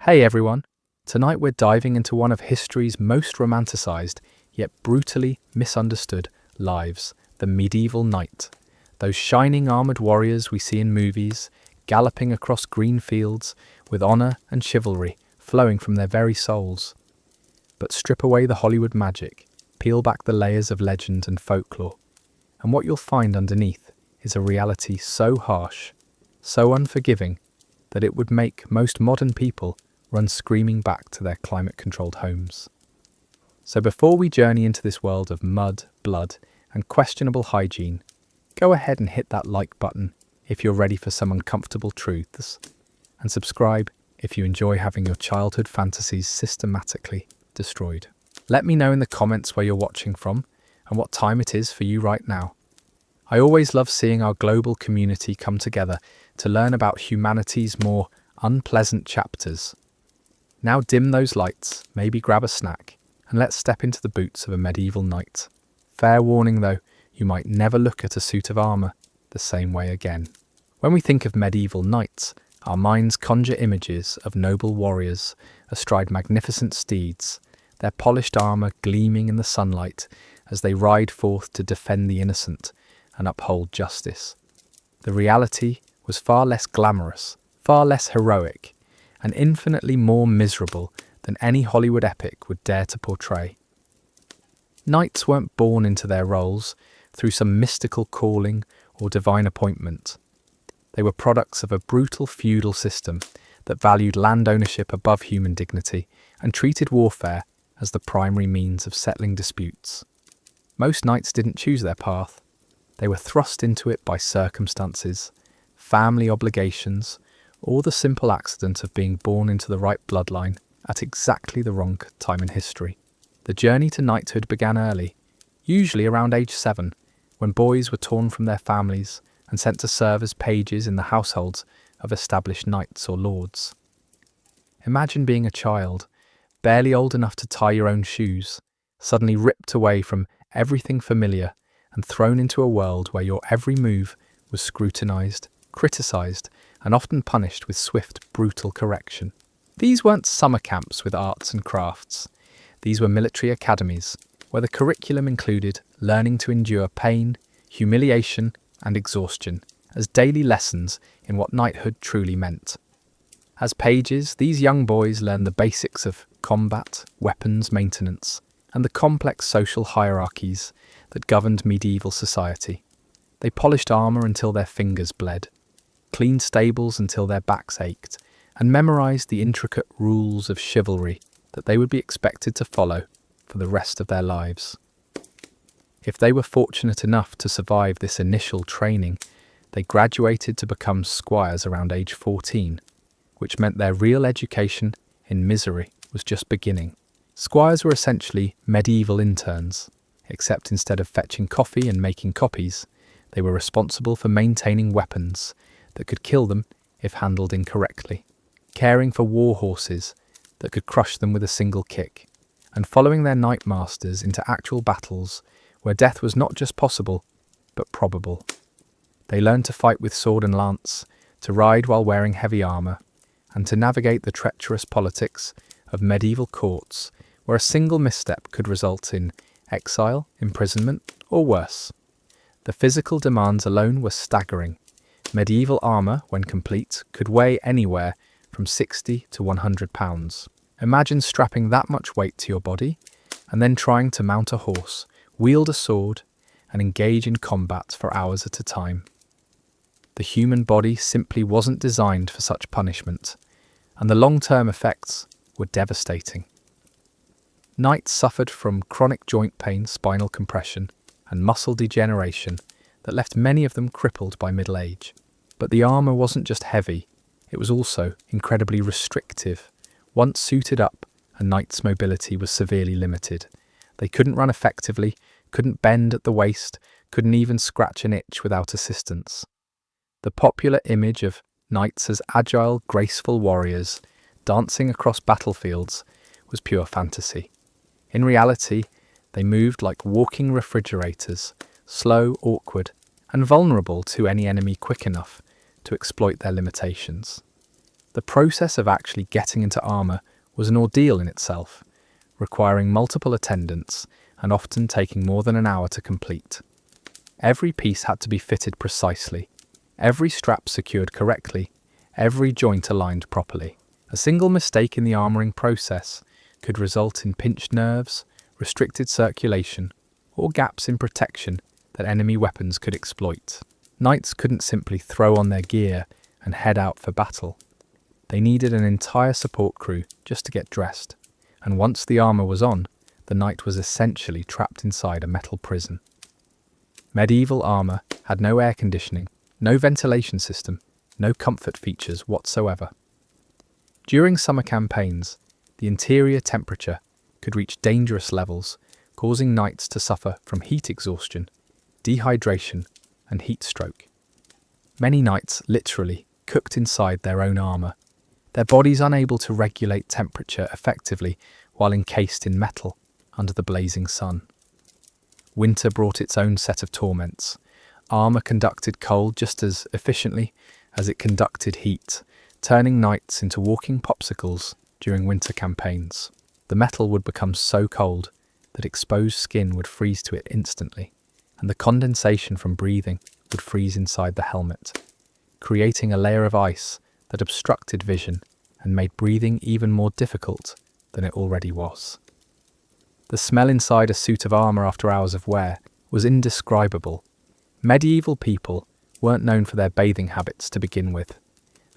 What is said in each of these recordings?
Hey everyone! Tonight we're diving into one of history's most romanticised, yet brutally misunderstood lives, the medieval knight. Those shining armoured warriors we see in movies, galloping across green fields, with honour and chivalry flowing from their very souls. But strip away the Hollywood magic, peel back the layers of legend and folklore, and what you'll find underneath is a reality so harsh, so unforgiving, that it would make most modern people run screaming back to their climate-controlled homes. So before we journey into this world of mud, blood, and questionable hygiene, go ahead and hit that like button if you're ready for some uncomfortable truths, and subscribe if you enjoy having your childhood fantasies systematically destroyed. Let me know in the comments where you're watching from and what time it is for you right now. I always love seeing our global community come together to learn about humanity's more unpleasant chapters. Now dim those lights, maybe grab a snack, and let's step into the boots of a medieval knight. Fair warning though, you might never look at a suit of armour the same way again. When we think of medieval knights, our minds conjure images of noble warriors astride magnificent steeds, their polished armour gleaming in the sunlight as they ride forth to defend the innocent and uphold justice. The reality was far less glamorous, far less heroic, and infinitely more miserable than any Hollywood epic would dare to portray. Knights weren't born into their roles through some mystical calling or divine appointment. They were products of a brutal feudal system that valued land ownership above human dignity and treated warfare as the primary means of settling disputes. Most knights didn't choose their path. They were thrust into it by circumstances, family obligations, or the simple accident of being born into the right bloodline at exactly the wrong time in history. The journey to knighthood began early, usually around age 7, when boys were torn from their families and sent to serve as pages in the households of established knights or lords. Imagine being a child, barely old enough to tie your own shoes, suddenly ripped away from everything familiar and thrown into a world where your every move was scrutinised, criticised, and often punished with swift, brutal correction. These weren't summer camps with arts and crafts. These were military academies, where the curriculum included learning to endure pain, humiliation, and exhaustion as daily lessons in what knighthood truly meant. As pages, these young boys learned the basics of combat, weapons maintenance, and the complex social hierarchies that governed medieval society. They polished armour until their fingers bled, cleaned stables until their backs ached, and memorised the intricate rules of chivalry that they would be expected to follow for the rest of their lives. If they were fortunate enough to survive this initial training, they graduated to become squires around age 14, which meant their real education in misery was just beginning. Squires were essentially medieval interns, except instead of fetching coffee and making copies, they were responsible for maintaining weapons that could kill them if handled incorrectly, caring for war horses that could crush them with a single kick, and following their knight masters into actual battles where death was not just possible, but probable. They learned to fight with sword and lance, to ride while wearing heavy armour, and to navigate the treacherous politics of medieval courts where a single misstep could result in exile, imprisonment, or worse. The physical demands alone were staggering. Medieval armour, when complete, could weigh anywhere from 60 to 100 pounds. Imagine strapping that much weight to your body, and then trying to mount a horse, wield a sword, and engage in combat for hours at a time. The human body simply wasn't designed for such punishment, and the long-term effects were devastating. Knights suffered from chronic joint pain, spinal compression, and muscle degeneration that left many of them crippled by middle age. But the armour wasn't just heavy, it was also incredibly restrictive. Once suited up, a knight's mobility was severely limited. They couldn't run effectively, couldn't bend at the waist, couldn't even scratch an itch without assistance. The popular image of knights as agile, graceful warriors dancing across battlefields was pure fantasy. In reality, they moved like walking refrigerators, slow, awkward, and vulnerable to any enemy quick enough to exploit their limitations. The process of actually getting into armour was an ordeal in itself, requiring multiple attendants and often taking more than an hour to complete. Every piece had to be fitted precisely, every strap secured correctly, every joint aligned properly. A single mistake in the armouring process could result in pinched nerves, restricted circulation, or gaps in protection that enemy weapons could exploit. Knights couldn't simply throw on their gear and head out for battle. They needed an entire support crew just to get dressed, and once the armour was on, the knight was essentially trapped inside a metal prison. Medieval armour had no air conditioning, no ventilation system, no comfort features whatsoever. During summer campaigns, the interior temperature could reach dangerous levels, causing knights to suffer from heat exhaustion, dehydration, and heat stroke. Many knights literally cooked inside their own armour, their bodies unable to regulate temperature effectively while encased in metal under the blazing sun. Winter brought its own set of torments. Armour conducted cold just as efficiently as it conducted heat, turning knights into walking popsicles during winter campaigns. The metal would become so cold that exposed skin would freeze to it instantly, and the condensation from breathing would freeze inside the helmet, creating a layer of ice that obstructed vision and made breathing even more difficult than it already was. The smell inside a suit of armour after hours of wear was indescribable. Medieval people weren't known for their bathing habits to begin with,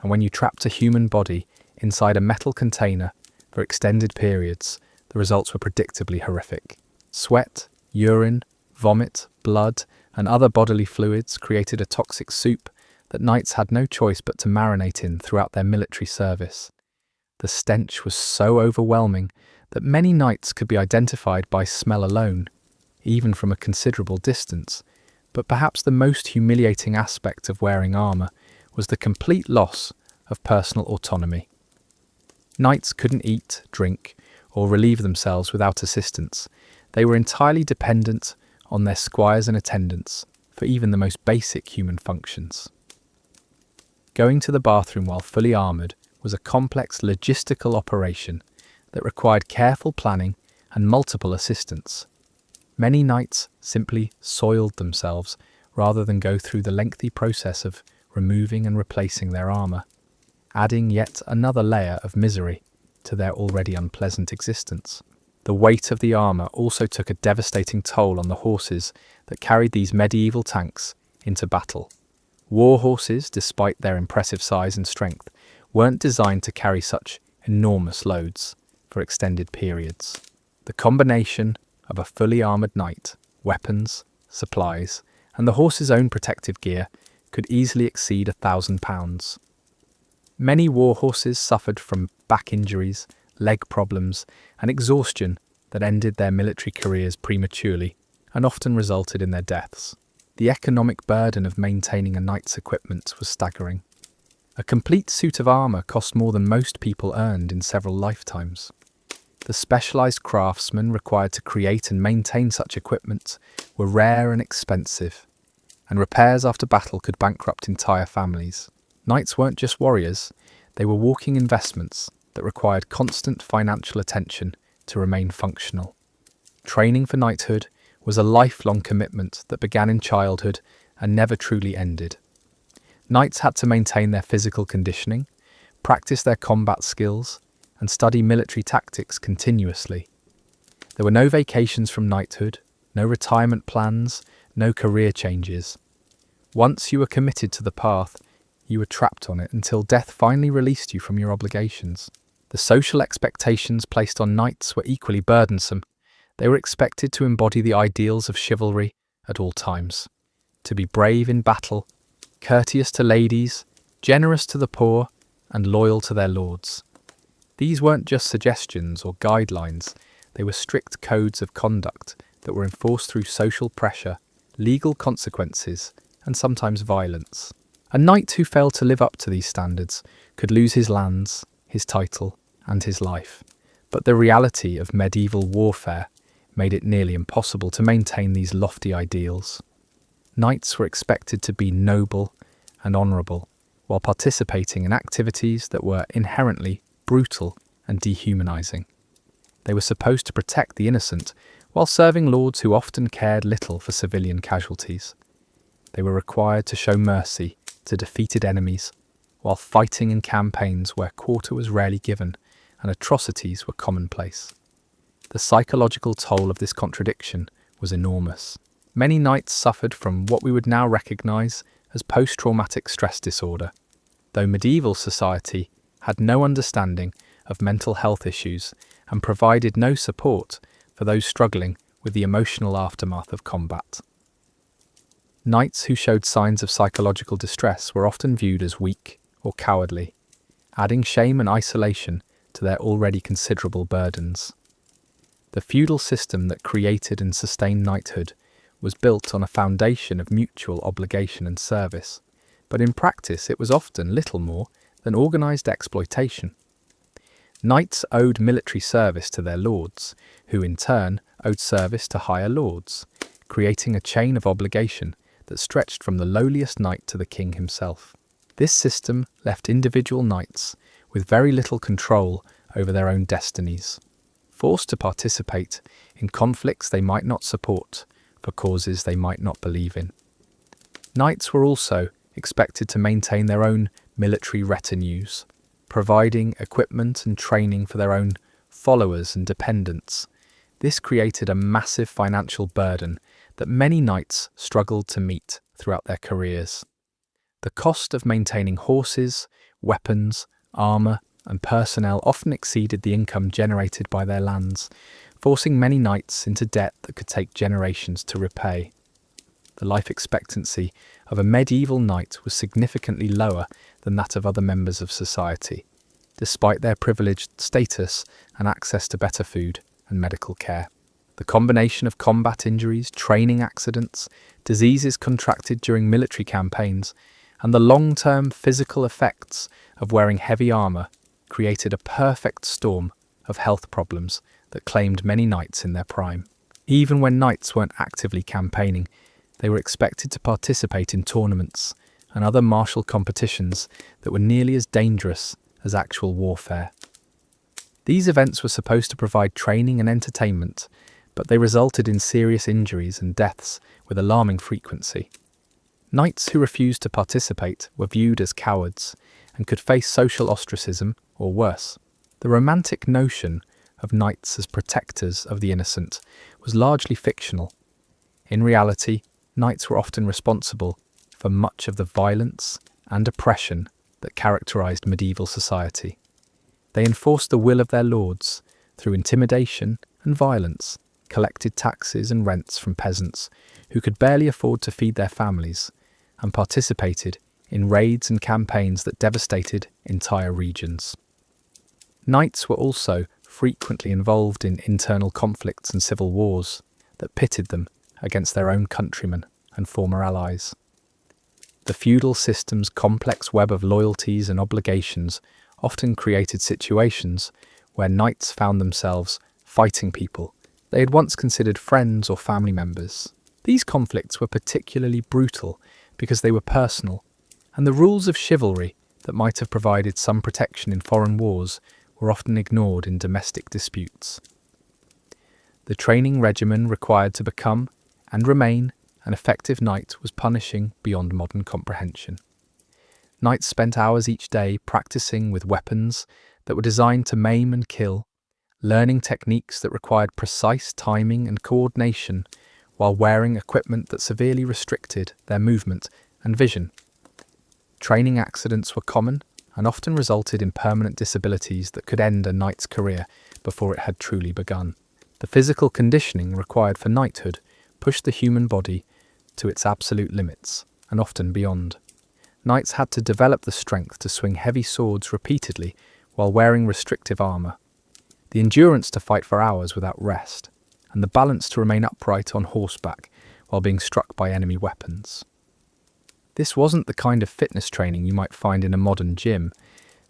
and when you trapped a human body inside a metal container for extended periods, the results were predictably horrific. Sweat, urine, vomit, blood, and other bodily fluids created a toxic soup that knights had no choice but to marinate in throughout their military service. The stench was so overwhelming that many knights could be identified by smell alone, even from a considerable distance, but perhaps the most humiliating aspect of wearing armour was the complete loss of personal autonomy. Knights couldn't eat, drink, or relieve themselves without assistance. They were entirely dependent on their squires and attendants for even the most basic human functions. Going to the bathroom while fully armoured was a complex logistical operation that required careful planning and multiple assistants. Many knights simply soiled themselves rather than go through the lengthy process of removing and replacing their armour, adding yet another layer of misery to their already unpleasant existence. The weight of the armour also took a devastating toll on the horses that carried these medieval tanks into battle. War horses, despite their impressive size and strength, weren't designed to carry such enormous loads for extended periods. The combination of a fully armoured knight, weapons, supplies, and the horse's own protective gear could easily exceed 1,000 pounds. Many war horses suffered from back injuries, leg problems, and exhaustion that ended their military careers prematurely and often resulted in their deaths. The economic burden of maintaining a knight's equipment was staggering. A complete suit of armour cost more than most people earned in several lifetimes. The specialised craftsmen required to create and maintain such equipment were rare and expensive, and repairs after battle could bankrupt entire families. Knights weren't just warriors, they were walking investments that required constant financial attention to remain functional. Training for knighthood was a lifelong commitment that began in childhood and never truly ended. Knights had to maintain their physical conditioning, practice their combat skills, and study military tactics continuously. There were no vacations from knighthood, no retirement plans, no career changes. Once you were committed to the path, you were trapped on it until death finally released you from your obligations. The social expectations placed on knights were equally burdensome. They were expected to embody the ideals of chivalry at all times, to be brave in battle, courteous to ladies, generous to the poor, and loyal to their lords. These weren't just suggestions or guidelines, they were strict codes of conduct that were enforced through social pressure, legal consequences, and sometimes violence. A knight who failed to live up to these standards could lose his lands, his title, and his life. But the reality of medieval warfare made it nearly impossible to maintain these lofty ideals. Knights were expected to be noble and honourable, while participating in activities that were inherently brutal and dehumanizing. They were supposed to protect the innocent while serving lords who often cared little for civilian casualties. They were required to show mercy to defeated enemies while fighting in campaigns where quarter was rarely given and atrocities were commonplace. The psychological toll of this contradiction was enormous. Many knights suffered from what we would now recognize as post-traumatic stress disorder, though medieval society had no understanding of mental health issues and provided no support for those struggling with the emotional aftermath of combat. Knights who showed signs of psychological distress were often viewed as weak or cowardly, adding shame and isolation to their already considerable burdens. The feudal system that created and sustained knighthood was built on a foundation of mutual obligation and service, but in practice it was often little more than organised exploitation. Knights owed military service to their lords, who in turn owed service to higher lords, creating a chain of obligation that stretched from the lowliest knight to the king himself. This system left individual knights with very little control over their own destinies, forced to participate in conflicts they might not support for causes they might not believe in. Knights were also expected to maintain their own military retinues, providing equipment and training for their own followers and dependents. This created a massive financial burden that many knights struggled to meet throughout their careers. The cost of maintaining horses, weapons, armour, and personnel often exceeded the income generated by their lands, forcing many knights into debt that could take generations to repay. The life expectancy of a medieval knight was significantly lower than that of other members of society, despite their privileged status and access to better food and medical care. The combination of combat injuries, training accidents, diseases contracted during military campaigns, and the long-term physical effects of wearing heavy armour created a perfect storm of health problems that claimed many knights in their prime. Even when knights weren't actively campaigning, they were expected to participate in tournaments and other martial competitions that were nearly as dangerous as actual warfare. These events were supposed to provide training and entertainment, but they resulted in serious injuries and deaths with alarming frequency. Knights who refused to participate were viewed as cowards and could face social ostracism or worse. The romantic notion of knights as protectors of the innocent was largely fictional. In reality, knights were often responsible for much of the violence and oppression that characterized medieval society. They enforced the will of their lords through intimidation and violence, collected taxes and rents from peasants who could barely afford to feed their families, and participated in raids and campaigns that devastated entire regions. Knights were also frequently involved in internal conflicts and civil wars that pitted them against their own countrymen and former allies. The feudal system's complex web of loyalties and obligations often created situations where knights found themselves fighting people they had once considered friends or family members. These conflicts were particularly brutal because they were personal, and the rules of chivalry that might have provided some protection in foreign wars were often ignored in domestic disputes. The training regimen required to become and remain an effective knight was punishing beyond modern comprehension. Knights spent hours each day practicing with weapons that were designed to maim and kill, learning techniques that required precise timing and coordination while wearing equipment that severely restricted their movement and vision. Training accidents were common and often resulted in permanent disabilities that could end a knight's career before it had truly begun. The physical conditioning required for knighthood pushed the human body to its absolute limits, and often beyond. Knights had to develop the strength to swing heavy swords repeatedly while wearing restrictive armour, the endurance to fight for hours without rest, and the balance to remain upright on horseback while being struck by enemy weapons. This wasn't the kind of fitness training you might find in a modern gym.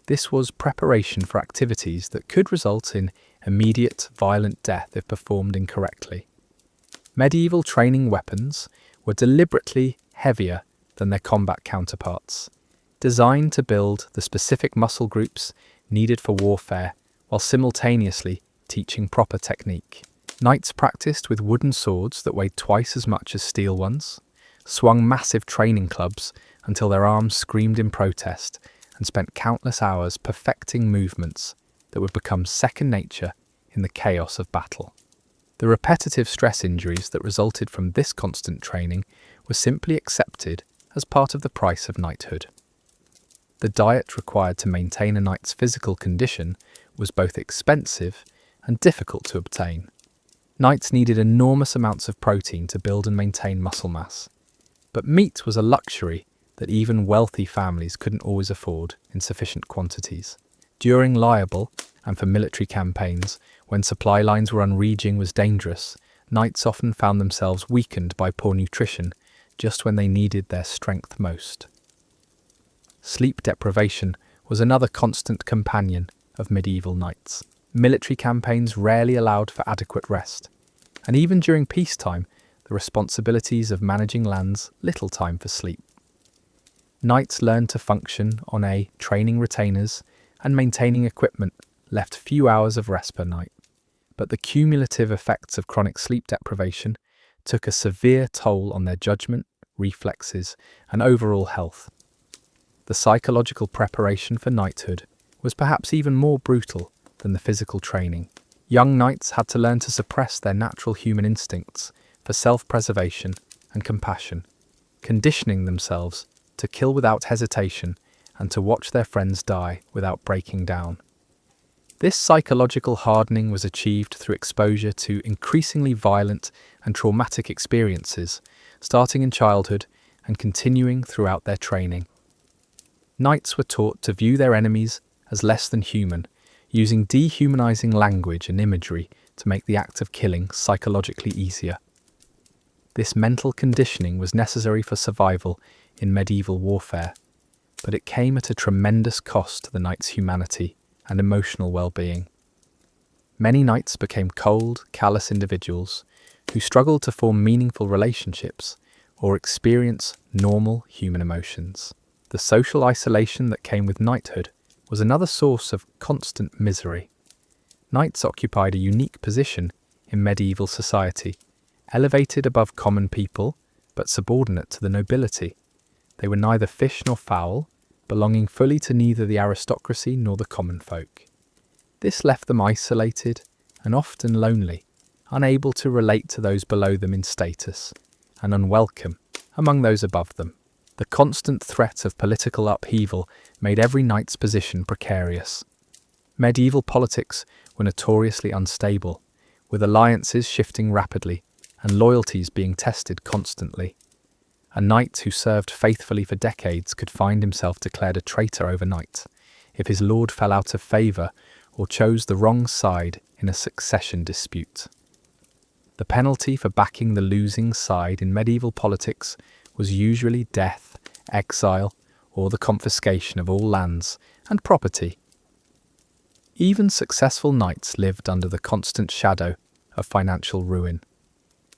This was preparation for activities that could result in immediate, violent death if performed incorrectly. Medieval training weapons were deliberately heavier than their combat counterparts, designed to build the specific muscle groups needed for warfare while simultaneously teaching proper technique. Knights practiced with wooden swords that weighed twice as much as steel ones, swung massive training clubs until their arms screamed in protest, and spent countless hours perfecting movements that would become second nature in the chaos of battle. The repetitive stress injuries that resulted from this constant training were simply accepted as part of the price of knighthood. The diet required to maintain a knight's physical condition was both expensive and difficult to obtain. Knights needed enormous amounts of protein to build and maintain muscle mass, but meat was a luxury that even wealthy families couldn't always afford in sufficient quantities. During liable and for military campaigns, when supply lines were unreaching was dangerous, knights often found themselves weakened by poor nutrition just when they needed their strength most. Sleep deprivation was another constant companion of medieval knights. Military campaigns rarely allowed for adequate rest, and even during peacetime, the responsibilities of managing lands little time for sleep. Knights learned to function on training retainers and maintaining equipment left few hours of rest per night, but the cumulative effects of chronic sleep deprivation took a severe toll on their judgment, reflexes, and overall health. The psychological preparation for knighthood was perhaps even more brutal than the physical training. Young knights had to learn to suppress their natural human instincts for self-preservation and compassion, conditioning themselves to kill without hesitation and to watch their friends die without breaking down. This psychological hardening was achieved through exposure to increasingly violent and traumatic experiences, starting in childhood and continuing throughout their training. Knights were taught to view their enemies as less than human, using dehumanizing language and imagery to make the act of killing psychologically easier. This mental conditioning was necessary for survival in medieval warfare, but it came at a tremendous cost to the knight's humanity and emotional well-being. Many knights became cold, callous individuals who struggled to form meaningful relationships or experience normal human emotions. The social isolation that came with knighthood was another source of constant misery. Knights occupied a unique position in medieval society, elevated above common people, but subordinate to the nobility. They were neither fish nor fowl, belonging fully to neither the aristocracy nor the common folk. This left them isolated and often lonely, unable to relate to those below them in status, and unwelcome among those above them. The constant threat of political upheaval made every knight's position precarious. Medieval politics were notoriously unstable, with alliances shifting rapidly and loyalties being tested constantly. A knight who served faithfully for decades could find himself declared a traitor overnight if his lord fell out of favour or chose the wrong side in a succession dispute. The penalty for backing the losing side in medieval politics was usually death, exile, or the confiscation of all lands and property. Even successful knights lived under the constant shadow of financial ruin.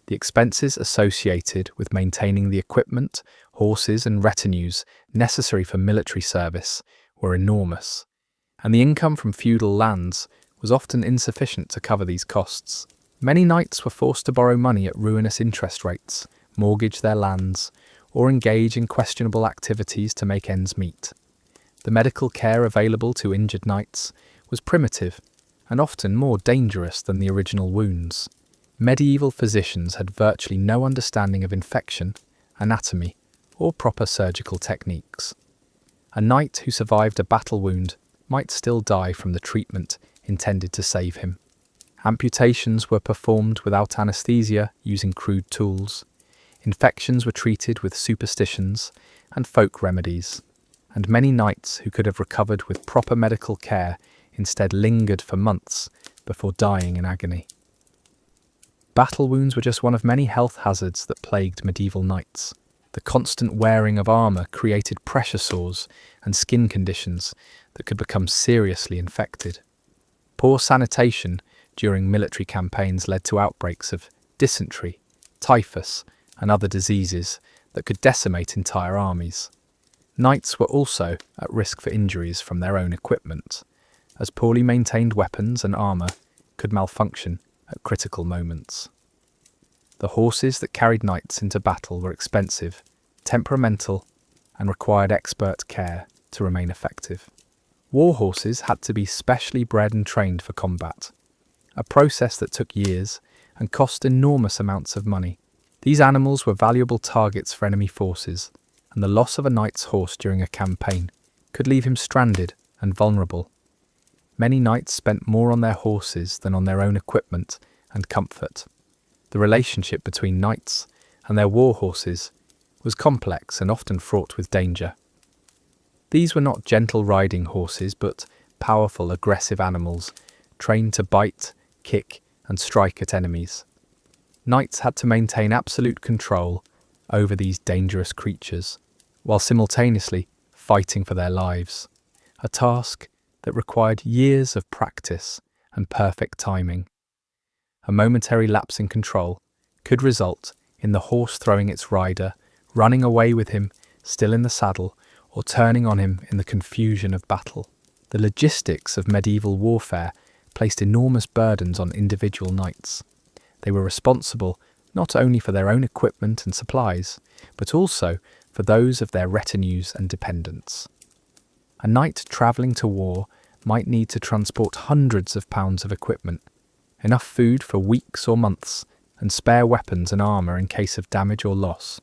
The expenses associated with maintaining the equipment, horses, and retinues necessary for military service were enormous, and the income from feudal lands was often insufficient to cover these costs. Many knights were forced to borrow money at ruinous interest rates, mortgage their lands, or engage in questionable activities to make ends meet. The medical care available to injured knights was primitive and often more dangerous than the original wounds. Medieval physicians had virtually no understanding of infection, anatomy, or proper surgical techniques. A knight who survived a battle wound might still die from the treatment intended to save him. Amputations were performed without anesthesia using crude tools. Infections were treated with superstitions and folk remedies, and many knights who could have recovered with proper medical care instead lingered for months before dying in agony. Battle wounds were just one of many health hazards that plagued medieval knights. The constant wearing of armour created pressure sores and skin conditions that could become seriously infected. Poor sanitation during military campaigns led to outbreaks of dysentery, typhus, and other diseases that could decimate entire armies. Knights were also at risk for injuries from their own equipment, as poorly maintained weapons and armour could malfunction at critical moments. The horses that carried knights into battle were expensive, temperamental, and required expert care to remain effective. War horses had to be specially bred and trained for combat, a process that took years and cost enormous amounts of money. These animals were valuable targets for enemy forces, and the loss of a knight's horse during a campaign could leave him stranded and vulnerable. Many knights spent more on their horses than on their own equipment and comfort. The relationship between knights and their war horses was complex and often fraught with danger. These were not gentle riding horses, but powerful, aggressive animals, trained to bite, kick, and strike at enemies. Knights had to maintain absolute control over these dangerous creatures, while simultaneously fighting for their lives, a task that required years of practice and perfect timing. A momentary lapse in control could result in the horse throwing its rider, running away with him still in the saddle, or turning on him in the confusion of battle. The logistics of medieval warfare placed enormous burdens on individual knights. They were responsible not only for their own equipment and supplies, but also for those of their retinues and dependents. A knight travelling to war might need to transport hundreds of pounds of equipment, enough food for weeks or months, and spare weapons and armour in case of damage or loss.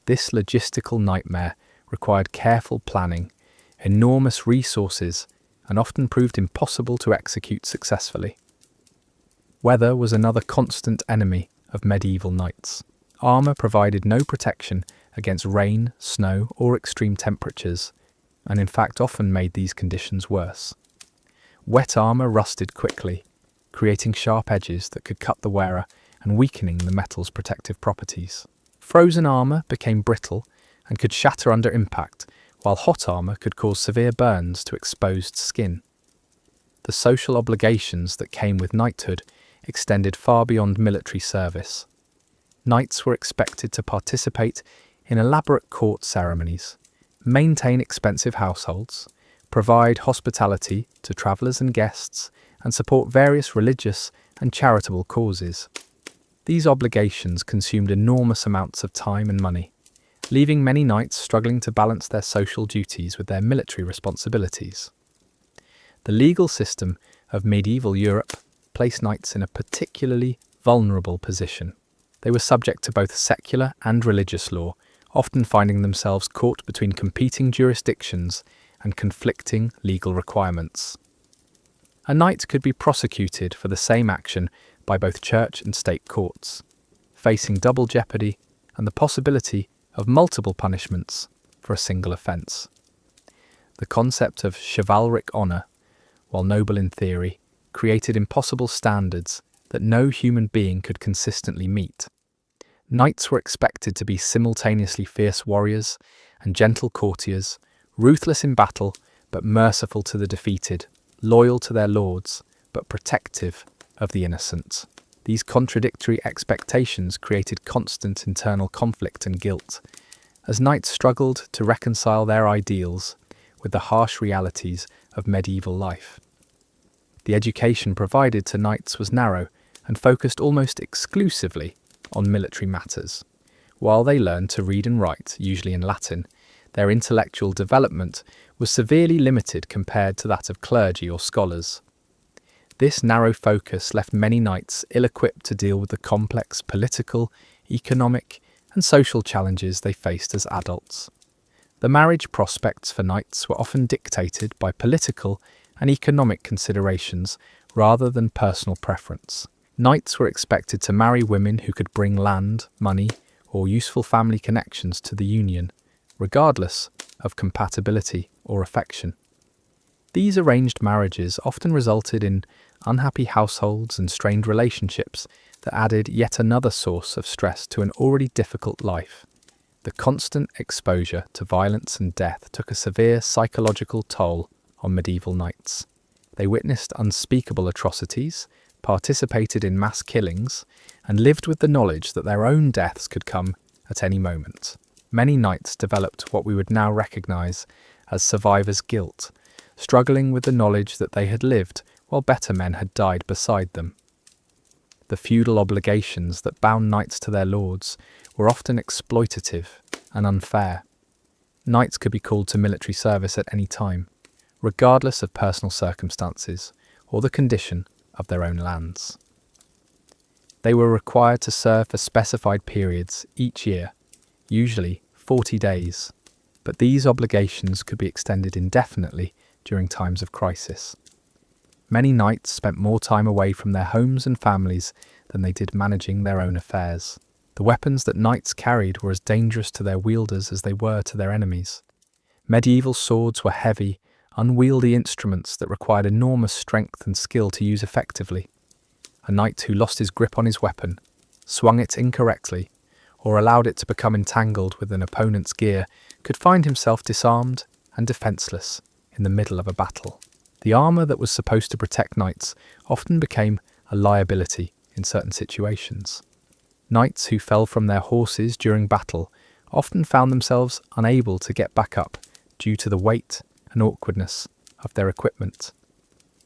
This logistical nightmare required careful planning, enormous resources, and often proved impossible to execute successfully. Weather was another constant enemy of medieval knights. Armour provided no protection against rain, snow, or extreme temperatures, and in fact often made these conditions worse. Wet armour rusted quickly, creating sharp edges that could cut the wearer and weakening the metal's protective properties. Frozen armour became brittle and could shatter under impact, while hot armour could cause severe burns to exposed skin. The social obligations that came with knighthood extended far beyond military service. Knights were expected to participate in elaborate court ceremonies, maintain expensive households, provide hospitality to travellers and guests, and support various religious and charitable causes. These obligations consumed enormous amounts of time and money, leaving many knights struggling to balance their social duties with their military responsibilities. The legal system of medieval Europe placed knights in a particularly vulnerable position. They were subject to both secular and religious law, often finding themselves caught between competing jurisdictions and conflicting legal requirements. A knight could be prosecuted for the same action by both church and state courts, facing double jeopardy and the possibility of multiple punishments for a single offence. The concept of chivalric honour, while noble in theory, created impossible standards that no human being could consistently meet. Knights were expected to be simultaneously fierce warriors and gentle courtiers, ruthless in battle but merciful to the defeated, loyal to their lords but protective of the innocent. These contradictory expectations created constant internal conflict and guilt, as knights struggled to reconcile their ideals with the harsh realities of medieval life. The education provided to knights was narrow and focused almost exclusively on military matters. While they learned to read and write, usually in Latin, their intellectual development was severely limited compared to that of clergy or scholars. This narrow focus left many knights ill-equipped to deal with the complex political, economic, and social challenges they faced as adults. The marriage prospects for knights were often dictated by political and economic considerations rather than personal preference. Knights were expected to marry women who could bring land, money, or useful family connections to the union, regardless of compatibility or affection. These arranged marriages often resulted in unhappy households and strained relationships that added yet another source of stress to an already difficult life. The constant exposure to violence and death took a severe psychological toll on medieval knights. They witnessed unspeakable atrocities, participated in mass killings, and lived with the knowledge that their own deaths could come at any moment. Many knights developed what we would now recognise as survivor's guilt, struggling with the knowledge that they had lived while better men had died beside them. The feudal obligations that bound knights to their lords were often exploitative and unfair. Knights could be called to military service at any time, regardless of personal circumstances or the condition of their own lands. They were required to serve for specified periods each year, usually 40 days, but these obligations could be extended indefinitely during times of crisis. Many knights spent more time away from their homes and families than they did managing their own affairs. The weapons that knights carried were as dangerous to their wielders as they were to their enemies. Medieval swords were heavy, unwieldy instruments that required enormous strength and skill to use effectively. A knight who lost his grip on his weapon, swung it incorrectly, or allowed it to become entangled with an opponent's gear could find himself disarmed and defenceless in the middle of a battle. The armour that was supposed to protect knights often became a liability in certain situations. Knights who fell from their horses during battle often found themselves unable to get back up due to the weight and awkwardness of their equipment.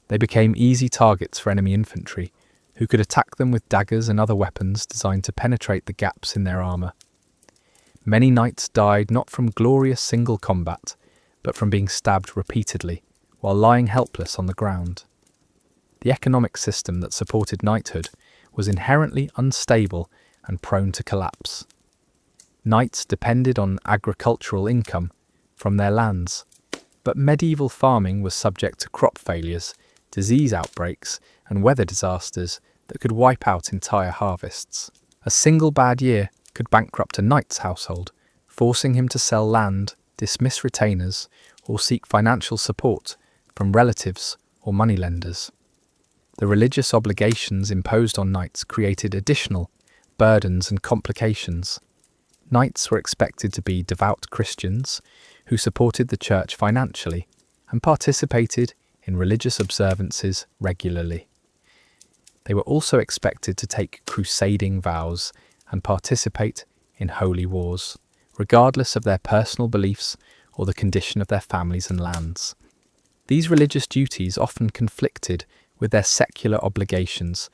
They became easy targets for enemy infantry, who could attack them with daggers and other weapons designed to penetrate the gaps in their armour. Many knights died not from glorious single combat, but from being stabbed repeatedly while lying helpless on the ground. The economic system that supported knighthood was inherently unstable and prone to collapse. Knights depended on agricultural income from their lands, but medieval farming was subject to crop failures, disease outbreaks, and weather disasters that could wipe out entire harvests. A single bad year could bankrupt a knight's household, forcing him to sell land, dismiss retainers, or seek financial support from relatives or moneylenders. The religious obligations imposed on knights created additional burdens and complications. Knights were expected to be devout Christians who supported the church financially and participated in religious observances regularly. They were also expected to take crusading vows and participate in holy wars, regardless of their personal beliefs or the condition of their families and lands. These religious duties often conflicted with their secular obligations,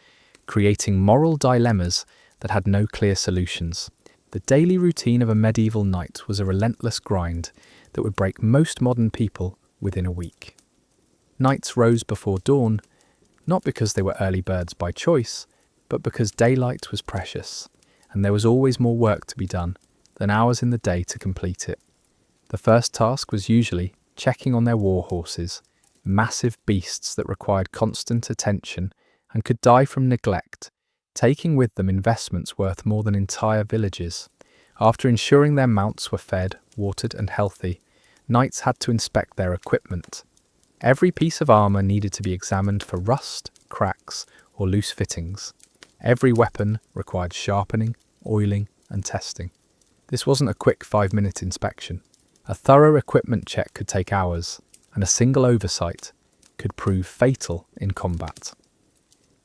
creating moral dilemmas that had no clear solutions. The daily routine of a medieval knight was a relentless grind that would break most modern people within a week. Knights rose before dawn, not because they were early birds by choice, but because daylight was precious, and there was always more work to be done than hours in the day to complete it. The first task was usually checking on their war horses, massive beasts that required constant attention and could die from neglect, taking with them investments worth more than entire villages. After ensuring their mounts were fed, watered and healthy, knights had to inspect their equipment. Every piece of armour needed to be examined for rust, cracks or loose fittings. Every weapon required sharpening, oiling and testing. This wasn't a quick 5-minute inspection. A thorough equipment check could take hours, and a single oversight could prove fatal in combat.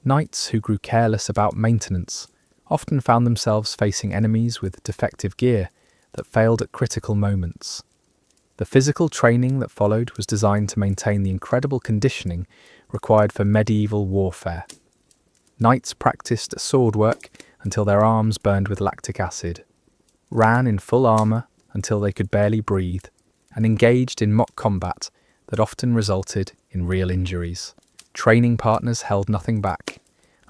Knights who grew careless about maintenance often found themselves facing enemies with defective gear that failed at critical moments. The physical training that followed was designed to maintain the incredible conditioning required for medieval warfare. Knights practiced sword work until their arms burned with lactic acid, ran in full armour until they could barely breathe, and engaged in mock combat that often resulted in real injuries. Training partners held nothing back,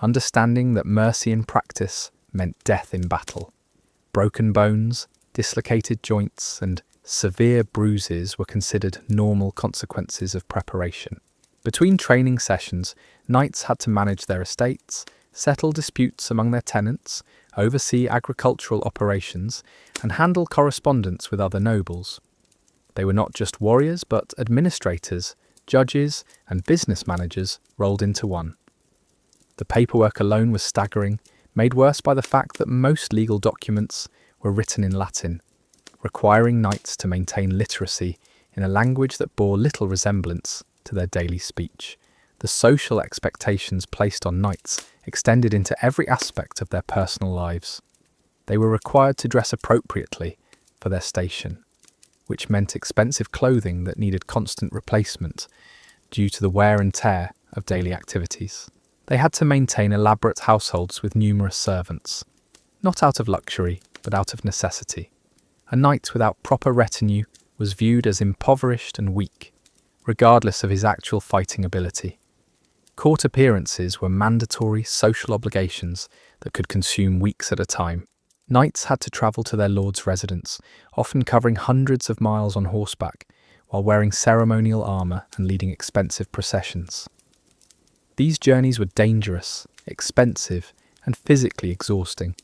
understanding that mercy in practice meant death in battle. Broken bones, dislocated joints, and severe bruises were considered normal consequences of preparation. Between training sessions, knights had to manage their estates, settle disputes among their tenants, oversee agricultural operations, and handle correspondence with other nobles. They were not just warriors, but administrators, judges, and business managers rolled into one. The paperwork alone was staggering, made worse by the fact that most legal documents were written in Latin, requiring knights to maintain literacy in a language that bore little resemblance to their daily speech. The social expectations placed on knights extended into every aspect of their personal lives. They were required to dress appropriately, for their station, which meant expensive clothing that needed constant replacement due to the wear and tear of daily activities. They had to maintain elaborate households with numerous servants, not out of luxury, but out of necessity. A knight without proper retinue was viewed as impoverished and weak, regardless of his actual fighting ability. Court appearances were mandatory social obligations that could consume weeks at a time. Knights had to travel to their lord's residence, often covering hundreds of miles on horseback, while wearing ceremonial armour and leading expensive processions. These journeys were dangerous, expensive, and physically exhausting,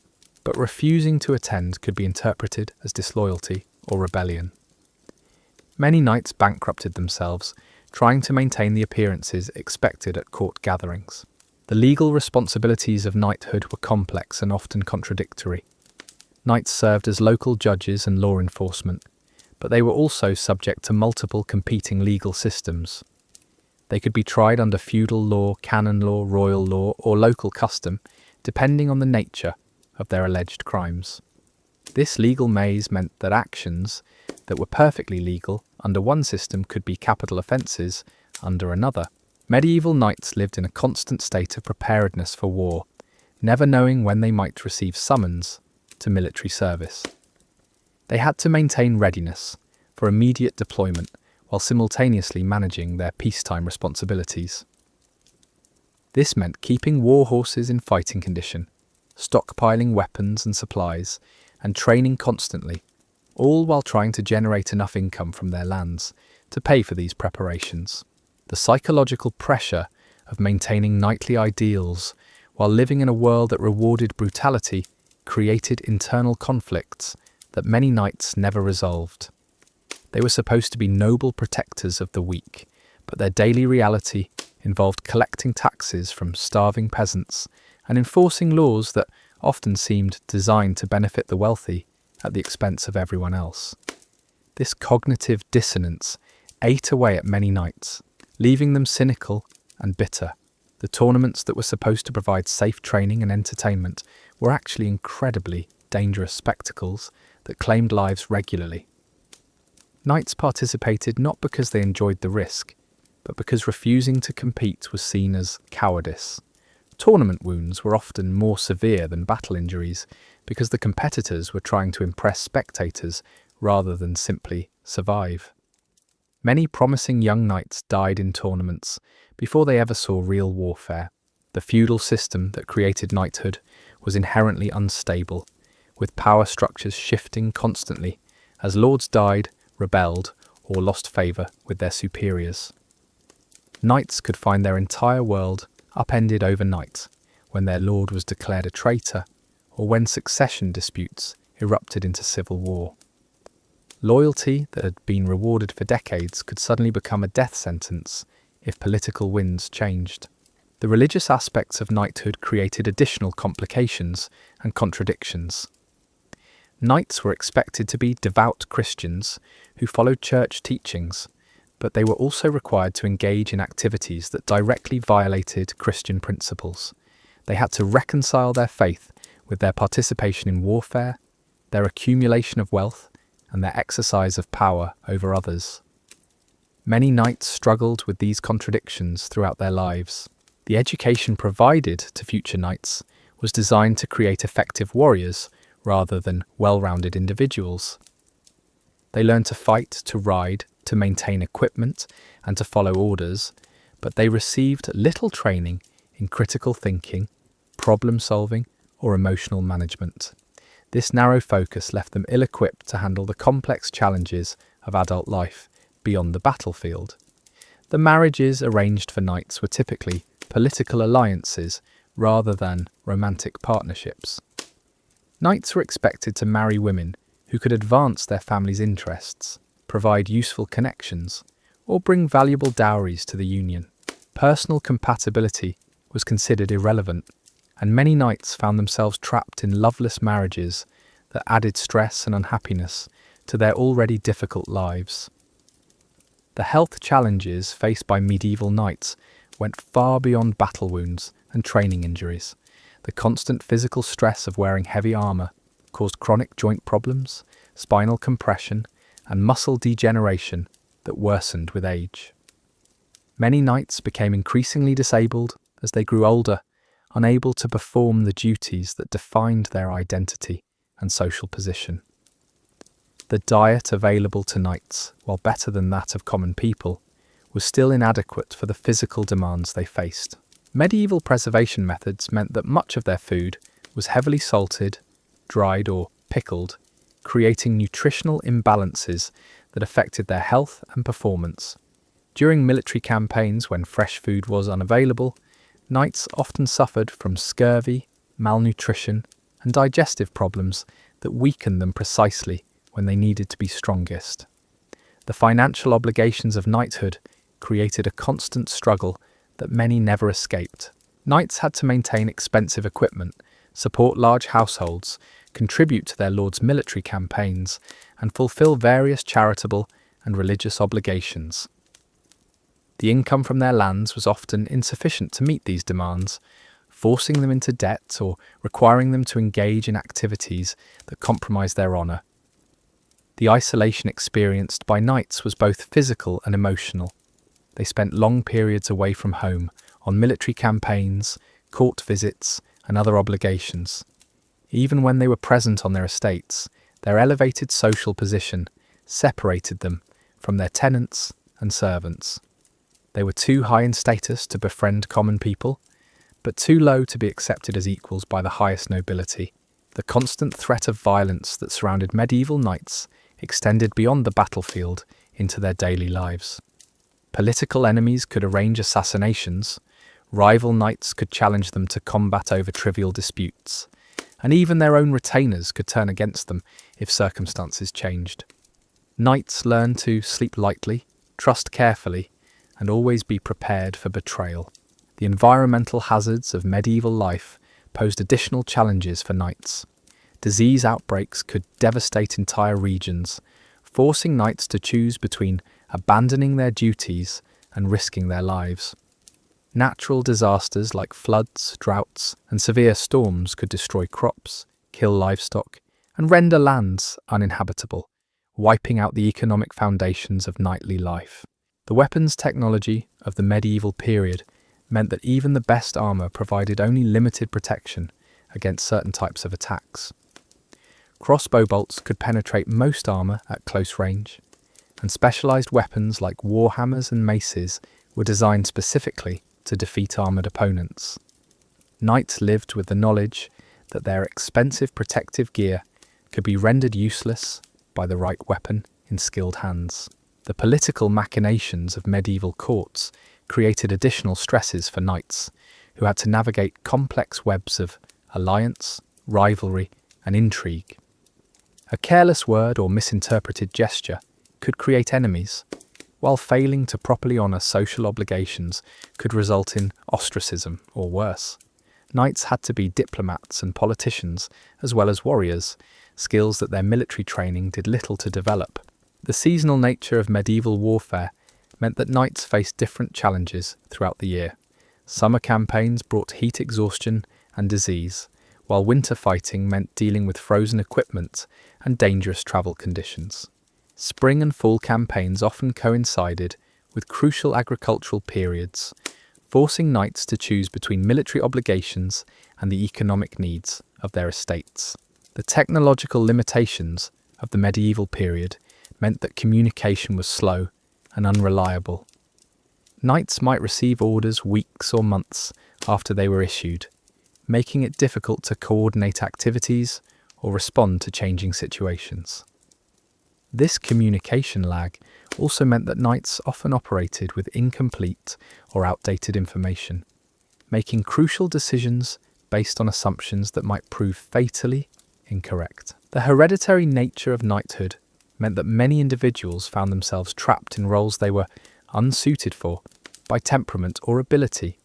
but refusing to attend could be interpreted as disloyalty or rebellion. Many knights bankrupted themselves, trying to maintain the appearances expected at court gatherings. The legal responsibilities of knighthood were complex and often contradictory. Knights served as local judges and law enforcement, but they were also subject to multiple competing legal systems. They could be tried under feudal law, canon law, royal law, or local custom, depending on the nature of their alleged crimes. This legal maze meant that actions that were perfectly legal under one system could be capital offences under another. Medieval knights lived in a constant state of preparedness for war, never knowing when they might receive summons to military service. They had to maintain readiness for immediate deployment while simultaneously managing their peacetime responsibilities. This meant keeping war horses in fighting condition, stockpiling weapons and supplies, and training constantly, all while trying to generate enough income from their lands to pay for these preparations. The psychological pressure of maintaining knightly ideals while living in a world that rewarded brutality created internal conflicts that many knights never resolved. They were supposed to be noble protectors of the weak, but their daily reality involved collecting taxes from starving peasants and enforcing laws that often seemed designed to benefit the wealthy at the expense of everyone else. This cognitive dissonance ate away at many knights, leaving them cynical and bitter. The tournaments that were supposed to provide safe training and entertainment were actually incredibly dangerous spectacles that claimed lives regularly. Knights participated not because they enjoyed the risk, but because refusing to compete was seen as cowardice. Tournament wounds were often more severe than battle injuries because the competitors were trying to impress spectators rather than simply survive. Many promising young knights died in tournaments before they ever saw real warfare. The feudal system that created knighthood was inherently unstable, with power structures shifting constantly as lords died, rebelled, or lost favour with their superiors. Knights could find their entire world upended overnight when their lord was declared a traitor or when succession disputes erupted into civil war. Loyalty that had been rewarded for decades could suddenly become a death sentence if political winds changed. The religious aspects of knighthood created additional complications and contradictions. Knights were expected to be devout Christians who followed church teachings, but they were also required to engage in activities that directly violated Christian principles. They had to reconcile their faith with their participation in warfare, their accumulation of wealth, and their exercise of power over others. Many knights struggled with these contradictions throughout their lives. The education provided to future knights was designed to create effective warriors rather than well-rounded individuals. They learned to fight, to ride, to maintain equipment, and to follow orders, but they received little training in critical thinking, problem-solving, or emotional management. This narrow focus left them ill-equipped to handle the complex challenges of adult life beyond the battlefield. The marriages arranged for knights were typically political alliances rather than romantic partnerships. Knights were expected to marry women who could advance their family's interests, provide useful connections, or bring valuable dowries to the union. Personal compatibility was considered irrelevant, and many knights found themselves trapped in loveless marriages that added stress and unhappiness to their already difficult lives. The health challenges faced by medieval knights went far beyond battle wounds and training injuries. The constant physical stress of wearing heavy armour caused chronic joint problems, spinal compression, and muscle degeneration that worsened with age. Many knights became increasingly disabled as they grew older, unable to perform the duties that defined their identity and social position. The diet available to knights, while better than that of common people, was still inadequate for the physical demands they faced. Medieval preservation methods meant that much of their food was heavily salted, dried, or pickled, creating nutritional imbalances that affected their health and performance. During military campaigns when fresh food was unavailable, knights often suffered from scurvy, malnutrition, and digestive problems that weakened them precisely when they needed to be strongest. The financial obligations of knighthood created a constant struggle that many never escaped. Knights had to maintain expensive equipment, support large households, contribute to their lord's military campaigns, and fulfill various charitable and religious obligations. The income from their lands was often insufficient to meet these demands, forcing them into debt or requiring them to engage in activities that compromised their honour. The isolation experienced by knights was both physical and emotional. They spent long periods away from home, on military campaigns, court visits, and other obligations. Even when they were present on their estates, their elevated social position separated them from their tenants and servants. They were too high in status to befriend common people, but too low to be accepted as equals by the highest nobility. The constant threat of violence that surrounded medieval knights extended beyond the battlefield into their daily lives. Political enemies could arrange assassinations, rival knights could challenge them to combat over trivial disputes, and even their own retainers could turn against them if circumstances changed. Knights learned to sleep lightly, trust carefully, and always be prepared for betrayal. The environmental hazards of medieval life posed additional challenges for knights. Disease outbreaks could devastate entire regions, forcing knights to choose between abandoning their duties and risking their lives. Natural disasters like floods, droughts, and severe storms could destroy crops, kill livestock, and render lands uninhabitable, wiping out the economic foundations of knightly life. The weapons technology of the medieval period meant that even the best armour provided only limited protection against certain types of attacks. Crossbow bolts could penetrate most armour at close range, and specialised weapons like warhammers and maces were designed specifically to defeat armoured opponents. Knights lived with the knowledge that their expensive protective gear could be rendered useless by the right weapon in skilled hands. The political machinations of medieval courts created additional stresses for knights, who had to navigate complex webs of alliance, rivalry, and intrigue. A careless word or misinterpreted gesture could create enemies, while failing to properly honour social obligations could result in ostracism or worse. Knights had to be diplomats and politicians as well as warriors, skills that their military training did little to develop. The seasonal nature of medieval warfare meant that knights faced different challenges throughout the year. Summer campaigns brought heat exhaustion and disease, while winter fighting meant dealing with frozen equipment and dangerous travel conditions. Spring and fall campaigns often coincided with crucial agricultural periods, forcing knights to choose between military obligations and the economic needs of their estates. The technological limitations of the medieval period meant that communication was slow and unreliable. Knights might receive orders weeks or months after they were issued, making it difficult to coordinate activities or respond to changing situations. This communication lag also meant that knights often operated with incomplete or outdated information, making crucial decisions based on assumptions that might prove fatally incorrect. The hereditary nature of knighthood meant that many individuals found themselves trapped in roles they were unsuited for by temperament or ability.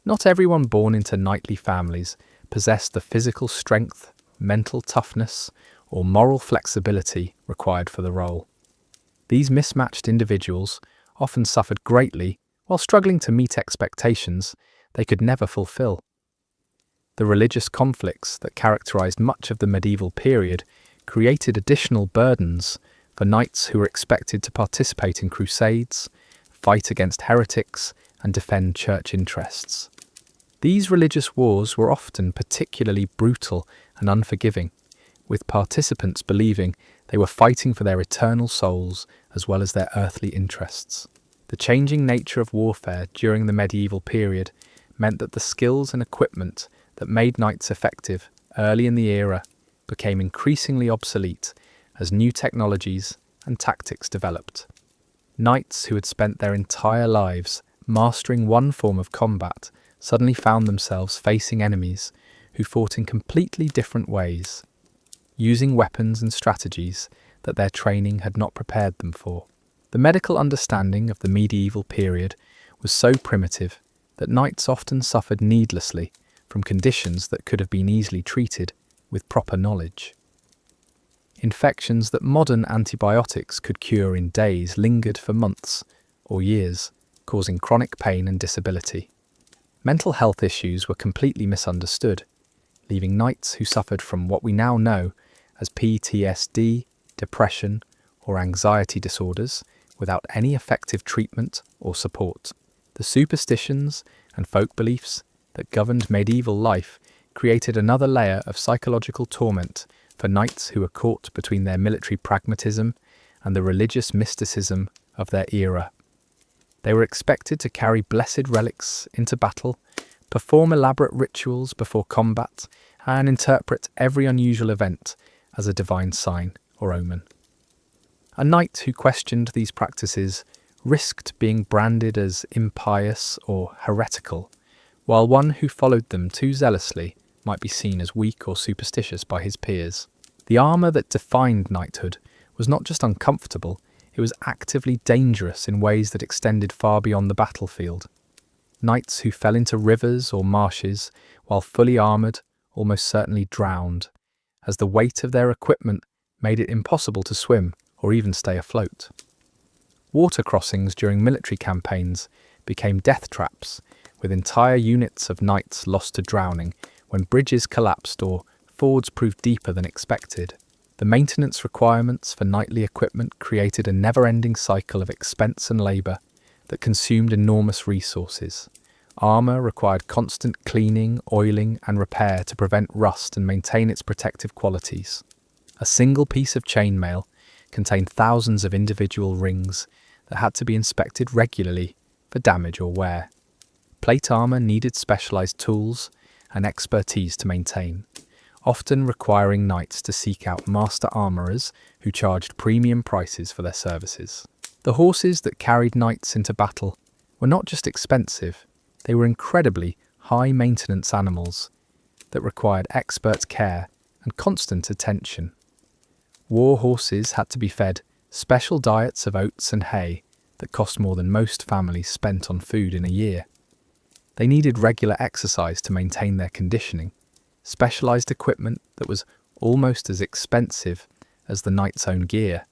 Not everyone born into knightly families possessed the physical strength, mental toughness, or moral flexibility required for the role. These mismatched individuals often suffered greatly while struggling to meet expectations they could never fulfill. The religious conflicts that characterized much of the medieval period created additional burdens for knights who were expected to participate in crusades, fight against heretics, and defend church interests. These religious wars were often particularly brutal and unforgiving, with participants believing they were fighting for their eternal souls as well as their earthly interests. The changing nature of warfare during the medieval period meant that the skills and equipment that made knights effective early in the era became increasingly obsolete as new technologies and tactics developed. Knights who had spent their entire lives mastering one form of combat suddenly found themselves facing enemies who fought in completely different ways, using weapons and strategies that their training had not prepared them for. The medical understanding of the medieval period was so primitive that knights often suffered needlessly from conditions that could have been easily treated with proper knowledge. Infections that modern antibiotics could cure in days lingered for months or years, causing chronic pain and disability. Mental health issues were completely misunderstood, leaving knights who suffered from what we now know as PTSD, depression, or anxiety disorders without any effective treatment or support. The superstitions and folk beliefs that governed medieval life created another layer of psychological torment for knights who were caught between their military pragmatism and the religious mysticism of their era. They were expected to carry blessed relics into battle, perform elaborate rituals before combat, and interpret every unusual event as a divine sign or omen. A knight who questioned these practices risked being branded as impious or heretical, while one who followed them too zealously might be seen as weak or superstitious by his peers. The armour that defined knighthood was not just uncomfortable, it was actively dangerous in ways that extended far beyond the battlefield. Knights who fell into rivers or marshes while fully armoured almost certainly drowned, as the weight of their equipment made it impossible to swim or even stay afloat. Water crossings during military campaigns became death traps, with entire units of knights lost to drowning when bridges collapsed or fords proved deeper than expected. The maintenance requirements for knightly equipment created a never-ending cycle of expense and labour that consumed enormous resources. Armour required constant cleaning, oiling and repair to prevent rust and maintain its protective qualities. A single piece of chainmail contained thousands of individual rings that had to be inspected regularly for damage or wear. Plate armour needed specialised tools and expertise to maintain, often requiring knights to seek out master armourers who charged premium prices for their services. The horses that carried knights into battle were not just expensive, they were incredibly high-maintenance animals that required expert care and constant attention. War horses had to be fed special diets of oats and hay that cost more than most families spent on food in a year. They needed regular exercise to maintain their conditioning, specialised equipment that was almost as expensive as the knight's own gear,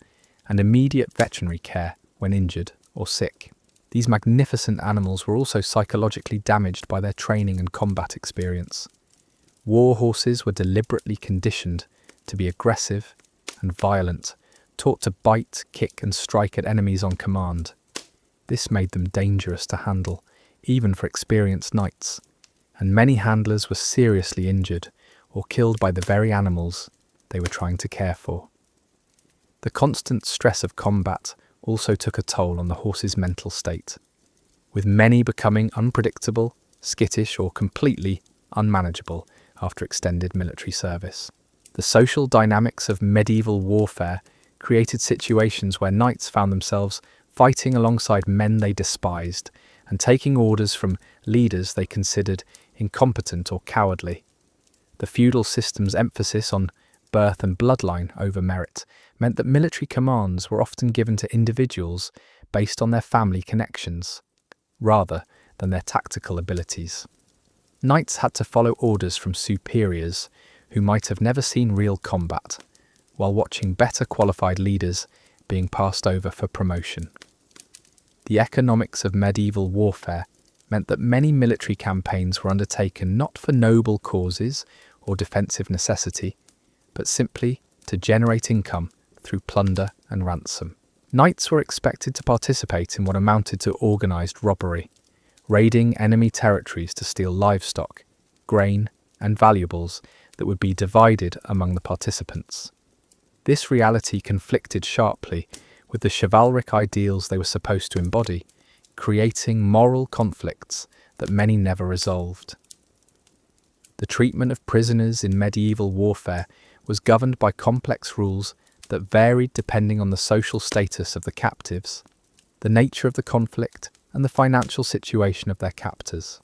and immediate veterinary care when injured or sick. These magnificent animals were also psychologically damaged by their training and combat experience. War horses were deliberately conditioned to be aggressive and violent, taught to bite, kick and strike at enemies on command. This made them dangerous to handle, even for experienced knights, and many handlers were seriously injured or killed by the very animals they were trying to care for. The constant stress of combat also took a toll on the horse's mental state, with many becoming unpredictable, skittish or completely unmanageable after extended military service. The social dynamics of medieval warfare created situations where knights found themselves fighting alongside men they despised and taking orders from leaders they considered incompetent or cowardly. The feudal system's emphasis on birth and bloodline over merit meant that military commands were often given to individuals based on their family connections, rather than their tactical abilities. Knights had to follow orders from superiors who might have never seen real combat, while watching better qualified leaders being passed over for promotion. The economics of medieval warfare meant that many military campaigns were undertaken not for noble causes or defensive necessity, but simply to generate income through plunder and ransom. Knights were expected to participate in what amounted to organised robbery, raiding enemy territories to steal livestock, grain, and valuables that would be divided among the participants. This reality conflicted sharply with the chivalric ideals they were supposed to embody, creating moral conflicts that many never resolved. The treatment of prisoners in medieval warfare was governed by complex rules that varied depending on the social status of the captives, the nature of the conflict, and the financial situation of their captors.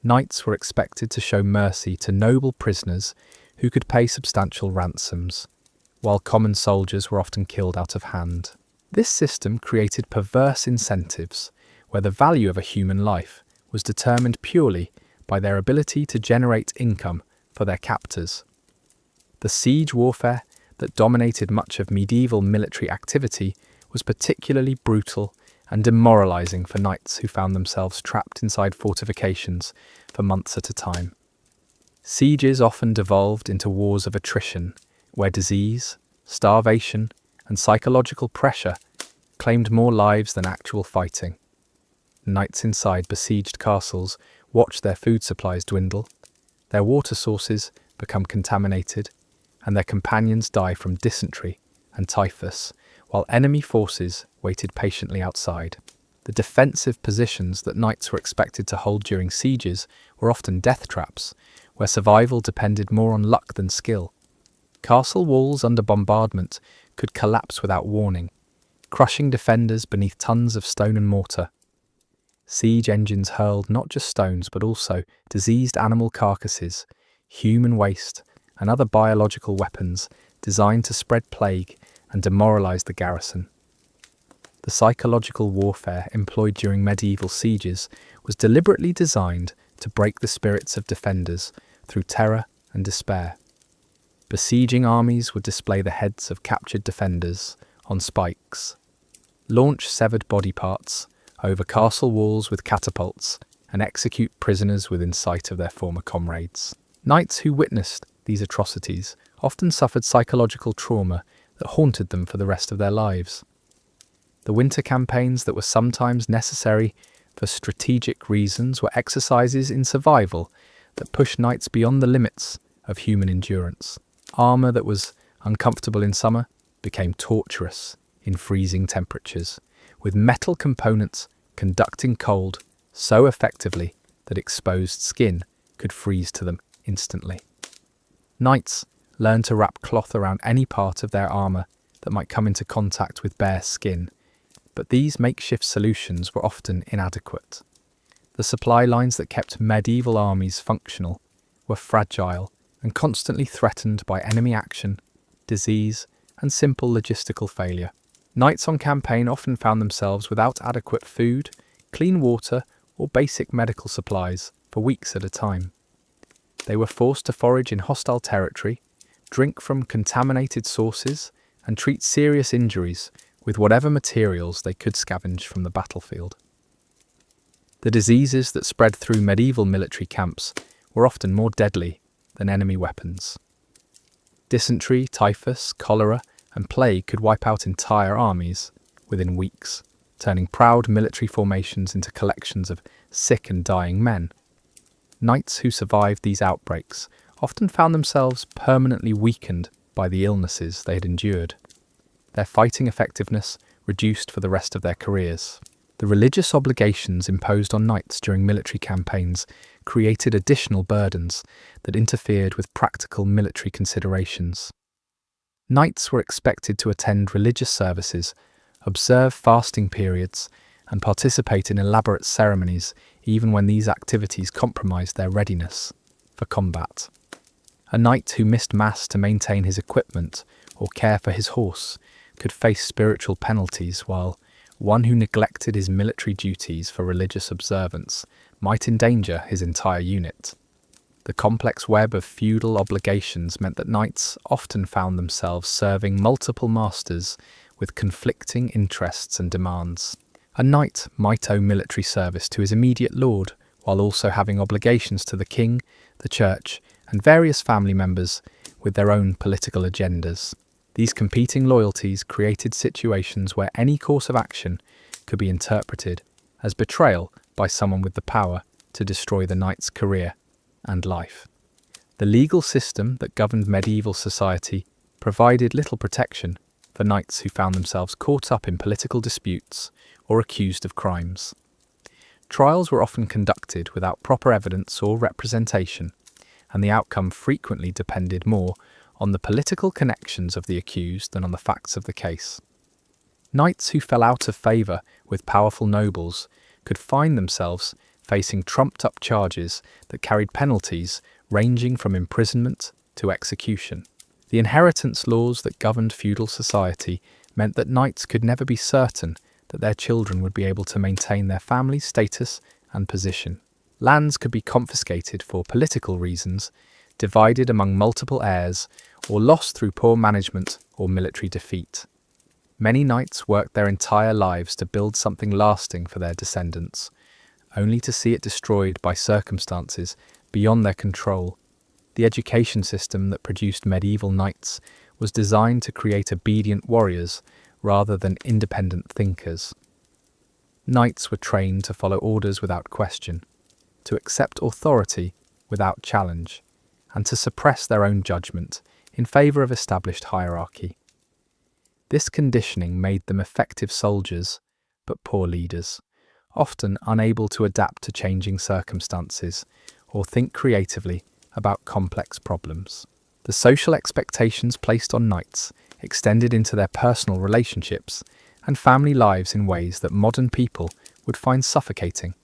Knights were expected to show mercy to noble prisoners who could pay substantial ransoms, while common soldiers were often killed out of hand. This system created perverse incentives where the value of a human life was determined purely by their ability to generate income for their captors. The siege warfare that dominated much of medieval military activity was particularly brutal and demoralizing for knights who found themselves trapped inside fortifications for months at a time. Sieges often devolved into wars of attrition, where disease, starvation, and psychological pressure claimed more lives than actual fighting. Knights inside besieged castles watched their food supplies dwindle, their water sources become contaminated, and their companions die from dysentery and typhus, while enemy forces waited patiently outside. The defensive positions that knights were expected to hold during sieges were often death traps, where survival depended more on luck than skill. Castle walls under bombardment could collapse without warning, crushing defenders beneath tons of stone and mortar. Siege engines hurled not just stones but also diseased animal carcasses, human waste, and other biological weapons designed to spread plague and demoralize the garrison. The psychological warfare employed during medieval sieges was deliberately designed to break the spirits of defenders through terror and despair. Besieging armies would display the heads of captured defenders on spikes, launch severed body parts over castle walls with catapults, and execute prisoners within sight of their former comrades. Knights who witnessed these atrocities often suffered psychological trauma that haunted them for the rest of their lives. The winter campaigns that were sometimes necessary for strategic reasons were exercises in survival that pushed knights beyond the limits of human endurance. Armour that was uncomfortable in summer became torturous in freezing temperatures, with metal components conducting cold so effectively that exposed skin could freeze to them instantly. Knights learned to wrap cloth around any part of their armour that might come into contact with bare skin, but these makeshift solutions were often inadequate. The supply lines that kept medieval armies functional were fragile and constantly threatened by enemy action, disease, and simple logistical failure. Knights on campaign often found themselves without adequate food, clean water, or basic medical supplies for weeks at a time. They were forced to forage in hostile territory, drink from contaminated sources, and treat serious injuries with whatever materials they could scavenge from the battlefield. The diseases that spread through medieval military camps were often more deadly than enemy weapons. Dysentery, typhus, cholera, and plague could wipe out entire armies within weeks, turning proud military formations into collections of sick and dying men. Knights who survived these outbreaks often found themselves permanently weakened by the illnesses they had endured. Their fighting effectiveness reduced for the rest of their careers. The religious obligations imposed on knights during military campaigns created additional burdens that interfered with practical military considerations. Knights were expected to attend religious services, observe fasting periods, and participate in elaborate ceremonies even when these activities compromised their readiness for combat. A knight who missed mass to maintain his equipment or care for his horse could face spiritual penalties, while one who neglected his military duties for religious observance might endanger his entire unit. The complex web of feudal obligations meant that knights often found themselves serving multiple masters with conflicting interests and demands. A knight might owe military service to his immediate lord, while also having obligations to the king, the church, and various family members with their own political agendas. These competing loyalties created situations where any course of action could be interpreted as betrayal by someone with the power to destroy the knight's career and life. The legal system that governed medieval society provided little protection for knights who found themselves caught up in political disputes or accused of crimes. Trials were often conducted without proper evidence or representation, and the outcome frequently depended more on the political connections of the accused than on the facts of the case. Knights who fell out of favour with powerful nobles could find themselves facing trumped-up charges that carried penalties ranging from imprisonment to execution. The inheritance laws that governed feudal society meant that knights could never be certain that their children would be able to maintain their family's status and position. Lands could be confiscated for political reasons, divided among multiple heirs, or lost through poor management or military defeat. Many knights worked their entire lives to build something lasting for their descendants, only to see it destroyed by circumstances beyond their control. The education system that produced medieval knights was designed to create obedient warriors rather than independent thinkers. Knights were trained to follow orders without question, to accept authority without challenge, and to suppress their own judgment in favour of established hierarchy. This conditioning made them effective soldiers, but poor leaders, often unable to adapt to changing circumstances or think creatively about complex problems. The social expectations placed on knights extended into their personal relationships and family lives in ways that modern people would find suffocating.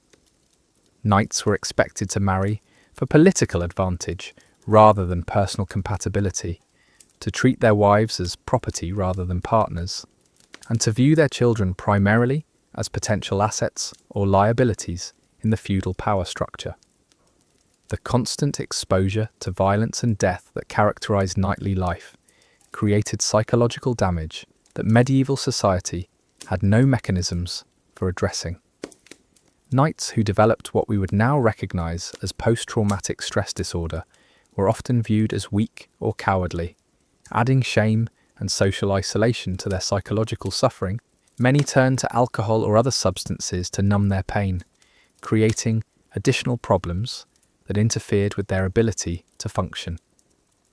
Knights were expected to marry for political advantage rather than personal compatibility, to treat their wives as property rather than partners, and to view their children primarily as potential assets or liabilities in the feudal power structure. The constant exposure to violence and death that characterized knightly life created psychological damage that medieval society had no mechanisms for addressing. Knights who developed what we would now recognize as post-traumatic stress disorder were often viewed as weak or cowardly, adding shame and social isolation to their psychological suffering. Many turned to alcohol or other substances to numb their pain, creating additional problems that interfered with their ability to function.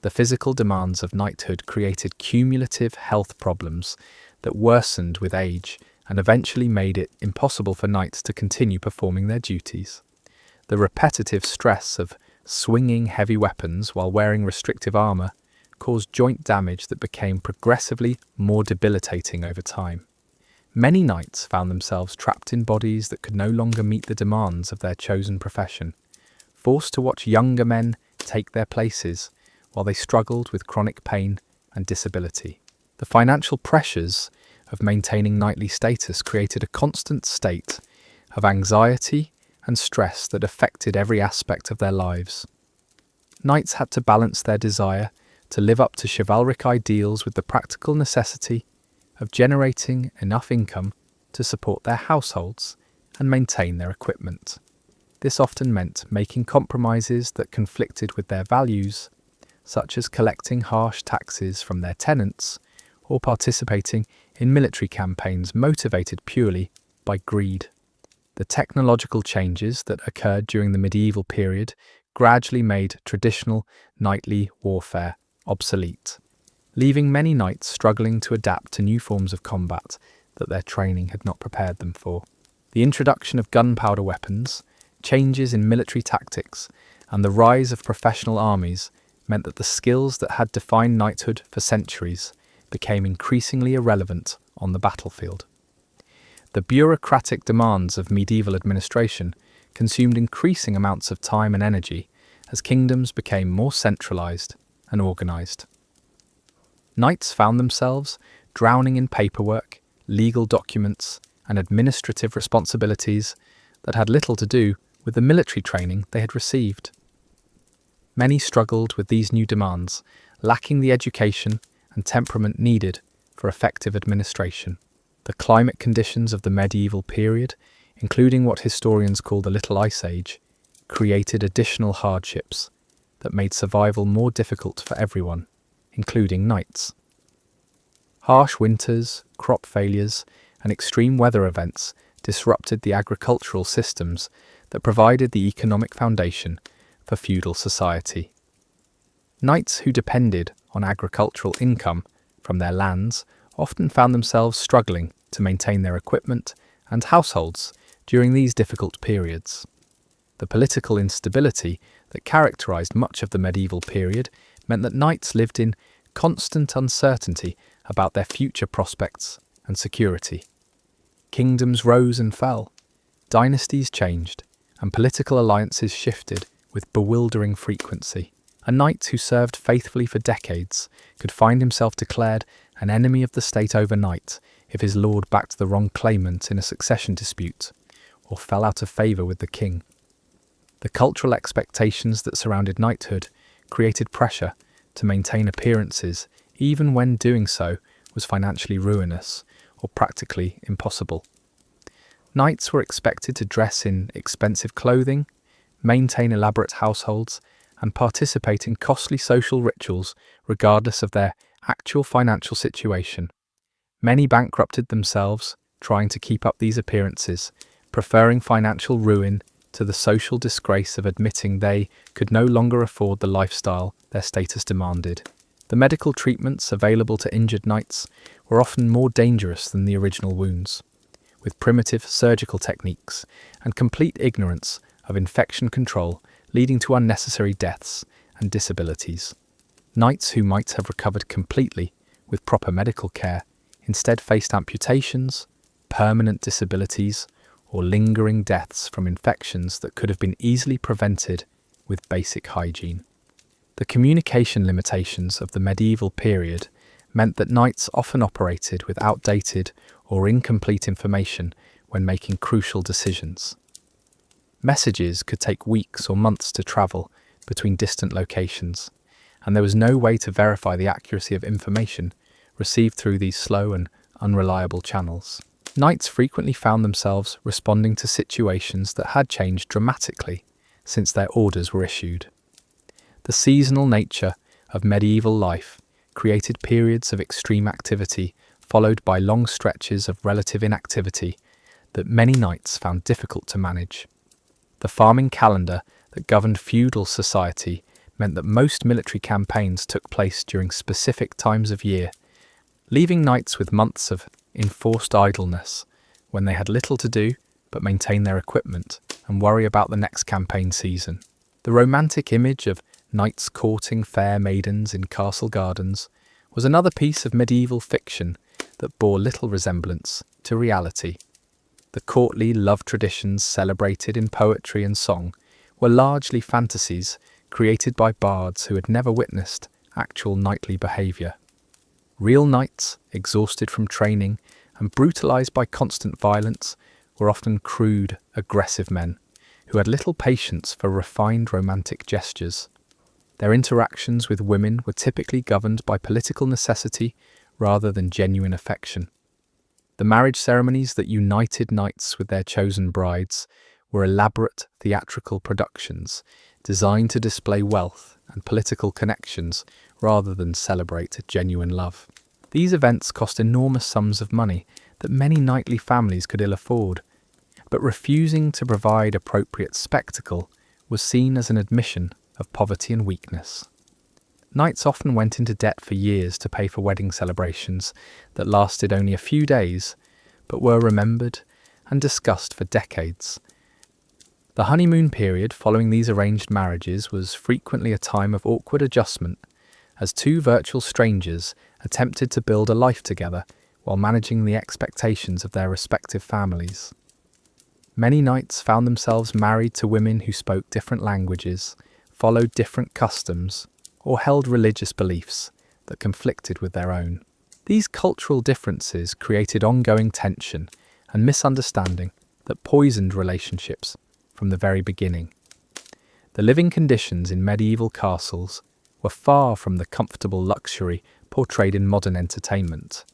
The physical demands of knighthood created cumulative health problems that worsened with age and eventually made it impossible for knights to continue performing their duties. The repetitive stress of swinging heavy weapons while wearing restrictive armour caused joint damage that became progressively more debilitating over time. Many knights found themselves trapped in bodies that could no longer meet the demands of their chosen profession, forced to watch younger men take their places while they struggled with chronic pain and disability. The financial pressures of maintaining knightly status created a constant state of anxiety and stress that affected every aspect of their lives. Knights had to balance their desire to live up to chivalric ideals with the practical necessity of generating enough income to support their households and maintain their equipment. This often meant making compromises that conflicted with their values, such as collecting harsh taxes from their tenants or participating in military campaigns motivated purely by greed. The technological changes that occurred during the medieval period gradually made traditional knightly warfare obsolete, leaving many knights struggling to adapt to new forms of combat that their training had not prepared them for. The introduction of gunpowder weapons, changes in military tactics, and the rise of professional armies meant that the skills that had defined knighthood for centuries became increasingly irrelevant on the battlefield. The bureaucratic demands of medieval administration consumed increasing amounts of time and energy as kingdoms became more centralized and organized. Knights found themselves drowning in paperwork, legal documents, and administrative responsibilities that had little to do with the military training they had received. Many struggled with these new demands, lacking the education and temperament needed for effective administration. The climate conditions of the medieval period, including what historians call the Little Ice Age, created additional hardships that made survival more difficult for everyone, including knights. Harsh winters, crop failures, and extreme weather events disrupted the agricultural systems that provided the economic foundation for feudal society. Knights who depended on agricultural income from their lands often found themselves struggling to maintain their equipment and households during these difficult periods. The political instability that characterized much of the medieval period meant that knights lived in constant uncertainty about their future prospects and security. Kingdoms rose and fell, dynasties changed, and political alliances shifted with bewildering frequency. A knight who served faithfully for decades could find himself declared an enemy of the state overnight if his lord backed the wrong claimant in a succession dispute or fell out of favour with the king. The cultural expectations that surrounded knighthood created pressure to maintain appearances even when doing so was financially ruinous or practically impossible. Knights were expected to dress in expensive clothing, maintain elaborate households, and participate in costly social rituals regardless of their actual financial situation. Many bankrupted themselves trying to keep up these appearances, preferring financial ruin to the social disgrace of admitting they could no longer afford the lifestyle their status demanded. The medical treatments available to injured knights were often more dangerous than the original wounds, with primitive surgical techniques and complete ignorance of infection control leading to unnecessary deaths and disabilities. Knights who might have recovered completely with proper medical care instead faced amputations, permanent disabilities, or lingering deaths from infections that could have been easily prevented with basic hygiene. The communication limitations of the medieval period meant that knights often operated with outdated or incomplete information when making crucial decisions. Messages could take weeks or months to travel between distant locations, and there was no way to verify the accuracy of information received through these slow and unreliable channels. Knights frequently found themselves responding to situations that had changed dramatically since their orders were issued. The seasonal nature of medieval life created periods of extreme activity followed by long stretches of relative inactivity that many knights found difficult to manage. The farming calendar that governed feudal society meant that most military campaigns took place during specific times of year, leaving knights with months of enforced idleness when they had little to do but maintain their equipment and worry about the next campaign season. The romantic image of knights courting fair maidens in castle gardens was another piece of medieval fiction that bore little resemblance to reality. The courtly love traditions celebrated in poetry and song were largely fantasies created by bards who had never witnessed actual knightly behaviour. Real knights, exhausted from training and brutalised by constant violence, were often crude, aggressive men who had little patience for refined romantic gestures. Their interactions with women were typically governed by political necessity rather than genuine affection. The marriage ceremonies that united knights with their chosen brides were elaborate theatrical productions designed to display wealth and political connections rather than celebrate genuine love. These events cost enormous sums of money that many knightly families could ill afford, but refusing to provide appropriate spectacle was seen as an admission of poverty and weakness. Knights often went into debt for years to pay for wedding celebrations that lasted only a few days, but were remembered and discussed for decades. The honeymoon period following these arranged marriages was frequently a time of awkward adjustment, as two virtual strangers attempted to build a life together while managing the expectations of their respective families. Many knights found themselves married to women who spoke different languages, followed different customs, or held religious beliefs that conflicted with their own. These cultural differences created ongoing tension and misunderstanding that poisoned relationships from the very beginning. The living conditions in medieval castles were far from the comfortable luxury portrayed in modern entertainment.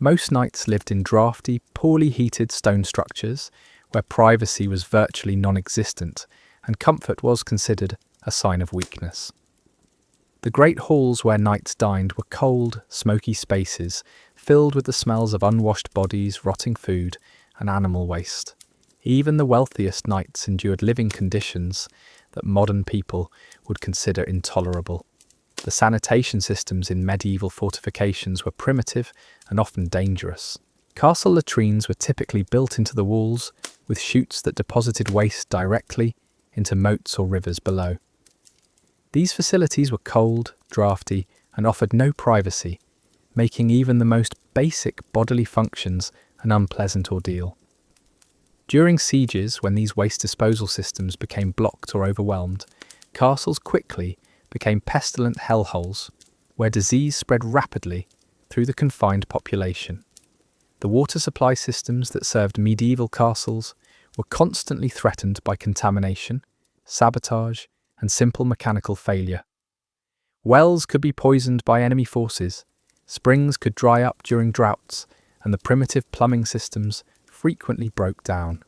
Most knights lived in drafty, poorly heated stone structures where privacy was virtually non-existent and comfort was considered a sign of weakness. The great halls where knights dined were cold, smoky spaces filled with the smells of unwashed bodies, rotting food, and animal waste. Even the wealthiest knights endured living conditions that modern people would consider intolerable. The sanitation systems in medieval fortifications were primitive and often dangerous. Castle latrines were typically built into the walls, with chutes that deposited waste directly into moats or rivers below. These facilities were cold, drafty, and offered no privacy, making even the most basic bodily functions an unpleasant ordeal. During sieges, when these waste disposal systems became blocked or overwhelmed, castles quickly became pestilent hellholes where disease spread rapidly through the confined population. The water supply systems that served medieval castles were constantly threatened by contamination, sabotage, and simple mechanical failure. Wells could be poisoned by enemy forces, springs could dry up during droughts, and the primitive plumbing systems frequently broke down,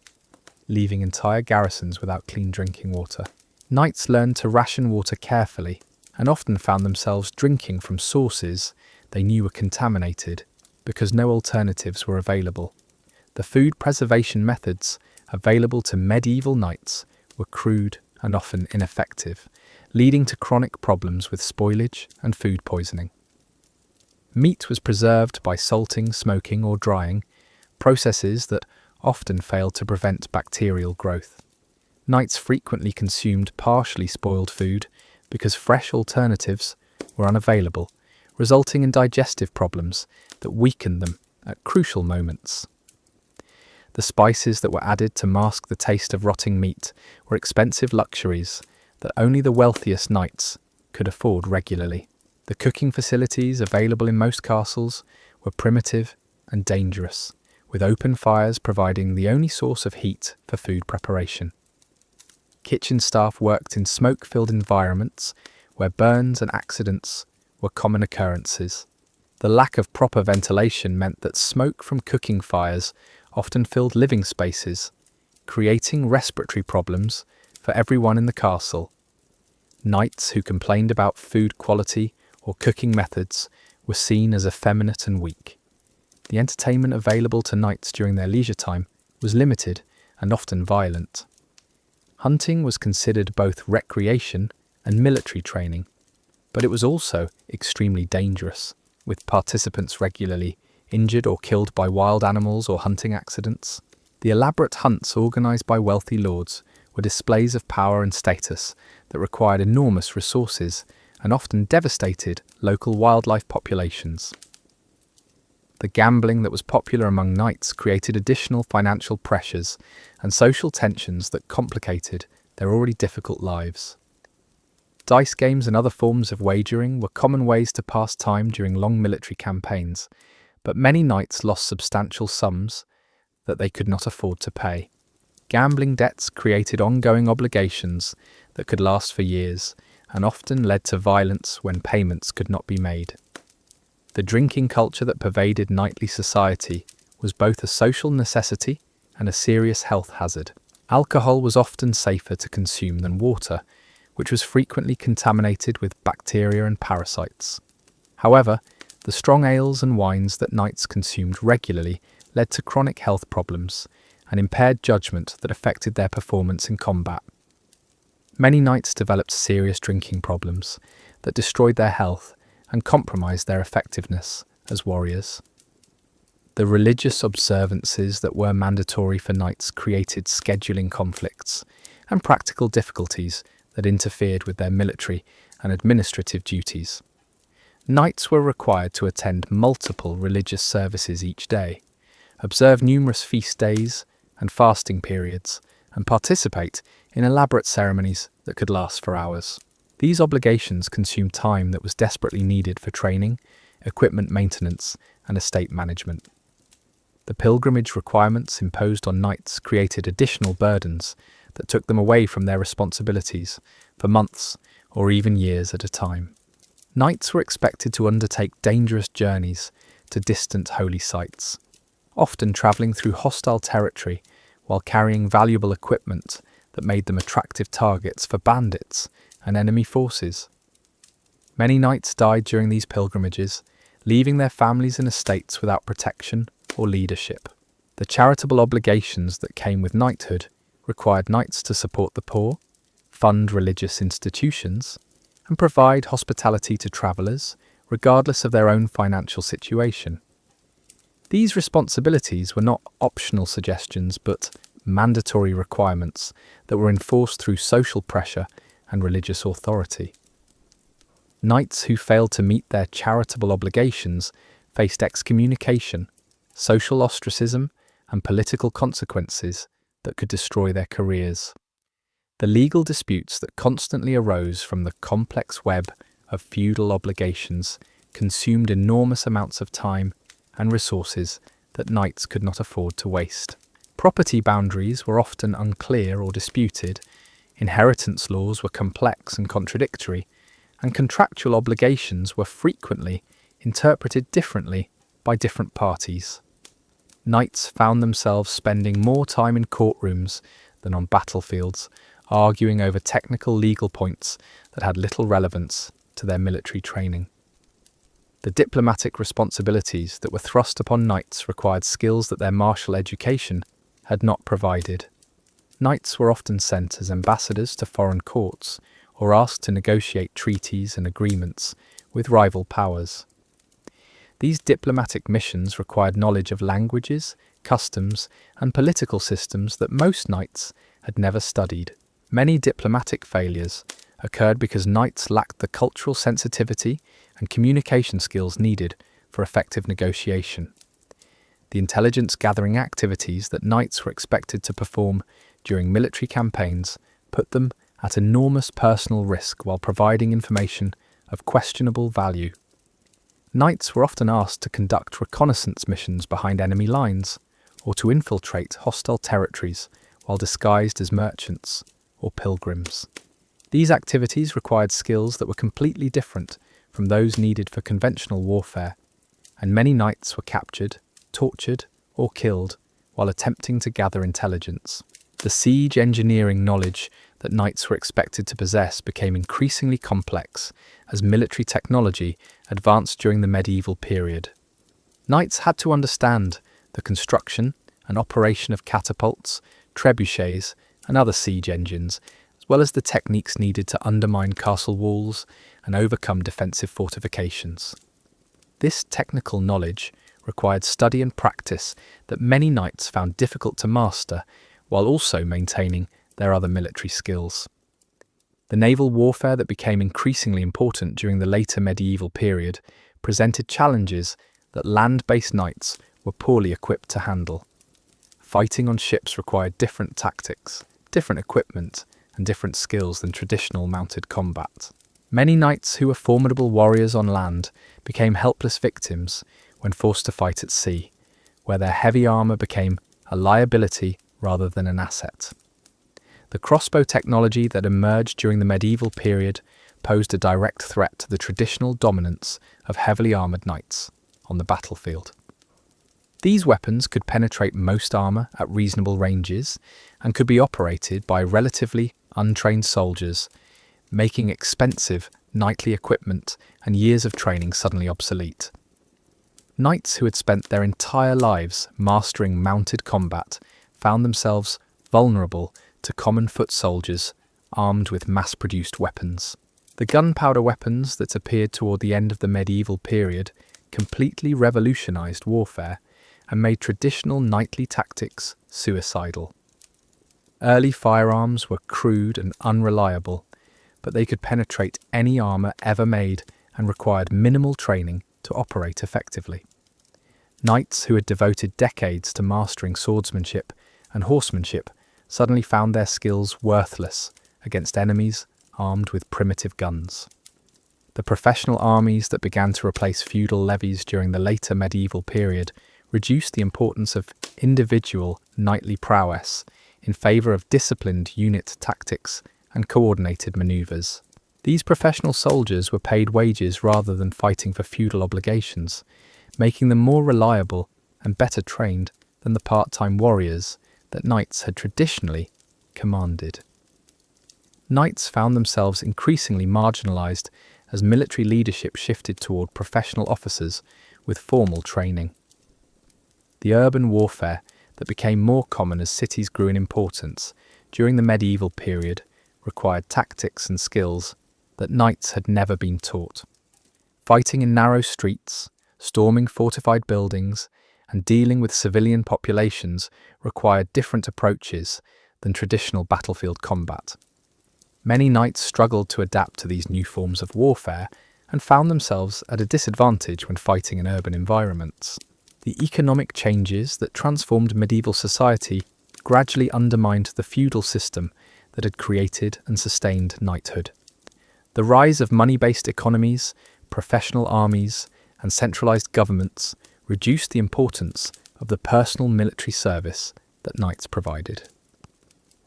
leaving entire garrisons without clean drinking water. Knights learned to ration water carefully and often found themselves drinking from sources they knew were contaminated because no alternatives were available. The food preservation methods available to medieval knights were crude and often ineffective, leading to chronic problems with spoilage and food poisoning. Meat was preserved by salting, smoking, or drying, processes that often failed to prevent bacterial growth. Knights frequently consumed partially spoiled food because fresh alternatives were unavailable, resulting in digestive problems that weakened them at crucial moments. The spices that were added to mask the taste of rotting meat were expensive luxuries that only the wealthiest knights could afford regularly. The cooking facilities available in most castles were primitive and dangerous, with open fires providing the only source of heat for food preparation. Kitchen staff worked in smoke-filled environments where burns and accidents were common occurrences. The lack of proper ventilation meant that smoke from cooking fires often filled living spaces, creating respiratory problems for everyone in the castle. Knights who complained about food quality or cooking methods were seen as effeminate and weak. The entertainment available to knights during their leisure time was limited and often violent. Hunting was considered both recreation and military training, but it was also extremely dangerous, with participants regularly injured or killed by wild animals or hunting accidents. The elaborate hunts organised by wealthy lords were displays of power and status that required enormous resources and often devastated local wildlife populations. The gambling that was popular among knights created additional financial pressures and social tensions that complicated their already difficult lives. Dice games and other forms of wagering were common ways to pass time during long military campaigns, but many knights lost substantial sums that they could not afford to pay. Gambling debts created ongoing obligations that could last for years and often led to violence when payments could not be made. The drinking culture that pervaded knightly society was both a social necessity and a serious health hazard. Alcohol was often safer to consume than water, which was frequently contaminated with bacteria and parasites. However, the strong ales and wines that knights consumed regularly led to chronic health problems and impaired judgment that affected their performance in combat. Many knights developed serious drinking problems that destroyed their health and compromised their effectiveness as warriors. The religious observances that were mandatory for knights created scheduling conflicts and practical difficulties that interfered with their military and administrative duties. Knights were required to attend multiple religious services each day, observe numerous feast days and fasting periods, and participate in elaborate ceremonies that could last for hours. These obligations consumed time that was desperately needed for training, equipment maintenance, and estate management. The pilgrimage requirements imposed on knights created additional burdens that took them away from their responsibilities for months or even years at a time. Knights were expected to undertake dangerous journeys to distant holy sites, often travelling through hostile territory while carrying valuable equipment that made them attractive targets for bandits and enemy forces. Many knights died during these pilgrimages, leaving their families and estates without protection or leadership. The charitable obligations that came with knighthood required knights to support the poor, fund religious institutions, and provide hospitality to travellers, regardless of their own financial situation. These responsibilities were not optional suggestions, but mandatory requirements that were enforced through social pressure and religious authority. Knights who failed to meet their charitable obligations faced excommunication, social ostracism, and political consequences that could destroy their careers. The legal disputes that constantly arose from the complex web of feudal obligations consumed enormous amounts of time and resources that knights could not afford to waste. Property boundaries were often unclear or disputed, inheritance laws were complex and contradictory, and contractual obligations were frequently interpreted differently by different parties. Knights found themselves spending more time in courtrooms than on battlefields, arguing over technical legal points that had little relevance to their military training. The diplomatic responsibilities that were thrust upon knights required skills that their martial education had not provided. Knights were often sent as ambassadors to foreign courts or asked to negotiate treaties and agreements with rival powers. These diplomatic missions required knowledge of languages, customs, and political systems that most knights had never studied. Many diplomatic failures occurred because knights lacked the cultural sensitivity and communication skills needed for effective negotiation. The intelligence-gathering activities that knights were expected to perform during military campaigns put them at enormous personal risk while providing information of questionable value. Knights were often asked to conduct reconnaissance missions behind enemy lines or to infiltrate hostile territories while disguised as merchants or pilgrims. These activities required skills that were completely different from those needed for conventional warfare, and many knights were captured, tortured, or killed while attempting to gather intelligence. The siege engineering knowledge that knights were expected to possess became increasingly complex as military technology advanced during the medieval period. Knights had to understand the construction and operation of catapults, trebuchets, and other siege engines, as well as the techniques needed to undermine castle walls and overcome defensive fortifications. This technical knowledge required study and practice that many knights found difficult to master while also maintaining their other military skills. The naval warfare that became increasingly important during the later medieval period presented challenges that land-based knights were poorly equipped to handle. Fighting on ships required different tactics, different equipment, and different skills than traditional mounted combat. Many knights who were formidable warriors on land became helpless victims when forced to fight at sea, where their heavy armour became a liability rather than an asset. The crossbow technology that emerged during the medieval period posed a direct threat to the traditional dominance of heavily armoured knights on the battlefield. These weapons could penetrate most armour at reasonable ranges and could be operated by relatively untrained soldiers, making expensive knightly equipment and years of training suddenly obsolete. Knights who had spent their entire lives mastering mounted combat found themselves vulnerable to common foot soldiers armed with mass-produced weapons. The gunpowder weapons that appeared toward the end of the medieval period completely revolutionized warfare and made traditional knightly tactics suicidal. Early firearms were crude and unreliable, but they could penetrate any armour ever made and required minimal training to operate effectively. Knights who had devoted decades to mastering swordsmanship and horsemanship suddenly found their skills worthless against enemies armed with primitive guns. The professional armies that began to replace feudal levies during the later medieval period reduced the importance of individual knightly prowess in favour of disciplined unit tactics and coordinated manoeuvres. These professional soldiers were paid wages rather than fighting for feudal obligations, making them more reliable and better trained than the part-time warriors that knights had traditionally commanded. Knights found themselves increasingly marginalised as military leadership shifted toward professional officers with formal training. The urban warfare that became more common as cities grew in importance during the medieval period required tactics and skills that knights had never been taught. Fighting in narrow streets, storming fortified buildings, and dealing with civilian populations required different approaches than traditional battlefield combat. Many knights struggled to adapt to these new forms of warfare and found themselves at a disadvantage when fighting in urban environments. The economic changes that transformed medieval society gradually undermined the feudal system that had created and sustained knighthood. The rise of money-based economies, professional armies, and centralized governments reduced the importance of the personal military service that knights provided.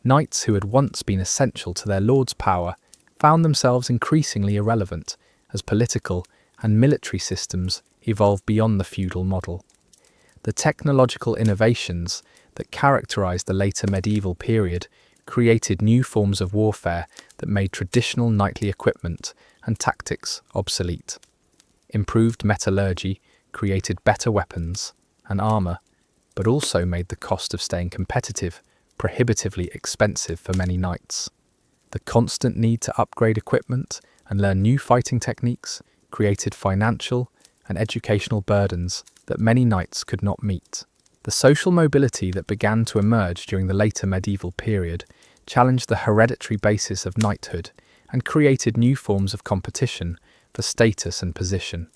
Knights who had once been essential to their lord's power found themselves increasingly irrelevant as political and military systems evolved beyond the feudal model. The technological innovations that characterized the later medieval period created new forms of warfare that made traditional knightly equipment and tactics obsolete. Improved metallurgy created better weapons and armor, but also made the cost of staying competitive prohibitively expensive for many knights. The constant need to upgrade equipment and learn new fighting techniques created financial and educational burdens that many knights could not meet. The social mobility that began to emerge during the later medieval period challenged the hereditary basis of knighthood and created new forms of competition for status and position.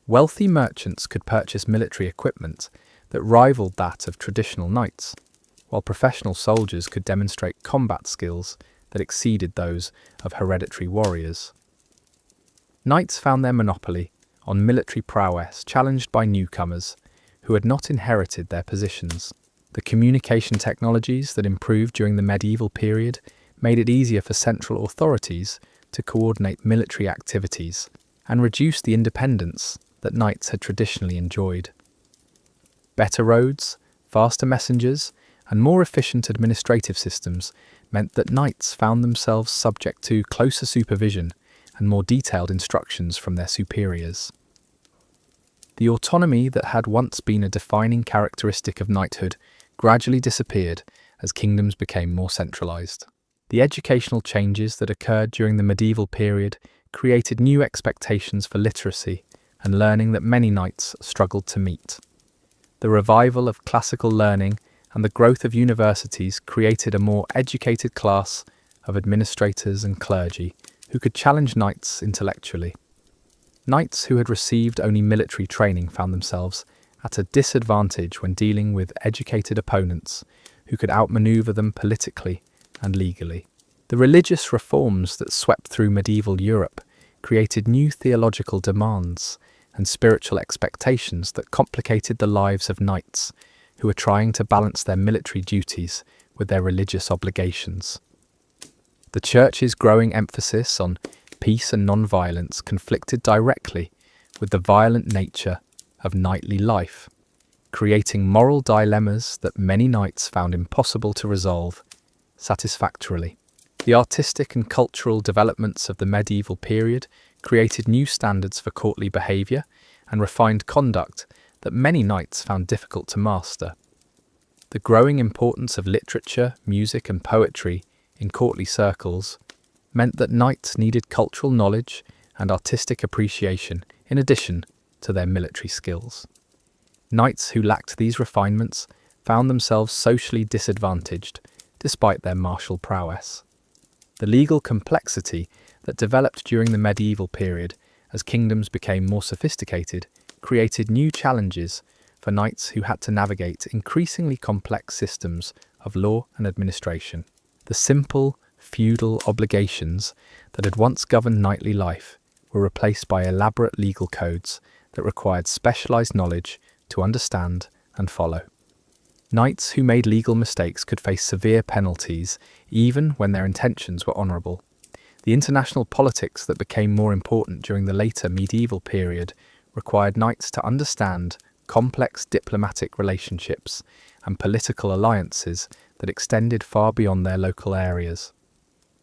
Wealthy merchants could purchase military equipment that rivaled that of traditional knights, while professional soldiers could demonstrate combat skills that exceeded those of hereditary warriors. Knights found their monopoly on military prowess challenged by newcomers who had not inherited their positions. The communication technologies that improved during the medieval period made it easier for central authorities to coordinate military activities and reduce the independence that knights had traditionally enjoyed. Better roads, faster messengers, and more efficient administrative systems meant that knights found themselves subject to closer supervision and more detailed instructions from their superiors. The autonomy that had once been a defining characteristic of knighthood gradually disappeared as kingdoms became more centralized. The educational changes that occurred during the medieval period created new expectations for literacy and learning that many knights struggled to meet. The revival of classical learning and the growth of universities created a more educated class of administrators and clergy who could challenge knights intellectually. Knights who had received only military training found themselves at a disadvantage when dealing with educated opponents who could outmaneuver them politically and legally. The religious reforms that swept through medieval Europe created new theological demands and spiritual expectations that complicated the lives of knights who were trying to balance their military duties with their religious obligations. The Church's growing emphasis on peace and non-violence conflicted directly with the violent nature of knightly life, creating moral dilemmas that many knights found impossible to resolve satisfactorily. The artistic and cultural developments of the medieval period created new standards for courtly behaviour and refined conduct that many knights found difficult to master. The growing importance of literature, music and poetry in courtly circles meant that knights needed cultural knowledge and artistic appreciation in addition to their military skills. Knights who lacked these refinements found themselves socially disadvantaged despite their martial prowess. The legal complexity that developed during the medieval period as kingdoms became more sophisticated created new challenges for knights who had to navigate increasingly complex systems of law and administration. The simple, feudal obligations that had once governed knightly life were replaced by elaborate legal codes that required specialized knowledge to understand and follow. Knights who made legal mistakes could face severe penalties even when their intentions were honourable. The international politics that became more important during the later medieval period required knights to understand complex diplomatic relationships and political alliances that extended far beyond their local areas.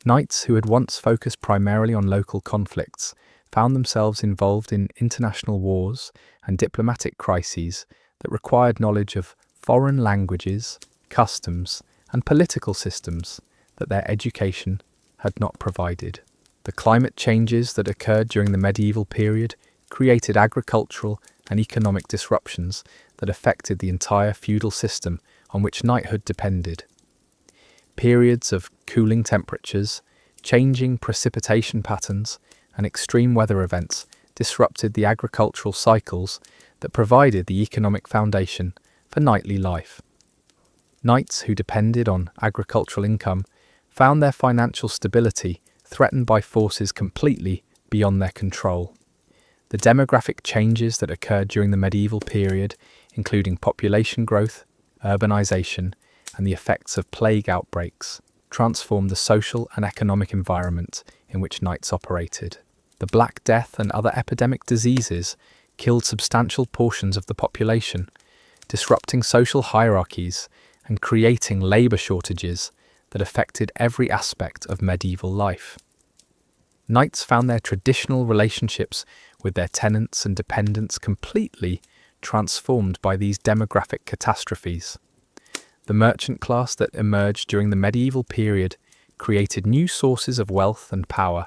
Knights who had once focused primarily on local conflicts found themselves involved in international wars and diplomatic crises that required knowledge of foreign languages, customs, and political systems that their education had not provided. The climate changes that occurred during the medieval period created agricultural and economic disruptions that affected the entire feudal system on which knighthood depended. Periods of cooling temperatures, changing precipitation patterns, and extreme weather events disrupted the agricultural cycles that provided the economic foundation for knightly life. Knights who depended on agricultural income found their financial stability threatened by forces completely beyond their control. The demographic changes that occurred during the medieval period, including population growth, urbanization, and the effects of plague outbreaks, transformed the social and economic environment in which knights operated. The Black Death and other epidemic diseases killed substantial portions of the population, disrupting social hierarchies and creating labor shortages that affected every aspect of medieval life. Knights found their traditional relationships with their tenants and dependents completely transformed by these demographic catastrophes. The merchant class that emerged during the medieval period created new sources of wealth and power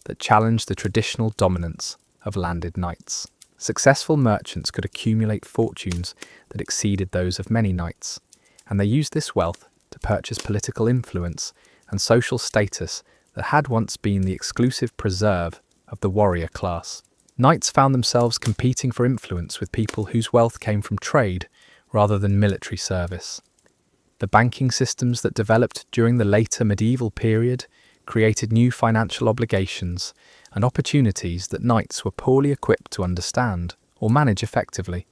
that challenged the traditional dominance of landed knights. Successful merchants could accumulate fortunes that exceeded those of many knights, and they used this wealth to purchase political influence and social status that had once been the exclusive preserve of the warrior class. Knights found themselves competing for influence with people whose wealth came from trade rather than military service. The banking systems that developed during the later medieval period created new financial obligations and opportunities that knights were poorly equipped to understand or manage effectively.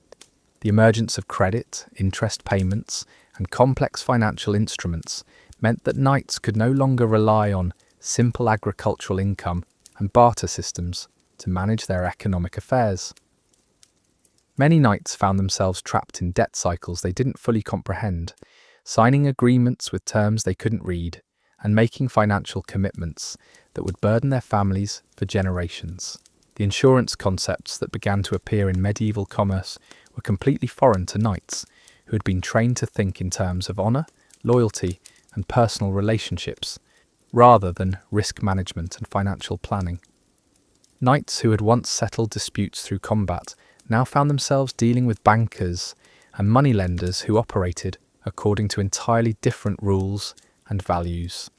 The emergence of credit, interest payments, and complex financial instruments meant that knights could no longer rely on simple agricultural income and barter systems to manage their economic affairs. Many knights found themselves trapped in debt cycles they didn't fully comprehend, signing agreements with terms they couldn't read, and making financial commitments that would burden their families for generations. The insurance concepts that began to appear in medieval commerce were completely foreign to knights, who had been trained to think in terms of honour, loyalty, and personal relationships, rather than risk management and financial planning. Knights who had once settled disputes through combat now found themselves dealing with bankers and moneylenders who operated according to entirely different rules and values.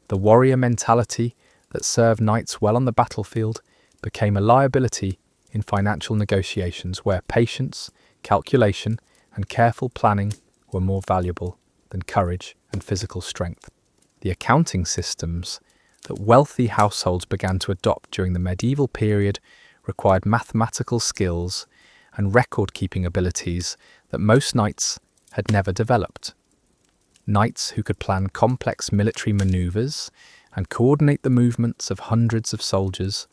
The warrior mentality that served knights well on the battlefield became a liability in financial negotiations where patience, calculation, and careful planning were more valuable than courage and physical strength. The accounting systems that wealthy households began to adopt during the medieval period required mathematical skills and record-keeping abilities that most knights had never developed. Knights who could plan complex military maneuvers and coordinate the movements of hundreds of soldiers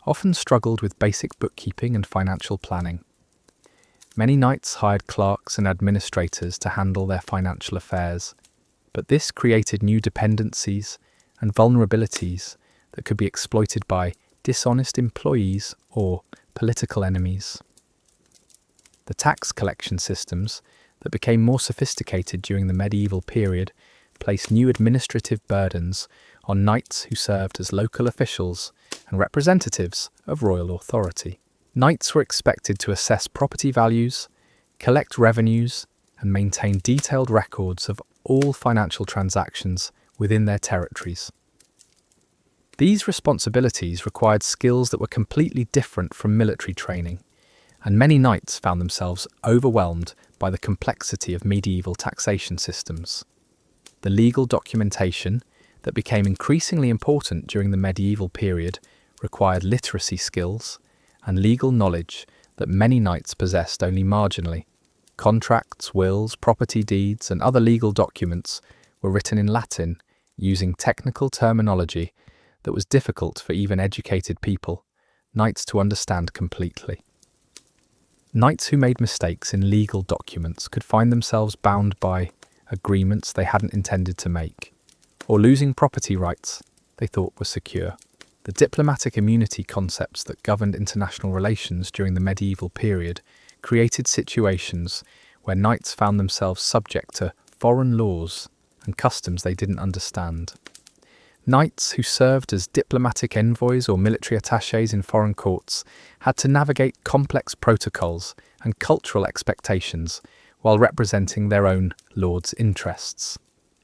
often struggled with basic bookkeeping and financial planning. Many knights hired clerks and administrators to handle their financial affairs, but this created new dependencies and vulnerabilities that could be exploited by dishonest employees or political enemies. The tax collection systems that became more sophisticated during the medieval period placed new administrative burdens on knights who served as local officials and representatives of royal authority. Knights were expected to assess property values, collect revenues, and maintain detailed records of all financial transactions within their territories. These responsibilities required skills that were completely different from military training, and many knights found themselves overwhelmed by the complexity of medieval taxation systems. The legal documentation that became increasingly important during the medieval period required literacy skills and legal knowledge that many knights possessed only marginally. Contracts, wills, property deeds, and other legal documents were written in Latin using technical terminology that was difficult for even educated people, knights to understand completely. Knights who made mistakes in legal documents could find themselves bound by agreements they hadn't intended to make, or losing property rights they thought were secure. The diplomatic immunity concepts that governed international relations during the medieval period created situations where knights found themselves subject to foreign laws and customs they didn't understand. Knights who served as diplomatic envoys or military attachés in foreign courts had to navigate complex protocols and cultural expectations while representing their own lord's interests.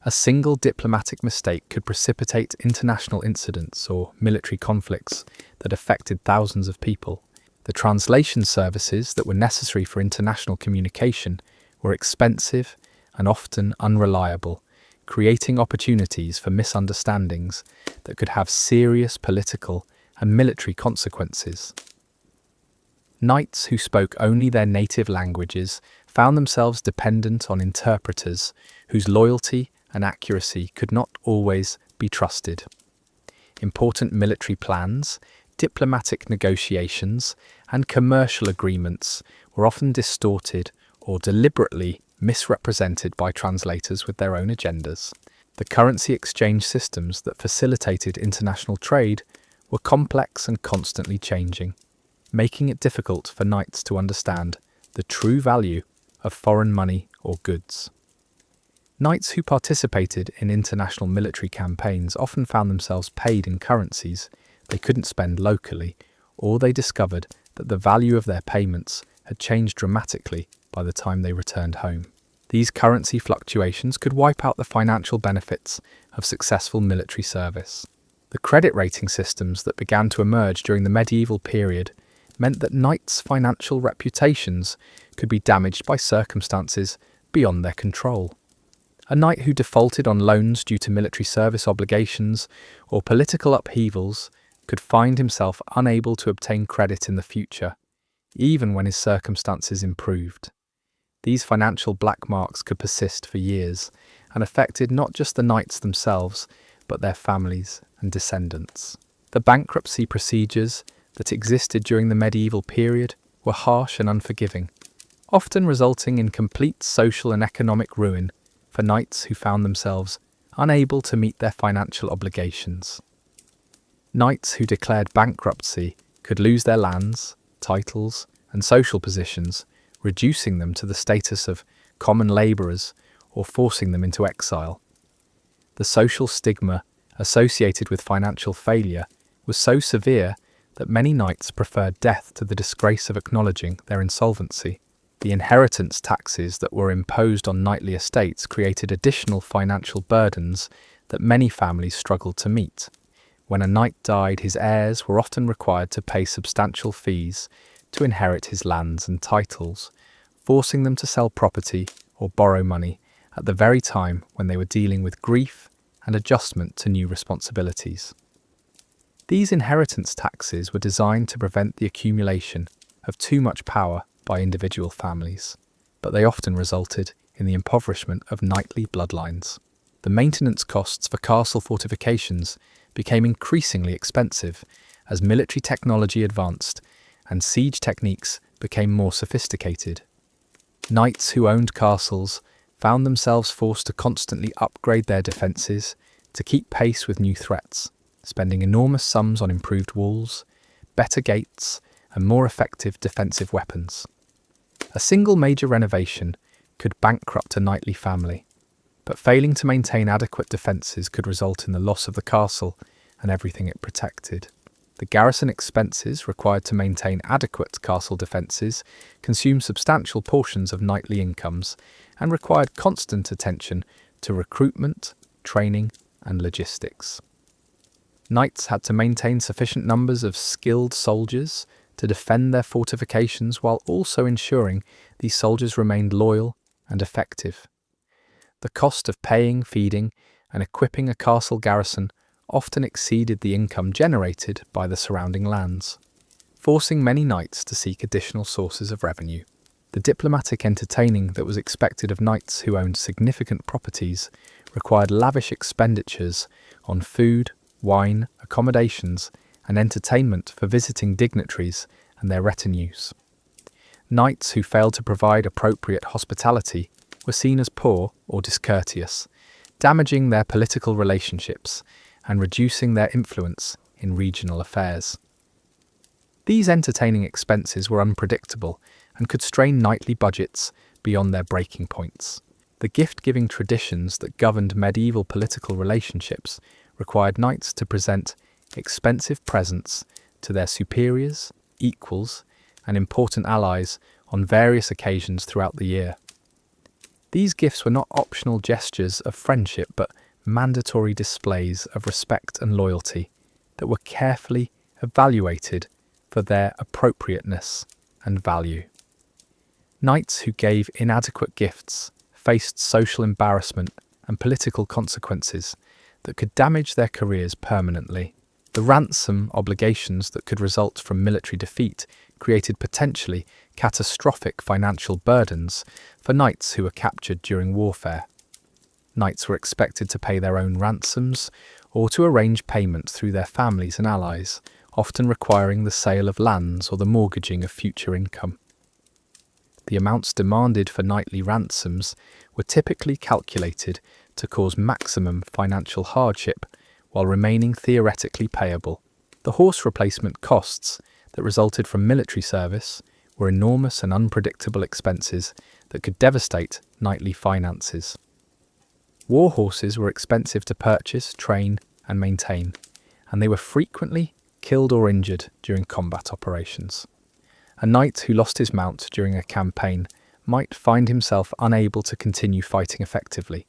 A single diplomatic mistake could precipitate international incidents or military conflicts that affected thousands of people. The translation services that were necessary for international communication were expensive and often unreliable, creating opportunities for misunderstandings that could have serious political and military consequences. Knights who spoke only their native languages found themselves dependent on interpreters whose loyalty and accuracy could not always be trusted. Important military plans, diplomatic negotiations, and commercial agreements were often distorted or deliberately misrepresented by translators with their own agendas. The currency exchange systems that facilitated international trade were complex and constantly changing, making it difficult for knights to understand the true value of foreign money or goods. Knights who participated in international military campaigns often found themselves paid in currencies they couldn't spend locally, or they discovered that the value of their payments had changed dramatically by the time they returned home. These currency fluctuations could wipe out the financial benefits of successful military service. The credit rating systems that began to emerge during the medieval period meant that knights' financial reputations could be damaged by circumstances beyond their control. A knight who defaulted on loans due to military service obligations or political upheavals could find himself unable to obtain credit in the future, even when his circumstances improved. These financial black marks could persist for years and affected not just the knights themselves, but their families and descendants. The bankruptcy procedures that existed during the medieval period were harsh and unforgiving, often resulting in complete social and economic ruin for knights who found themselves unable to meet their financial obligations. Knights who declared bankruptcy could lose their lands, titles, and social positions, reducing them to the status of common labourers or forcing them into exile. The social stigma associated with financial failure was so severe that many knights preferred death to the disgrace of acknowledging their insolvency. The inheritance taxes that were imposed on knightly estates created additional financial burdens that many families struggled to meet. When a knight died, his heirs were often required to pay substantial fees to inherit his lands and titles, forcing them to sell property or borrow money at the very time when they were dealing with grief and adjustment to new responsibilities. These inheritance taxes were designed to prevent the accumulation of too much power by individual families, but they often resulted in the impoverishment of knightly bloodlines. The maintenance costs for castle fortifications became increasingly expensive as military technology advanced and siege techniques became more sophisticated. Knights who owned castles found themselves forced to constantly upgrade their defences to keep pace with new threats, spending enormous sums on improved walls, better gates, and more effective defensive weapons. A single major renovation could bankrupt a knightly family, but failing to maintain adequate defences could result in the loss of the castle and everything it protected. The garrison expenses required to maintain adequate castle defences consumed substantial portions of knightly incomes and required constant attention to recruitment, training, and logistics. Knights had to maintain sufficient numbers of skilled soldiers to defend their fortifications while also ensuring these soldiers remained loyal and effective. The cost of paying, feeding, and equipping a castle garrison often exceeded the income generated by the surrounding lands, forcing many knights to seek additional sources of revenue. The diplomatic entertaining that was expected of knights who owned significant properties required lavish expenditures on food, wine, accommodations, and entertainment for visiting dignitaries and their retinues. Knights who failed to provide appropriate hospitality were seen as poor or discourteous, damaging their political relationships and reducing their influence in regional affairs. These entertaining expenses were unpredictable and could strain knightly budgets beyond their breaking points. The gift-giving traditions that governed medieval political relationships required knights to present expensive presents to their superiors, equals, and important allies on various occasions throughout the year. These gifts were not optional gestures of friendship but mandatory displays of respect and loyalty that were carefully evaluated for their appropriateness and value. Knights who gave inadequate gifts faced social embarrassment and political consequences that could damage their careers permanently. The ransom obligations that could result from military defeat created potentially catastrophic financial burdens for knights who were captured during warfare. Knights were expected to pay their own ransoms or to arrange payment through their families and allies, often requiring the sale of lands or the mortgaging of future income. The amounts demanded for knightly ransoms were typically calculated to cause maximum financial hardship while remaining theoretically payable. The horse replacement costs that resulted from military service were enormous and unpredictable expenses that could devastate knightly finances. War horses were expensive to purchase, train, and maintain, and they were frequently killed or injured during combat operations. A knight who lost his mount during a campaign might find himself unable to continue fighting effectively,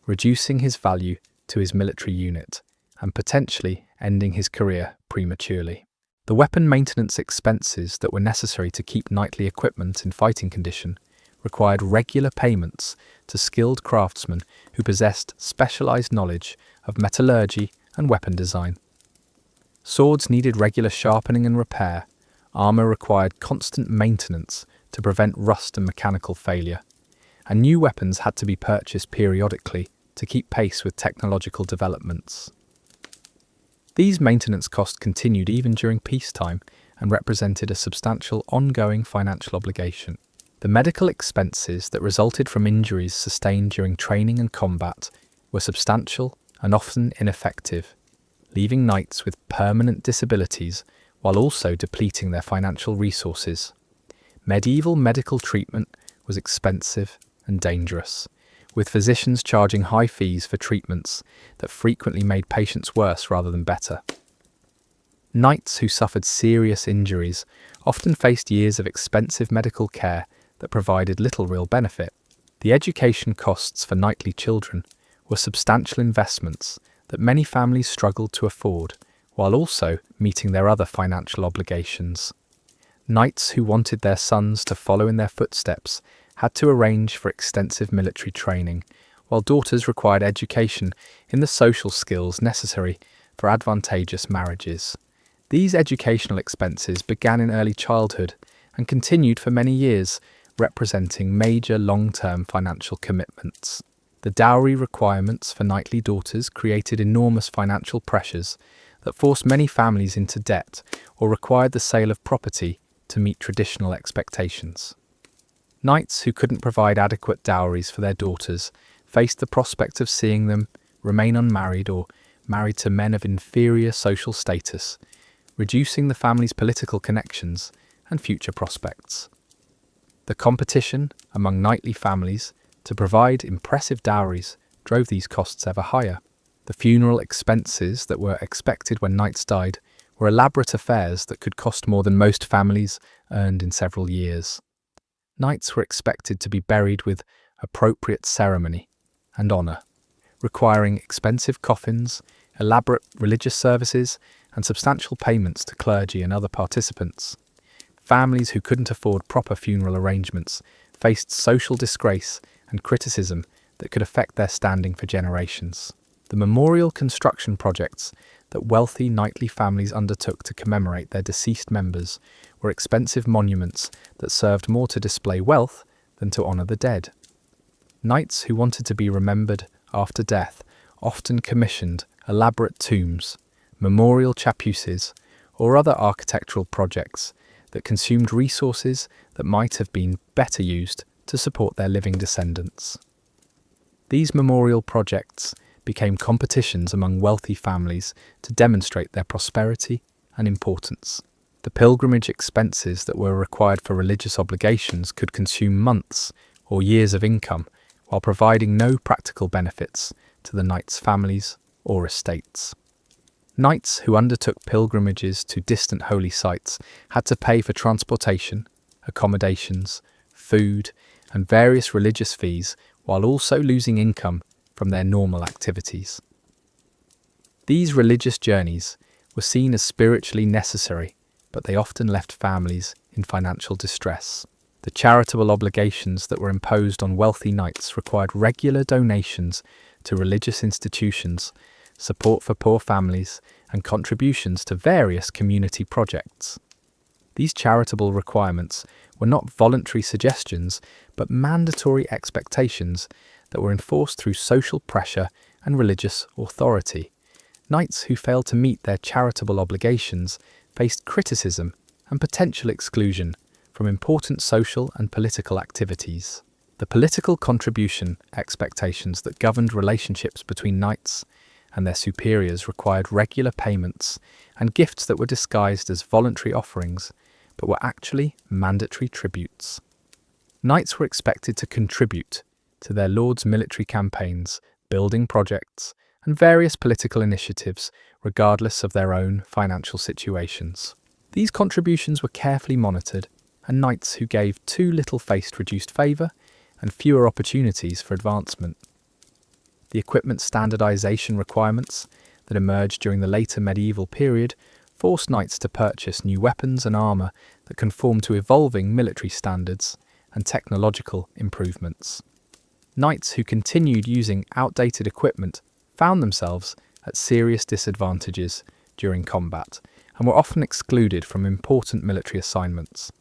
reducing his value to his military unit and potentially ending his career prematurely. The weapon maintenance expenses that were necessary to keep knightly equipment in fighting condition required regular payments to skilled craftsmen who possessed specialized knowledge of metallurgy and weapon design. Swords needed regular sharpening and repair. Armour required constant maintenance to prevent rust and mechanical failure, and new weapons had to be purchased periodically to keep pace with technological developments. These maintenance costs continued even during peacetime and represented a substantial ongoing financial obligation. The medical expenses that resulted from injuries sustained during training and combat were substantial and often ineffective, leaving knights with permanent disabilities while also depleting their financial resources. Medieval medical treatment was expensive and dangerous, with physicians charging high fees for treatments that frequently made patients worse rather than better. Knights who suffered serious injuries often faced years of expensive medical care that provided little real benefit. The education costs for knightly children were substantial investments that many families struggled to afford, while also meeting their other financial obligations. Knights who wanted their sons to follow in their footsteps had to arrange for extensive military training, while daughters required education in the social skills necessary for advantageous marriages. These educational expenses began in early childhood and continued for many years, representing major long-term financial commitments. The dowry requirements for knightly daughters created enormous financial pressures that forced many families into debt or required the sale of property to meet traditional expectations. Knights who couldn't provide adequate dowries for their daughters faced the prospect of seeing them remain unmarried or married to men of inferior social status, reducing the family's political connections and future prospects. The competition among knightly families to provide impressive dowries drove these costs ever higher. The funeral expenses that were expected when knights died were elaborate affairs that could cost more than most families earned in several years. Knights were expected to be buried with appropriate ceremony and honour, requiring expensive coffins, elaborate religious services, and substantial payments to clergy and other participants. Families who couldn't afford proper funeral arrangements faced social disgrace and criticism that could affect their standing for generations. The memorial construction projects that wealthy knightly families undertook to commemorate their deceased members were expensive monuments that served more to display wealth than to honour the dead. Knights who wanted to be remembered after death often commissioned elaborate tombs, memorial chapuses, or other architectural projects that consumed resources that might have been better used to support their living descendants. These memorial projects became competitions among wealthy families to demonstrate their prosperity and importance. The pilgrimage expenses that were required for religious obligations could consume months or years of income, while providing no practical benefits to the knights' families or estates. Knights who undertook pilgrimages to distant holy sites had to pay for transportation, accommodations, food, and various religious fees, while also losing income from their normal activities. These religious journeys were seen as spiritually necessary, but they often left families in financial distress. The charitable obligations that were imposed on wealthy knights required regular donations to religious institutions, support for poor families, and contributions to various community projects. These charitable requirements were not voluntary suggestions, but mandatory expectations that were enforced through social pressure and religious authority. Knights who failed to meet their charitable obligations faced criticism and potential exclusion from important social and political activities. The political contribution expectations that governed relationships between knights and their superiors required regular payments and gifts that were disguised as voluntary offerings, but were actually mandatory tributes. Knights were expected to contribute to their lord's military campaigns, building projects, and various political initiatives, regardless of their own financial situations. These contributions were carefully monitored, and knights who gave too little faced reduced favour and fewer opportunities for advancement. The equipment standardisation requirements that emerged during the later medieval period forced knights to purchase new weapons and armour that conformed to evolving military standards and technological improvements. Knights who continued using outdated equipment found themselves at serious disadvantages during combat and were often excluded from important military assignments.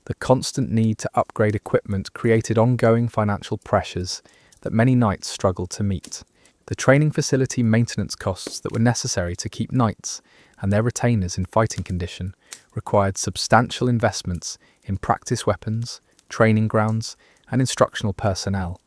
The constant need to upgrade equipment created ongoing financial pressures that many knights struggled to meet. The training facility maintenance costs that were necessary to keep knights and their retainers in fighting condition required substantial investments in practice weapons, training grounds, and instructional personnel.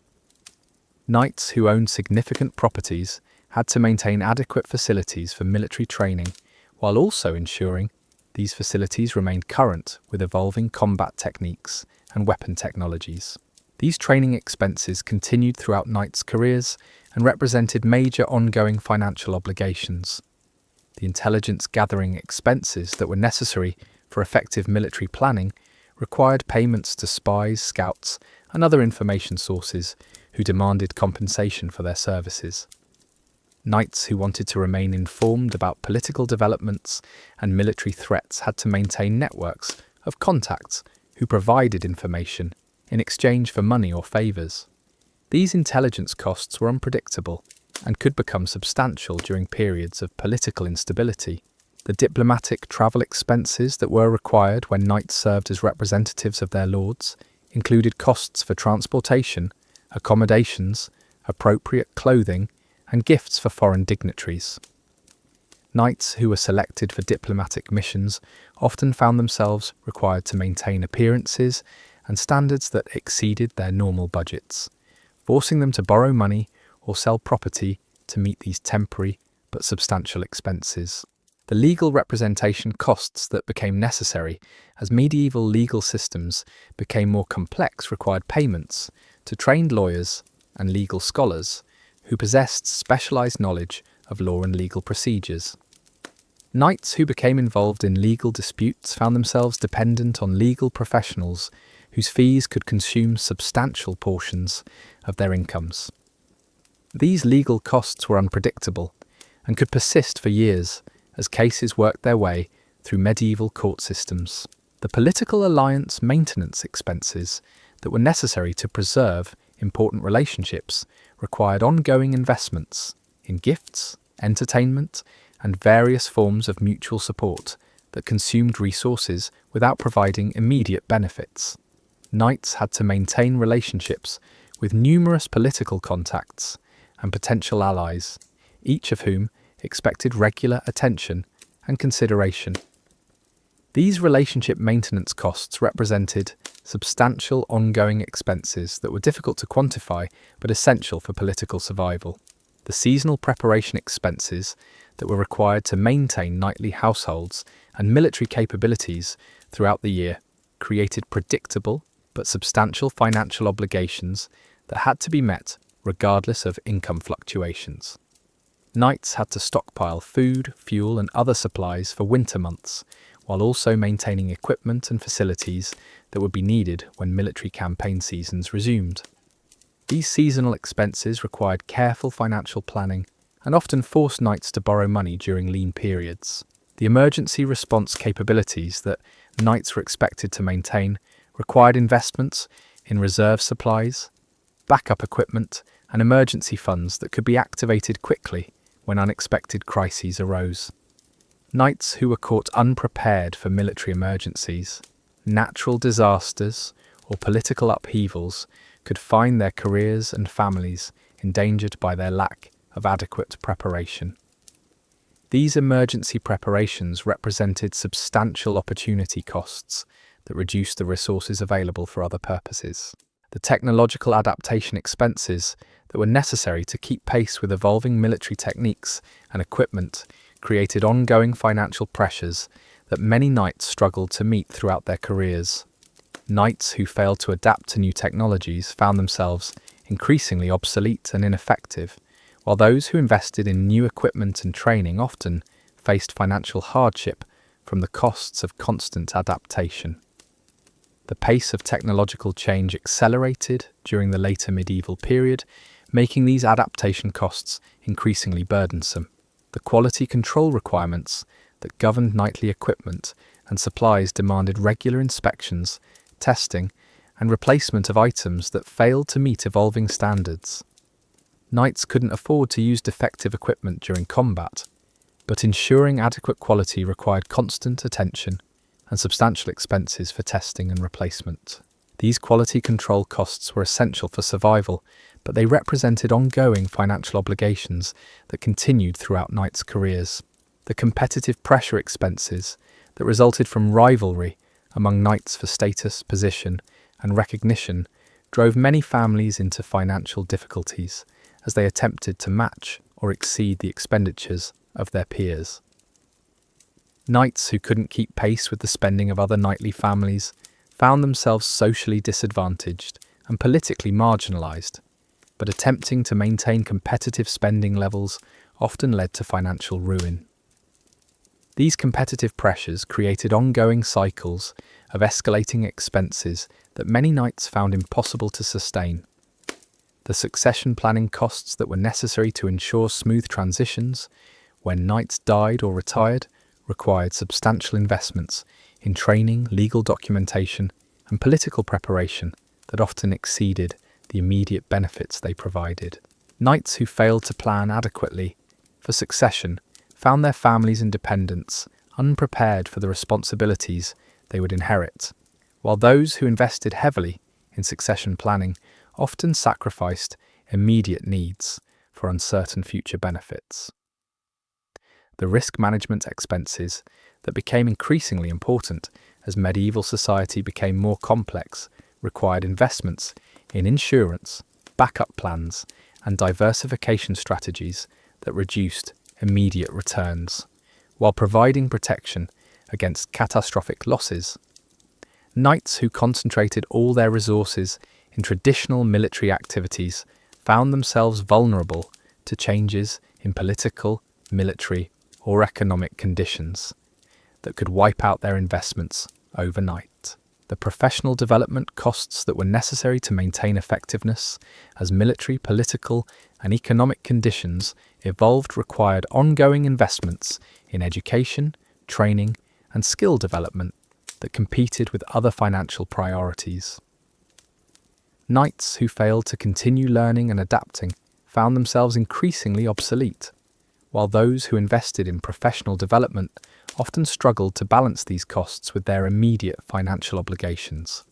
Knights who owned significant properties had to maintain adequate facilities for military training, while also ensuring these facilities remained current with evolving combat techniques and weapon technologies. These training expenses continued throughout knights' careers and represented major ongoing financial obligations. The intelligence-gathering expenses that were necessary for effective military planning required payments to spies, scouts, and other information sources who demanded compensation for their services. Knights who wanted to remain informed about political developments and military threats had to maintain networks of contacts who provided information in exchange for money or favours. These intelligence costs were unpredictable and could become substantial during periods of political instability. The diplomatic travel expenses that were required when knights served as representatives of their lords included costs for transportation, accommodations, appropriate clothing, and gifts for foreign dignitaries. Knights who were selected for diplomatic missions often found themselves required to maintain appearances and standards that exceeded their normal budgets, forcing them to borrow money or sell property to meet these temporary but substantial expenses. The legal representation costs that became necessary as medieval legal systems became more complex required payments to trained lawyers and legal scholars who possessed specialised knowledge of law and legal procedures. Knights who became involved in legal disputes found themselves dependent on legal professionals whose fees could consume substantial portions of their incomes. These legal costs were unpredictable and could persist for years as cases worked their way through medieval court systems. The political alliance maintenance expenses that were necessary to preserve important relationships required ongoing investments in gifts, entertainment, and various forms of mutual support that consumed resources without providing immediate benefits. Knights had to maintain relationships with numerous political contacts and potential allies, each of whom expected regular attention and consideration. These relationship maintenance costs represented substantial ongoing expenses that were difficult to quantify but essential for political survival. The seasonal preparation expenses that were required to maintain knightly households and military capabilities throughout the year created predictable but substantial financial obligations that had to be met regardless of income fluctuations. Knights had to stockpile food, fuel, and other supplies for winter months, while also maintaining equipment and facilities that would be needed when military campaign seasons resumed. These seasonal expenses required careful financial planning and often forced knights to borrow money during lean periods. The emergency response capabilities that knights were expected to maintain required investments in reserve supplies, backup equipment, and emergency funds that could be activated quickly when unexpected crises arose. Knights who were caught unprepared for military emergencies, natural disasters, or political upheavals could find their careers and families endangered by their lack of adequate preparation. These emergency preparations represented substantial opportunity costs that reduced the resources available for other purposes. The technological adaptation expenses that were necessary to keep pace with evolving military techniques and equipment created ongoing financial pressures that many knights struggled to meet throughout their careers. Knights who failed to adapt to new technologies found themselves increasingly obsolete and ineffective, while those who invested in new equipment and training often faced financial hardship from the costs of constant adaptation. The pace of technological change accelerated during the later medieval period, making these adaptation costs increasingly burdensome. The quality control requirements that governed knightly equipment and supplies demanded regular inspections, testing, and replacement of items that failed to meet evolving standards. Knights couldn't afford to use defective equipment during combat, but ensuring adequate quality required constant attention and substantial expenses for testing and replacement. These quality control costs were essential for survival, but they represented ongoing financial obligations that continued throughout knights' careers. The competitive pressure expenses that resulted from rivalry among knights for status, position, and recognition drove many families into financial difficulties as they attempted to match or exceed the expenditures of their peers. Knights who couldn't keep pace with the spending of other knightly families found themselves socially disadvantaged and politically marginalised, but attempting to maintain competitive spending levels often led to financial ruin. These competitive pressures created ongoing cycles of escalating expenses that many knights found impossible to sustain. The succession planning costs that were necessary to ensure smooth transitions when knights died or retired required substantial investments in training, legal documentation, and political preparation that often exceeded the immediate benefits they provided. Knights who failed to plan adequately for succession found their families and dependents unprepared for the responsibilities they would inherit, while those who invested heavily in succession planning often sacrificed immediate needs for uncertain future benefits. The risk management expenses that became increasingly important as medieval society became more complex required investments in insurance, backup plans, and diversification strategies that reduced immediate returns, while providing protection against catastrophic losses. Knights who concentrated all their resources in traditional military activities found themselves vulnerable to changes in political, military, or economic conditions that could wipe out their investments overnight. The professional development costs that were necessary to maintain effectiveness as military, political, and economic conditions evolved required ongoing investments in education, training, and skill development that competed with other financial priorities. Knights who failed to continue learning and adapting found themselves increasingly obsolete, while those who invested in professional development often struggled to balance these costs with their immediate financial obligations.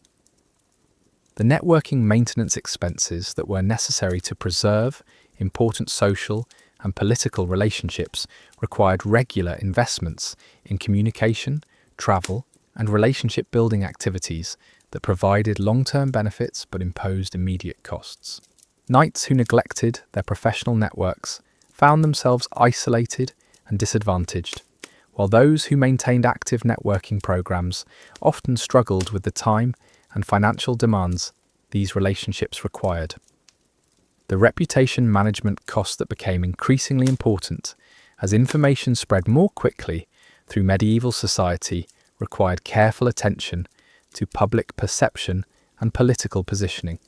The networking maintenance expenses that were necessary to preserve important social and political relationships required regular investments in communication, travel, and relationship-building activities that provided long-term benefits but imposed immediate costs. Knights who neglected their professional networks found themselves isolated and disadvantaged, while those who maintained active networking programs often struggled with the time and financial demands these relationships required. The reputation management cost that became increasingly important as information spread more quickly through medieval society required careful attention to public perception and political positioning.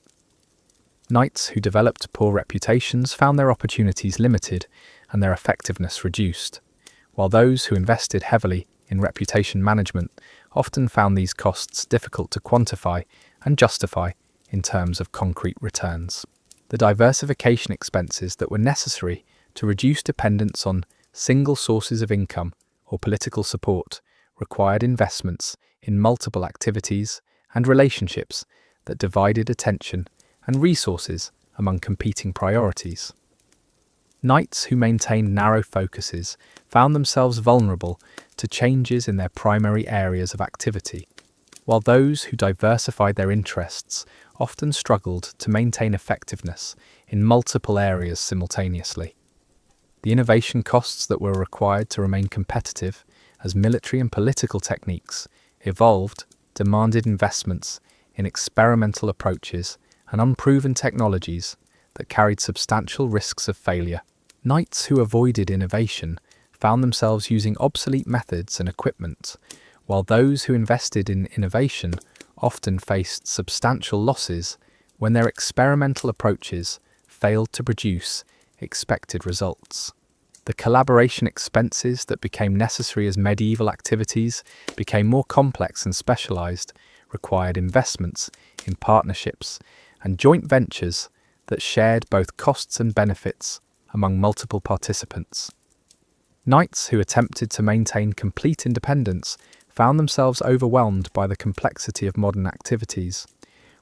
Knights who developed poor reputations found their opportunities limited and their effectiveness reduced, while those who invested heavily in reputation management often found these costs difficult to quantify and justify in terms of concrete returns. The diversification expenses that were necessary to reduce dependence on single sources of income or political support required investments in multiple activities and relationships that divided attention and resources among competing priorities. Knights who maintained narrow focuses found themselves vulnerable to changes in their primary areas of activity, while those who diversified their interests often struggled to maintain effectiveness in multiple areas simultaneously. The innovation costs that were required to remain competitive as military and political techniques evolved demanded investments in experimental approaches and unproven technologies that carried substantial risks of failure. Knights who avoided innovation found themselves using obsolete methods and equipment, while those who invested in innovation often faced substantial losses when their experimental approaches failed to produce expected results. The collaboration expenses that became necessary as medieval activities became more complex and specialized required investments in partnerships and joint ventures that shared both costs and benefits among multiple participants. Knights who attempted to maintain complete independence found themselves overwhelmed by the complexity of modern activities,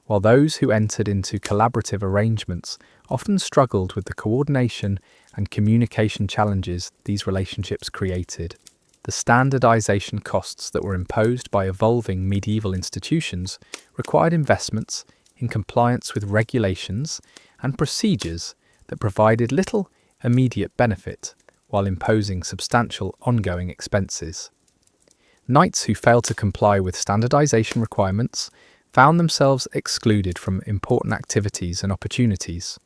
while those who entered into collaborative arrangements often struggled with the coordination and communication challenges these relationships created. The standardization costs that were imposed by evolving medieval institutions required investments in compliance with regulations and procedures that provided little immediate benefit while imposing substantial ongoing expenses. Knights who failed to comply with standardization requirements found themselves excluded from important activities and opportunities,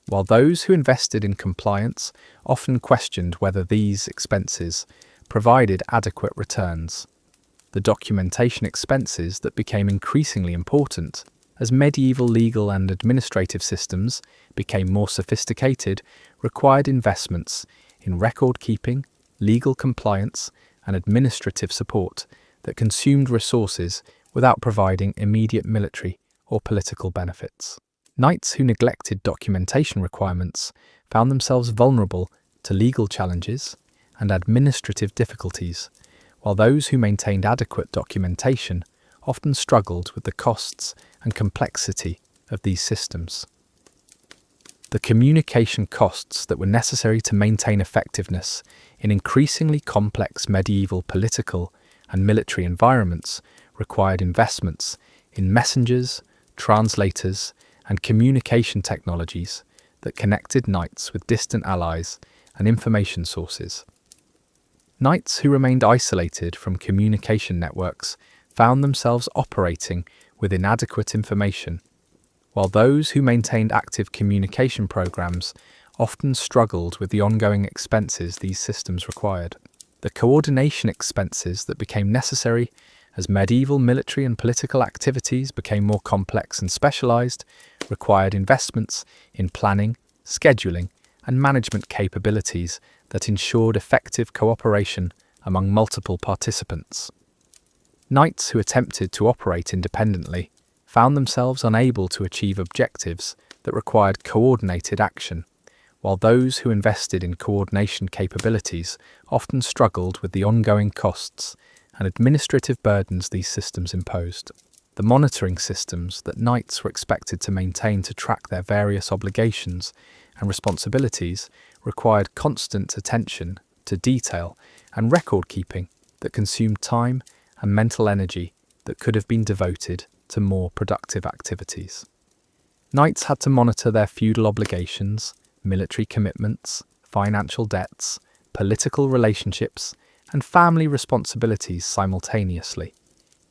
while those who invested in compliance often questioned whether these expenses provided adequate returns. The documentation expenses that became increasingly important as medieval legal and administrative systems became more sophisticated required investments in record-keeping, legal compliance, and administrative support that consumed resources without providing immediate military or political benefits. Knights who neglected documentation requirements found themselves vulnerable to legal challenges and administrative difficulties, while those who maintained adequate documentation often struggled with the costs and complexity of these systems. The communication costs that were necessary to maintain effectiveness in increasingly complex medieval political and military environments required investments in messengers, translators, and communication technologies that connected knights with distant allies and information sources. Knights who remained isolated from communication networks found themselves operating with inadequate information, while those who maintained active communication programs often struggled with the ongoing expenses these systems required. The coordination expenses that became necessary as medieval military and political activities became more complex and specialized required investments in planning, scheduling, and management capabilities that ensured effective cooperation among multiple participants. Knights who attempted to operate independently found themselves unable to achieve objectives that required coordinated action, while those who invested in coordination capabilities often struggled with the ongoing costs and administrative burdens these systems imposed. The monitoring systems that knights were expected to maintain to track their various obligations and responsibilities required constant attention to detail and record keeping that consumed time and mental energy that could have been devoted to more productive activities. Knights had to monitor their feudal obligations, military commitments, financial debts, political relationships, and family responsibilities simultaneously,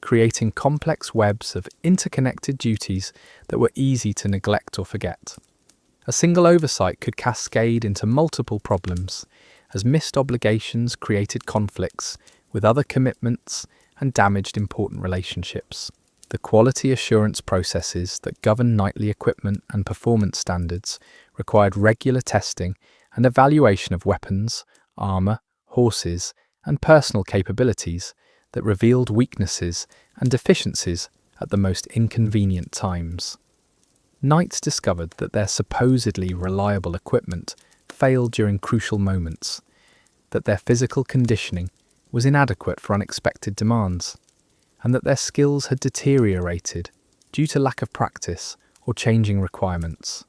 creating complex webs of interconnected duties that were easy to neglect or forget. A single oversight could cascade into multiple problems, as missed obligations created conflicts with other commitments and damaged important relationships. The quality assurance processes that govern knightly equipment and performance standards required regular testing and evaluation of weapons, armour, horses, and personal capabilities that revealed weaknesses and deficiencies at the most inconvenient times. Knights discovered that their supposedly reliable equipment failed during crucial moments, that their physical conditioning was inadequate for unexpected demands, and that their skills had deteriorated due to lack of practice or changing requirements.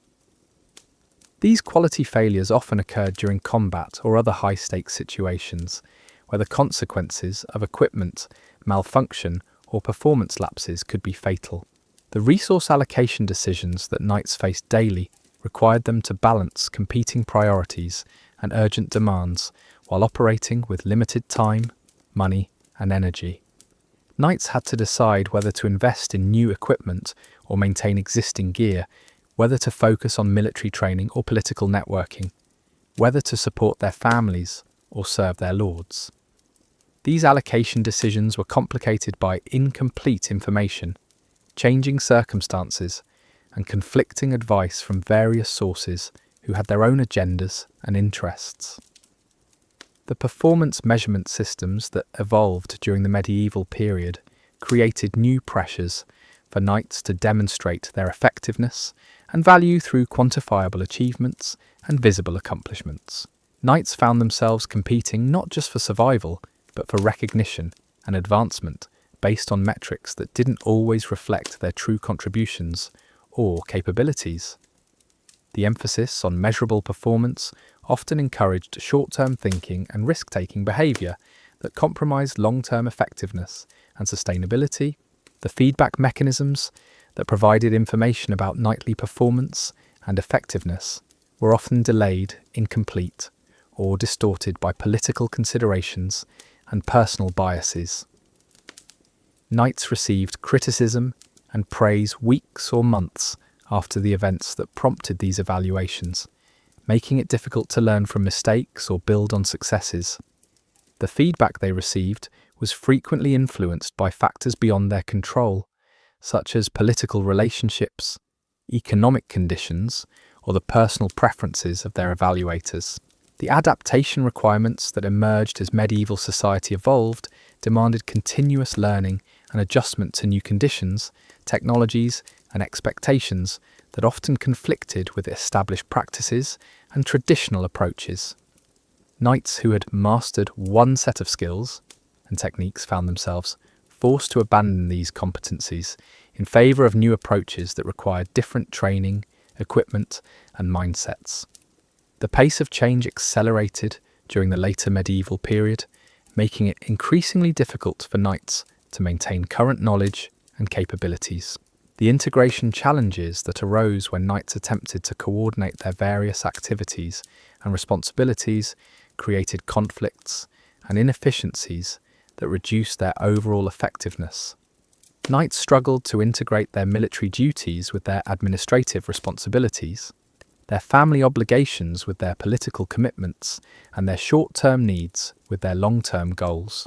These quality failures often occurred during combat or other high-stakes situations, where the consequences of equipment malfunction or performance lapses could be fatal. The resource allocation decisions that knights faced daily required them to balance competing priorities and urgent demands while operating with limited time, money, and energy. Knights had to decide whether to invest in new equipment or maintain existing gear, whether to focus on military training or political networking, whether to support their families or serve their lords. These allocation decisions were complicated by incomplete information, changing circumstances, and conflicting advice from various sources who had their own agendas and interests. The performance measurement systems that evolved during the medieval period created new pressures for knights to demonstrate their effectiveness and value through quantifiable achievements and visible accomplishments. Knights found themselves competing not just for survival, but for recognition and advancement based on metrics that didn't always reflect their true contributions or capabilities. The emphasis on measurable performance often encouraged short-term thinking and risk-taking behaviour that compromised long-term effectiveness and sustainability. The feedback mechanisms that provided information about knightly performance and effectiveness were often delayed, incomplete, or distorted by political considerations and personal biases. Knights received criticism and praise weeks or months after the events that prompted these evaluations, making it difficult to learn from mistakes or build on successes. The feedback they received was frequently influenced by factors beyond their control, such as political relationships, economic conditions, or the personal preferences of their evaluators. The adaptation requirements that emerged as medieval society evolved demanded continuous learning and adjustment to new conditions, technologies, and expectations that often conflicted with established practices and traditional approaches. Knights who had mastered one set of skills and techniques found themselves forced to abandon these competencies in favour of new approaches that required different training, equipment, and mindsets. The pace of change accelerated during the later medieval period, making it increasingly difficult for knights to maintain current knowledge and capabilities. The integration challenges that arose when knights attempted to coordinate their various activities and responsibilities created conflicts and inefficiencies that reduced their overall effectiveness. Knights struggled to integrate their military duties with their administrative responsibilities, their family obligations with their political commitments, and their short-term needs with their long-term goals.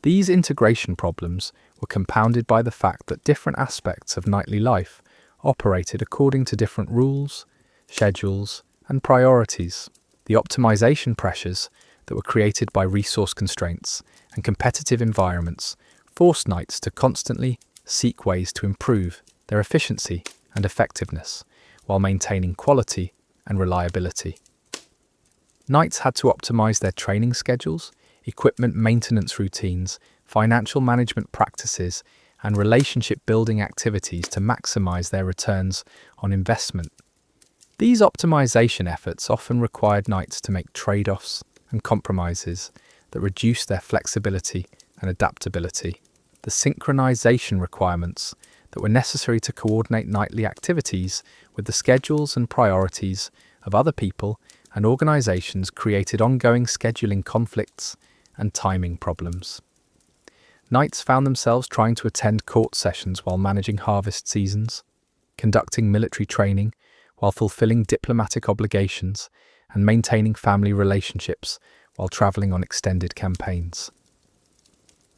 These integration problems were compounded by the fact that different aspects of knightly life operated according to different rules, schedules, and priorities. The optimization pressures that were created by resource constraints and competitive environments forced knights to constantly seek ways to improve their efficiency and effectiveness while maintaining quality and reliability. Knights had to optimize their training schedules, equipment maintenance routines, financial management practices, and relationship-building activities to maximize their returns on investment. These optimization efforts often required knights to make trade-offs and compromises that reduced their flexibility and adaptability. The synchronization requirements that were necessary to coordinate knightly activities with the schedules and priorities of other people and organizations created ongoing scheduling conflicts and timing problems. Knights found themselves trying to attend court sessions while managing harvest seasons, conducting military training while fulfilling diplomatic obligations, and maintaining family relationships while traveling on extended campaigns.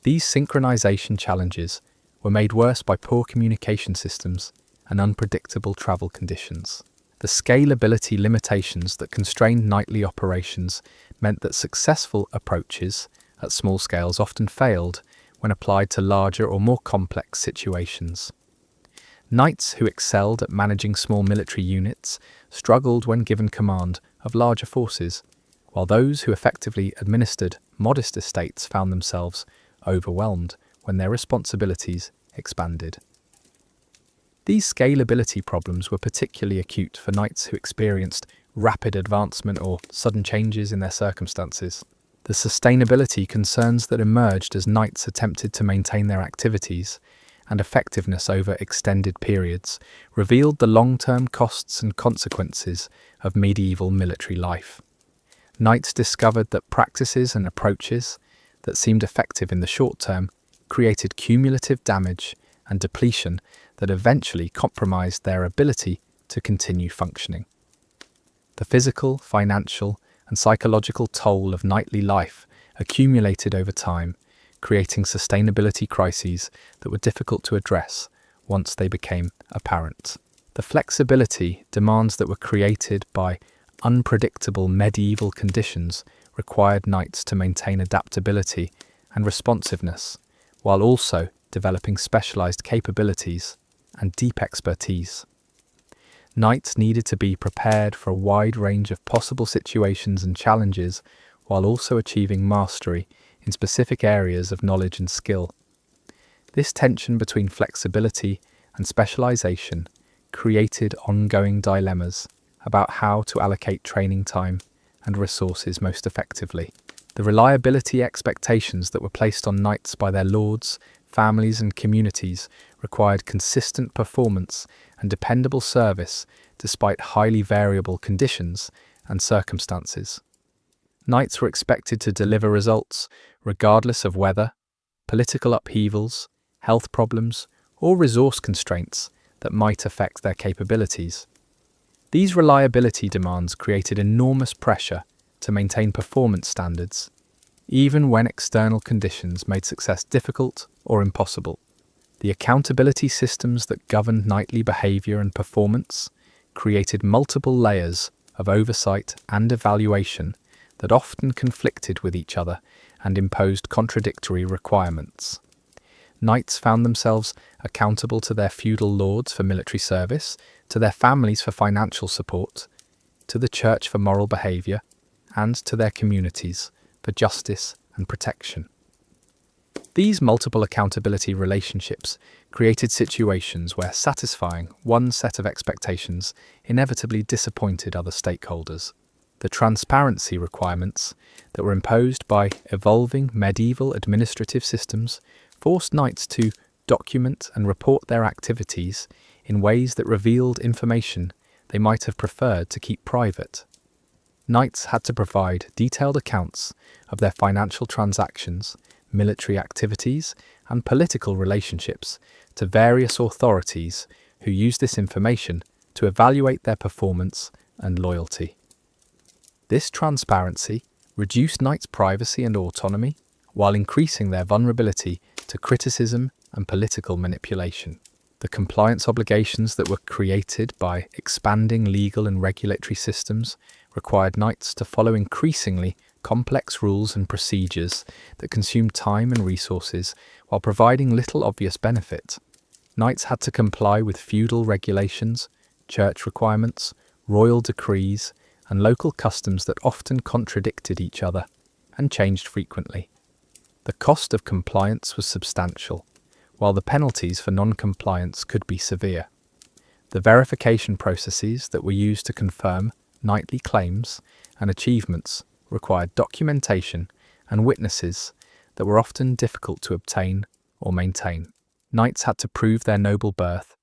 These synchronization challenges were made worse by poor communication systems and unpredictable travel conditions. The scalability limitations that constrained knightly operations meant that successful approaches at small scales often failed when applied to larger or more complex situations. Knights who excelled at managing small military units struggled when given command of larger forces, while those who effectively administered modest estates found themselves overwhelmed when their responsibilities expanded. These scalability problems were particularly acute for knights who experienced rapid advancement or sudden changes in their circumstances. The sustainability concerns that emerged as knights attempted to maintain their activities and effectiveness over extended periods revealed the long-term costs and consequences of medieval military life. Knights discovered that practices and approaches that seemed effective in the short term created cumulative damage and depletion that eventually compromised their ability to continue functioning. The physical, financial, and psychological toll of knightly life accumulated over time, creating sustainability crises that were difficult to address once they became apparent. The flexibility demands that were created by unpredictable medieval conditions required knights to maintain adaptability and responsiveness, while also developing specialized capabilities and deep expertise. Knights needed to be prepared for a wide range of possible situations and challenges while also achieving mastery in specific areas of knowledge and skill. This tension between flexibility and specialization created ongoing dilemmas about how to allocate training time and resources most effectively. The reliability expectations that were placed on knights by their lords, families, and communities required consistent performance and dependable service despite highly variable conditions and circumstances. Knights were expected to deliver results regardless of weather, political upheavals, health problems, or resource constraints that might affect their capabilities. These reliability demands created enormous pressure to maintain performance standards, even when external conditions made success difficult or impossible. The accountability systems that governed knightly behavior and performance created multiple layers of oversight and evaluation that often conflicted with each other and imposed contradictory requirements. Knights found themselves accountable to their feudal lords for military service, to their families for financial support, to the church for moral behavior, and to their communities for justice and protection. These multiple accountability relationships created situations where satisfying one set of expectations inevitably disappointed other stakeholders. The transparency requirements that were imposed by evolving medieval administrative systems forced knights to document and report their activities in ways that revealed information they might have preferred to keep private. Knights had to provide detailed accounts of their financial transactions, military activities, and political relationships to various authorities who used this information to evaluate their performance and loyalty. This transparency reduced knights' privacy and autonomy, while increasing their vulnerability to criticism and political manipulation. The compliance obligations that were created by expanding legal and regulatory systems required knights to follow increasingly complex rules and procedures that consumed time and resources while providing little obvious benefit. Knights had to comply with feudal regulations, church requirements, royal decrees, and local customs that often contradicted each other and changed frequently. The cost of compliance was substantial, while the penalties for non-compliance could be severe. The verification processes that were used to confirm knightly claims and achievements required documentation and witnesses that were often difficult to obtain or maintain. Knights had to prove their noble birth,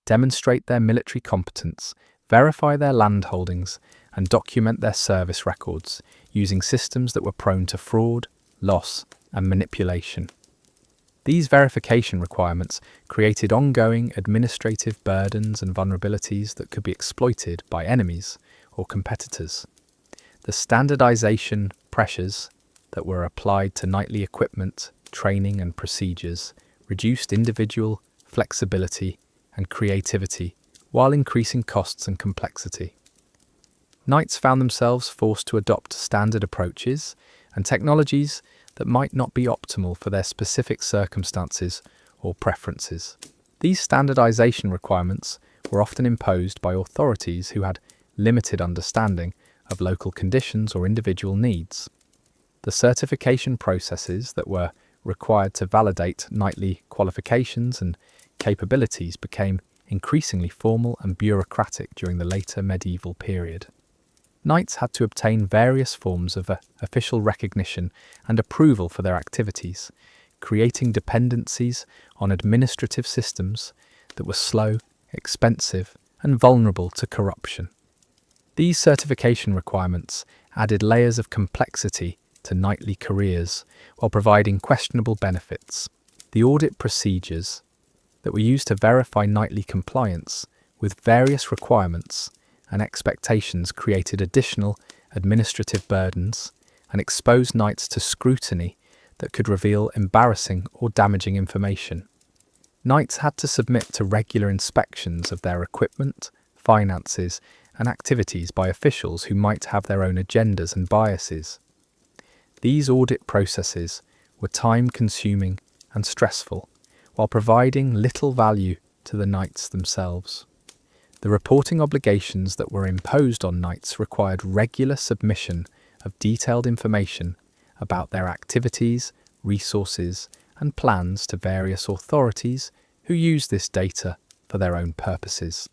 demonstrate their military competence, verify their land holdings, and document their service records using systems that were prone to fraud, loss, and manipulation. These verification requirements created ongoing administrative burdens and vulnerabilities that could be exploited by enemies or competitors. The standardization pressures that were applied to knightly equipment, training, and procedures reduced individual flexibility and creativity while increasing costs and complexity. Knights found themselves forced to adopt standard approaches and technologies that might not be optimal for their specific circumstances or preferences. These standardization requirements were often imposed by authorities who had limited understanding of local conditions or individual needs. The certification processes that were required to validate knightly qualifications and capabilities became increasingly formal and bureaucratic during the later medieval period. Knights had to obtain various forms of official recognition and approval for their activities, creating dependencies on administrative systems that were slow, expensive, and vulnerable to corruption. These certification requirements added layers of complexity to knightly careers while providing questionable benefits. The audit procedures that were used to verify knightly compliance with various requirements and expectations created additional administrative burdens and exposed knights to scrutiny that could reveal embarrassing or damaging information. Knights had to submit to regular inspections of their equipment, finances, and activities by officials who might have their own agendas and biases. These audit processes were time-consuming and stressful, while providing little value to the knights themselves. The reporting obligations that were imposed on knights required regular submission of detailed information about their activities, resources, and plans to various authorities who used this data for their own purposes.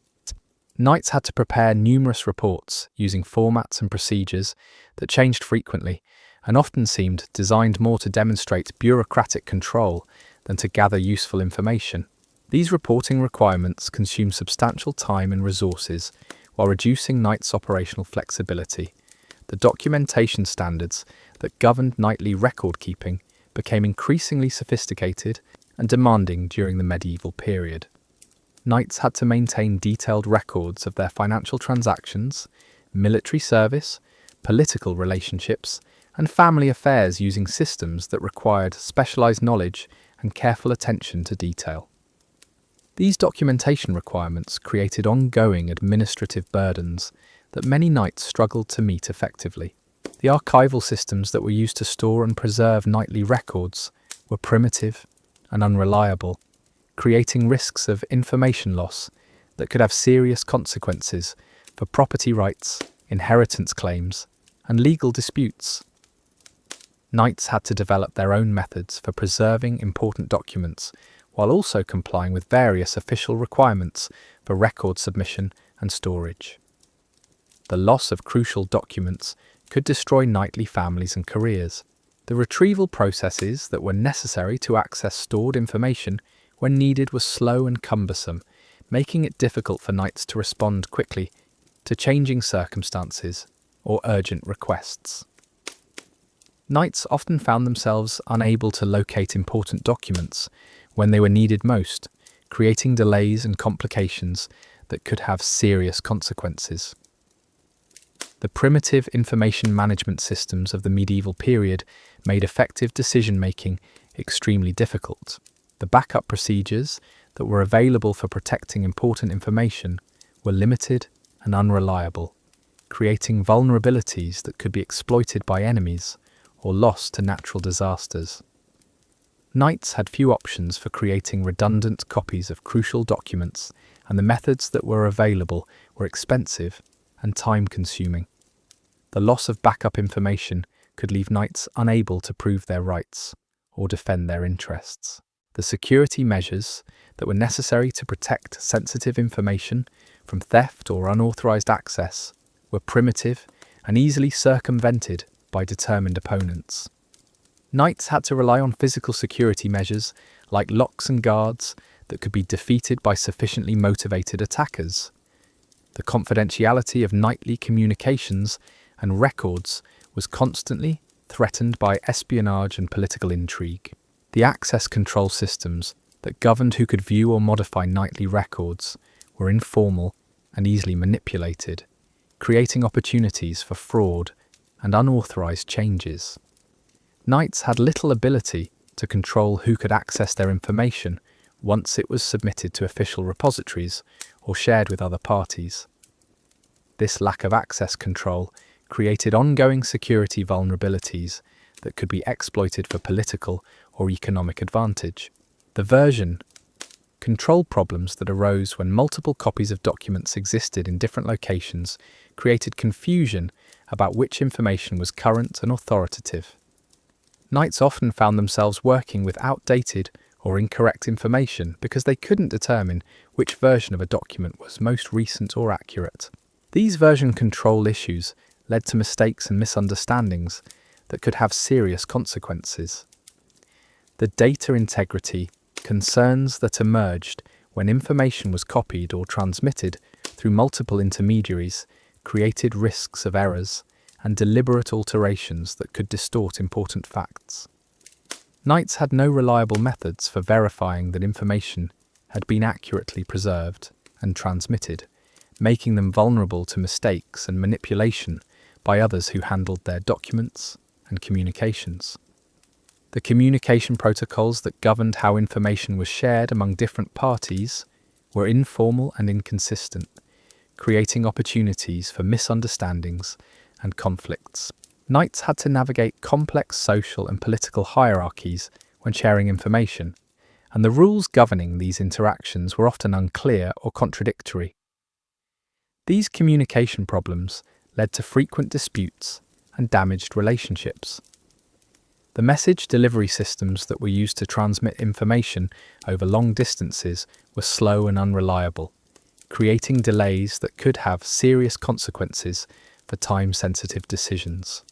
Knights had to prepare numerous reports using formats and procedures that changed frequently and often seemed designed more to demonstrate bureaucratic control than to gather useful information. These reporting requirements consume substantial time and resources while reducing knights' operational flexibility. The documentation standards that governed knightly record-keeping became increasingly sophisticated and demanding during the medieval period. Knights had to maintain detailed records of their financial transactions, military service, political relationships, and family affairs using systems that required specialized knowledge and careful attention to detail. These documentation requirements created ongoing administrative burdens that many knights struggled to meet effectively. The archival systems that were used to store and preserve knightly records were primitive and unreliable, creating risks of information loss that could have serious consequences for property rights, inheritance claims, and legal disputes. Knights had to develop their own methods for preserving important documents while also complying with various official requirements for record submission and storage. The loss of crucial documents could destroy knightly families and careers. The retrieval processes that were necessary to access stored information when needed were slow and cumbersome, making it difficult for knights to respond quickly to changing circumstances or urgent requests. Knights often found themselves unable to locate important documents when they were needed most, creating delays and complications that could have serious consequences. The primitive information management systems of the medieval period made effective decision-making extremely difficult. The backup procedures that were available for protecting important information were limited and unreliable, creating vulnerabilities that could be exploited by enemies or lost to natural disasters. Knights had few options for creating redundant copies of crucial documents, and the methods that were available were expensive and time-consuming. The loss of backup information could leave knights unable to prove their rights or defend their interests. The security measures that were necessary to protect sensitive information from theft or unauthorized access were primitive and easily circumvented by determined opponents. Knights had to rely on physical security measures like locks and guards that could be defeated by sufficiently motivated attackers. The confidentiality of knightly communications and records was constantly threatened by espionage and political intrigue. The access control systems that governed who could view or modify knightly records were informal and easily manipulated, creating opportunities for fraud and unauthorized changes. Knights had little ability to control who could access their information once it was submitted to official repositories or shared with other parties. This lack of access control created ongoing security vulnerabilities that could be exploited for political or economic advantage. The version control problems that arose when multiple copies of documents existed in different locations created confusion about which information was current and authoritative. Knights often found themselves working with outdated or incorrect information because they couldn't determine which version of a document was most recent or accurate. These version control issues led to mistakes and misunderstandings that could have serious consequences. The data integrity concerns that emerged when information was copied or transmitted through multiple intermediaries created risks of errors and deliberate alterations that could distort important facts. Knights had no reliable methods for verifying that information had been accurately preserved and transmitted, making them vulnerable to mistakes and manipulation by others who handled their documents and communications. The communication protocols that governed how information was shared among different parties were informal and inconsistent, creating opportunities for misunderstandings and conflicts. Knights had to navigate complex social and political hierarchies when sharing information, and the rules governing these interactions were often unclear or contradictory. These communication problems led to frequent disputes and damaged relationships. The message delivery systems that were used to transmit information over long distances were slow and unreliable, creating delays that could have serious consequences for time-sensitive decisions.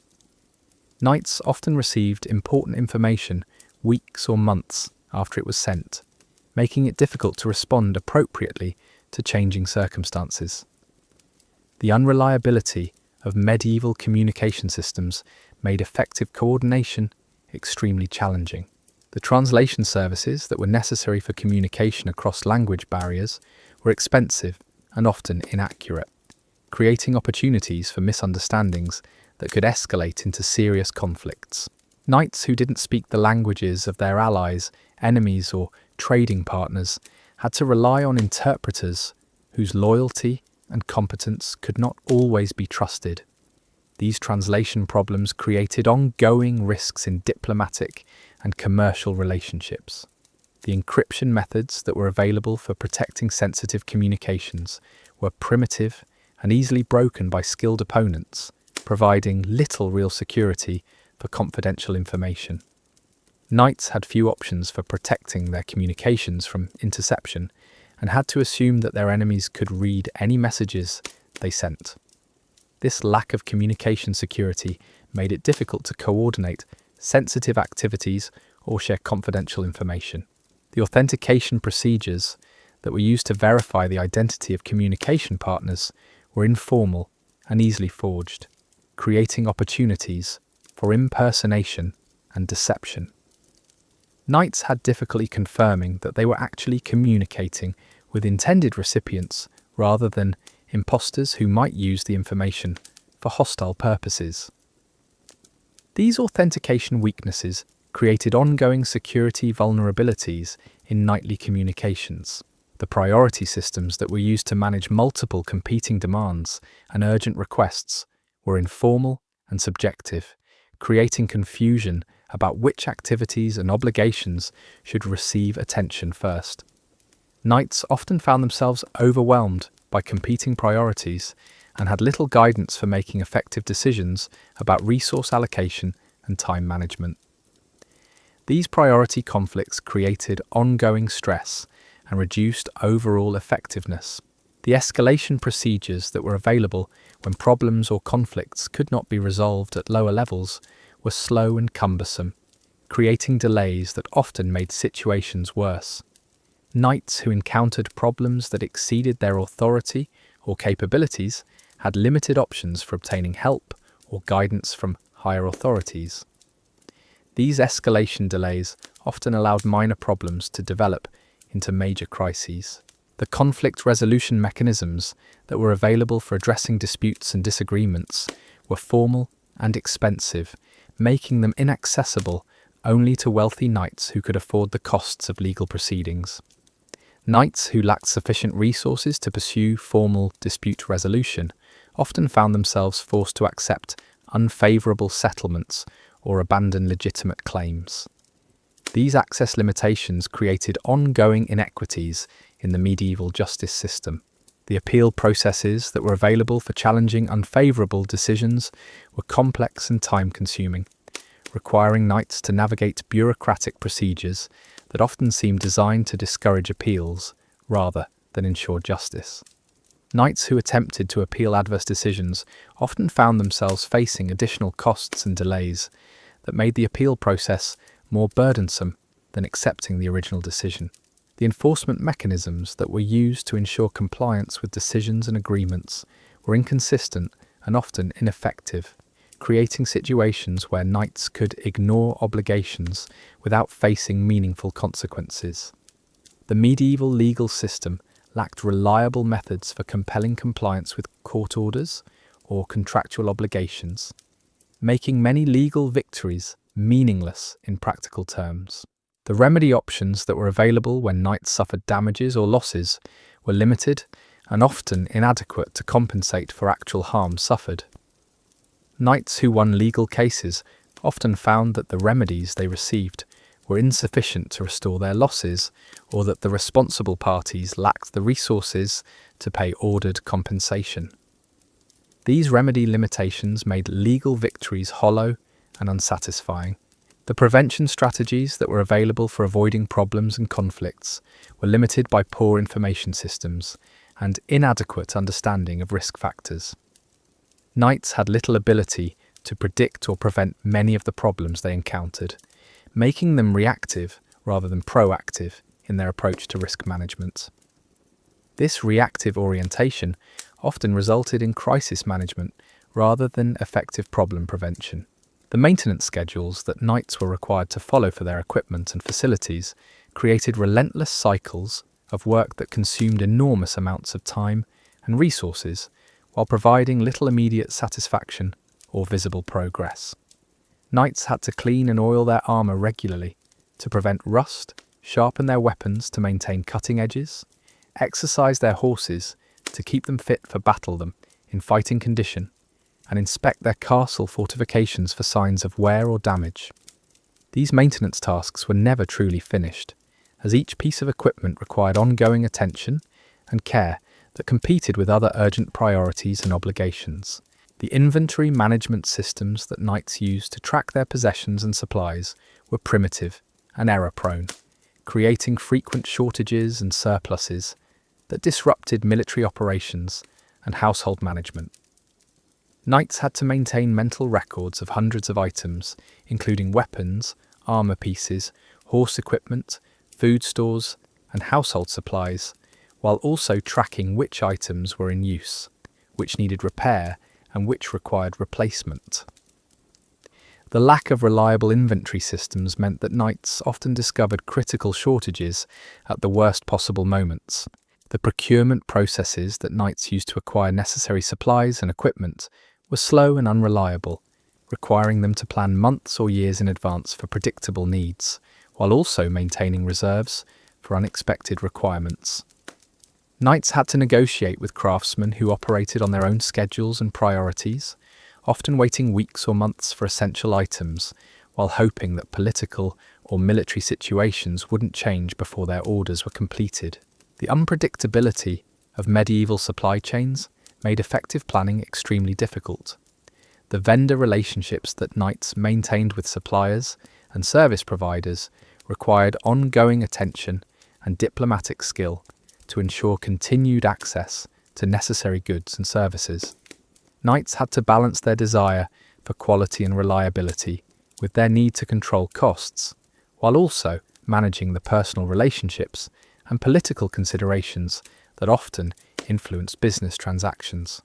Knights often received important information weeks or months after it was sent, making it difficult to respond appropriately to changing circumstances. The unreliability of medieval communication systems made effective coordination extremely challenging. The translation services that were necessary for communication across language barriers were expensive and often inaccurate, creating opportunities for misunderstandings that could escalate into serious conflicts. Knights who didn't speak the languages of their allies, enemies, or trading partners had to rely on interpreters whose loyalty and competence could not always be trusted. These translation problems created ongoing risks in diplomatic and commercial relationships. The encryption methods that were available for protecting sensitive communications were primitive and easily broken by skilled opponents, providing little real security for confidential information. Knights had few options for protecting their communications from interception and had to assume that their enemies could read any messages they sent. This lack of communication security made it difficult to coordinate sensitive activities or share confidential information. The authentication procedures that were used to verify the identity of communication partners were informal and easily forged, creating opportunities for impersonation and deception. Knights had difficulty confirming that they were actually communicating with intended recipients rather than imposters who might use the information for hostile purposes. These authentication weaknesses created ongoing security vulnerabilities in knightly communications. The priority systems that were used to manage multiple competing demands and urgent requests were informal and subjective, creating confusion about which activities and obligations should receive attention first. Knights often found themselves overwhelmed by competing priorities and had little guidance for making effective decisions about resource allocation and time management. These priority conflicts created ongoing stress and reduced overall effectiveness. The escalation procedures that were available when problems or conflicts could not be resolved at lower levels were slow and cumbersome, creating delays that often made situations worse. Knights who encountered problems that exceeded their authority or capabilities had limited options for obtaining help or guidance from higher authorities. These escalation delays often allowed minor problems to develop into major crises. The conflict resolution mechanisms that were available for addressing disputes and disagreements were formal and expensive, making them inaccessible only to wealthy knights who could afford the costs of legal proceedings. Knights who lacked sufficient resources to pursue formal dispute resolution often found themselves forced to accept unfavourable settlements or abandon legitimate claims. These access limitations created ongoing inequities in the medieval justice system. The appeal processes that were available for challenging unfavourable decisions were complex and time-consuming, requiring knights to navigate bureaucratic procedures that often seemed designed to discourage appeals rather than ensure justice. Knights who attempted to appeal adverse decisions often found themselves facing additional costs and delays that made the appeal process more burdensome than accepting the original decision. The enforcement mechanisms that were used to ensure compliance with decisions and agreements were inconsistent and often ineffective, creating situations where knights could ignore obligations without facing meaningful consequences. The medieval legal system lacked reliable methods for compelling compliance with court orders or contractual obligations, making many legal victories meaningless in practical terms. The remedy options that were available when knights suffered damages or losses were limited and often inadequate to compensate for actual harm suffered. Knights who won legal cases often found that the remedies they received were insufficient to restore their losses, or that the responsible parties lacked the resources to pay ordered compensation. These remedy limitations made legal victories hollow and unsatisfying. The prevention strategies that were available for avoiding problems and conflicts were limited by poor information systems and inadequate understanding of risk factors. Knights had little ability to predict or prevent many of the problems they encountered, making them reactive rather than proactive in their approach to risk management. This reactive orientation often resulted in crisis management rather than effective problem prevention. The maintenance schedules that knights were required to follow for their equipment and facilities created relentless cycles of work that consumed enormous amounts of time and resources while providing little immediate satisfaction or visible progress. Knights had to clean and oil their armour regularly to prevent rust, sharpen their weapons to maintain cutting edges, exercise their horses to keep them fit for battle them in fighting condition, and inspect their castle fortifications for signs of wear or damage. These maintenance tasks were never truly finished, as each piece of equipment required ongoing attention and care that competed with other urgent priorities and obligations. The inventory management systems that knights used to track their possessions and supplies were primitive and error-prone, creating frequent shortages and surpluses that disrupted military operations and household management. Knights had to maintain mental records of hundreds of items, including weapons, armour pieces, horse equipment, food stores, and household supplies, while also tracking which items were in use, which needed repair, and which required replacement. The lack of reliable inventory systems meant that knights often discovered critical shortages at the worst possible moments. The procurement processes that knights used to acquire necessary supplies and equipment were slow and unreliable, requiring them to plan months or years in advance for predictable needs, while also maintaining reserves for unexpected requirements. Knights had to negotiate with craftsmen who operated on their own schedules and priorities, often waiting weeks or months for essential items, while hoping that political or military situations wouldn't change before their orders were completed. The unpredictability of medieval supply chains made effective planning extremely difficult. The vendor relationships that knights maintained with suppliers and service providers required ongoing attention and diplomatic skill to ensure continued access to necessary goods and services. Knights had to balance their desire for quality and reliability with their need to control costs, while also managing the personal relationships and political considerations that often influence business transactions.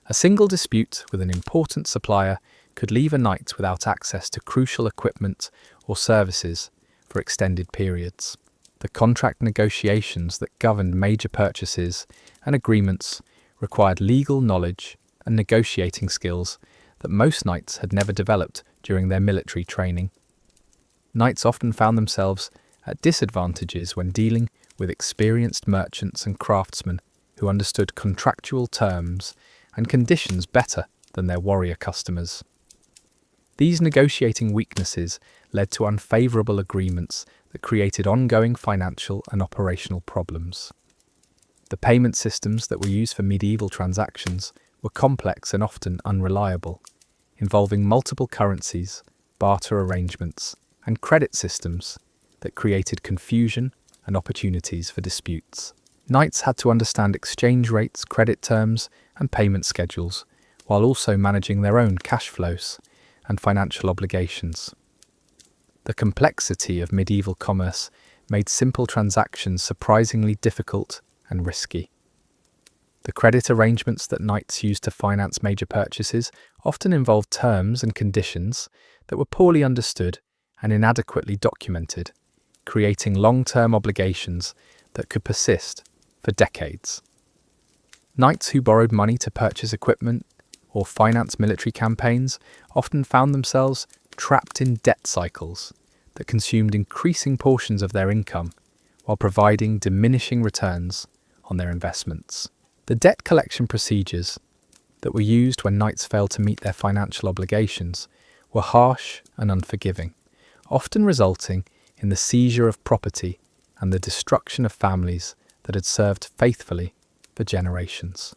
A single dispute with an important supplier could leave a knight without access to crucial equipment or services for extended periods. The contract negotiations that governed major purchases and agreements required legal knowledge and negotiating skills that most knights had never developed during their military training. Knights often found themselves at disadvantages when dealing with experienced merchants and craftsmen who understood contractual terms and conditions better than their warrior customers. These negotiating weaknesses led to unfavourable agreements that created ongoing financial and operational problems. The payment systems that were used for medieval transactions were complex and often unreliable, involving multiple currencies, barter arrangements, and credit systems that created confusion and opportunities for disputes. Knights had to understand exchange rates, credit terms, and payment schedules, while also managing their own cash flows and financial obligations. The complexity of medieval commerce made simple transactions surprisingly difficult and risky. The credit arrangements that knights used to finance major purchases often involved terms and conditions that were poorly understood and inadequately documented, creating long-term obligations that could persist for decades. Knights who borrowed money to purchase equipment or finance military campaigns often found themselves trapped in debt cycles that consumed increasing portions of their income while providing diminishing returns on their investments. The debt collection procedures that were used when knights failed to meet their financial obligations were harsh and unforgiving, often resulting in the seizure of property and the destruction of families that had served faithfully for generations.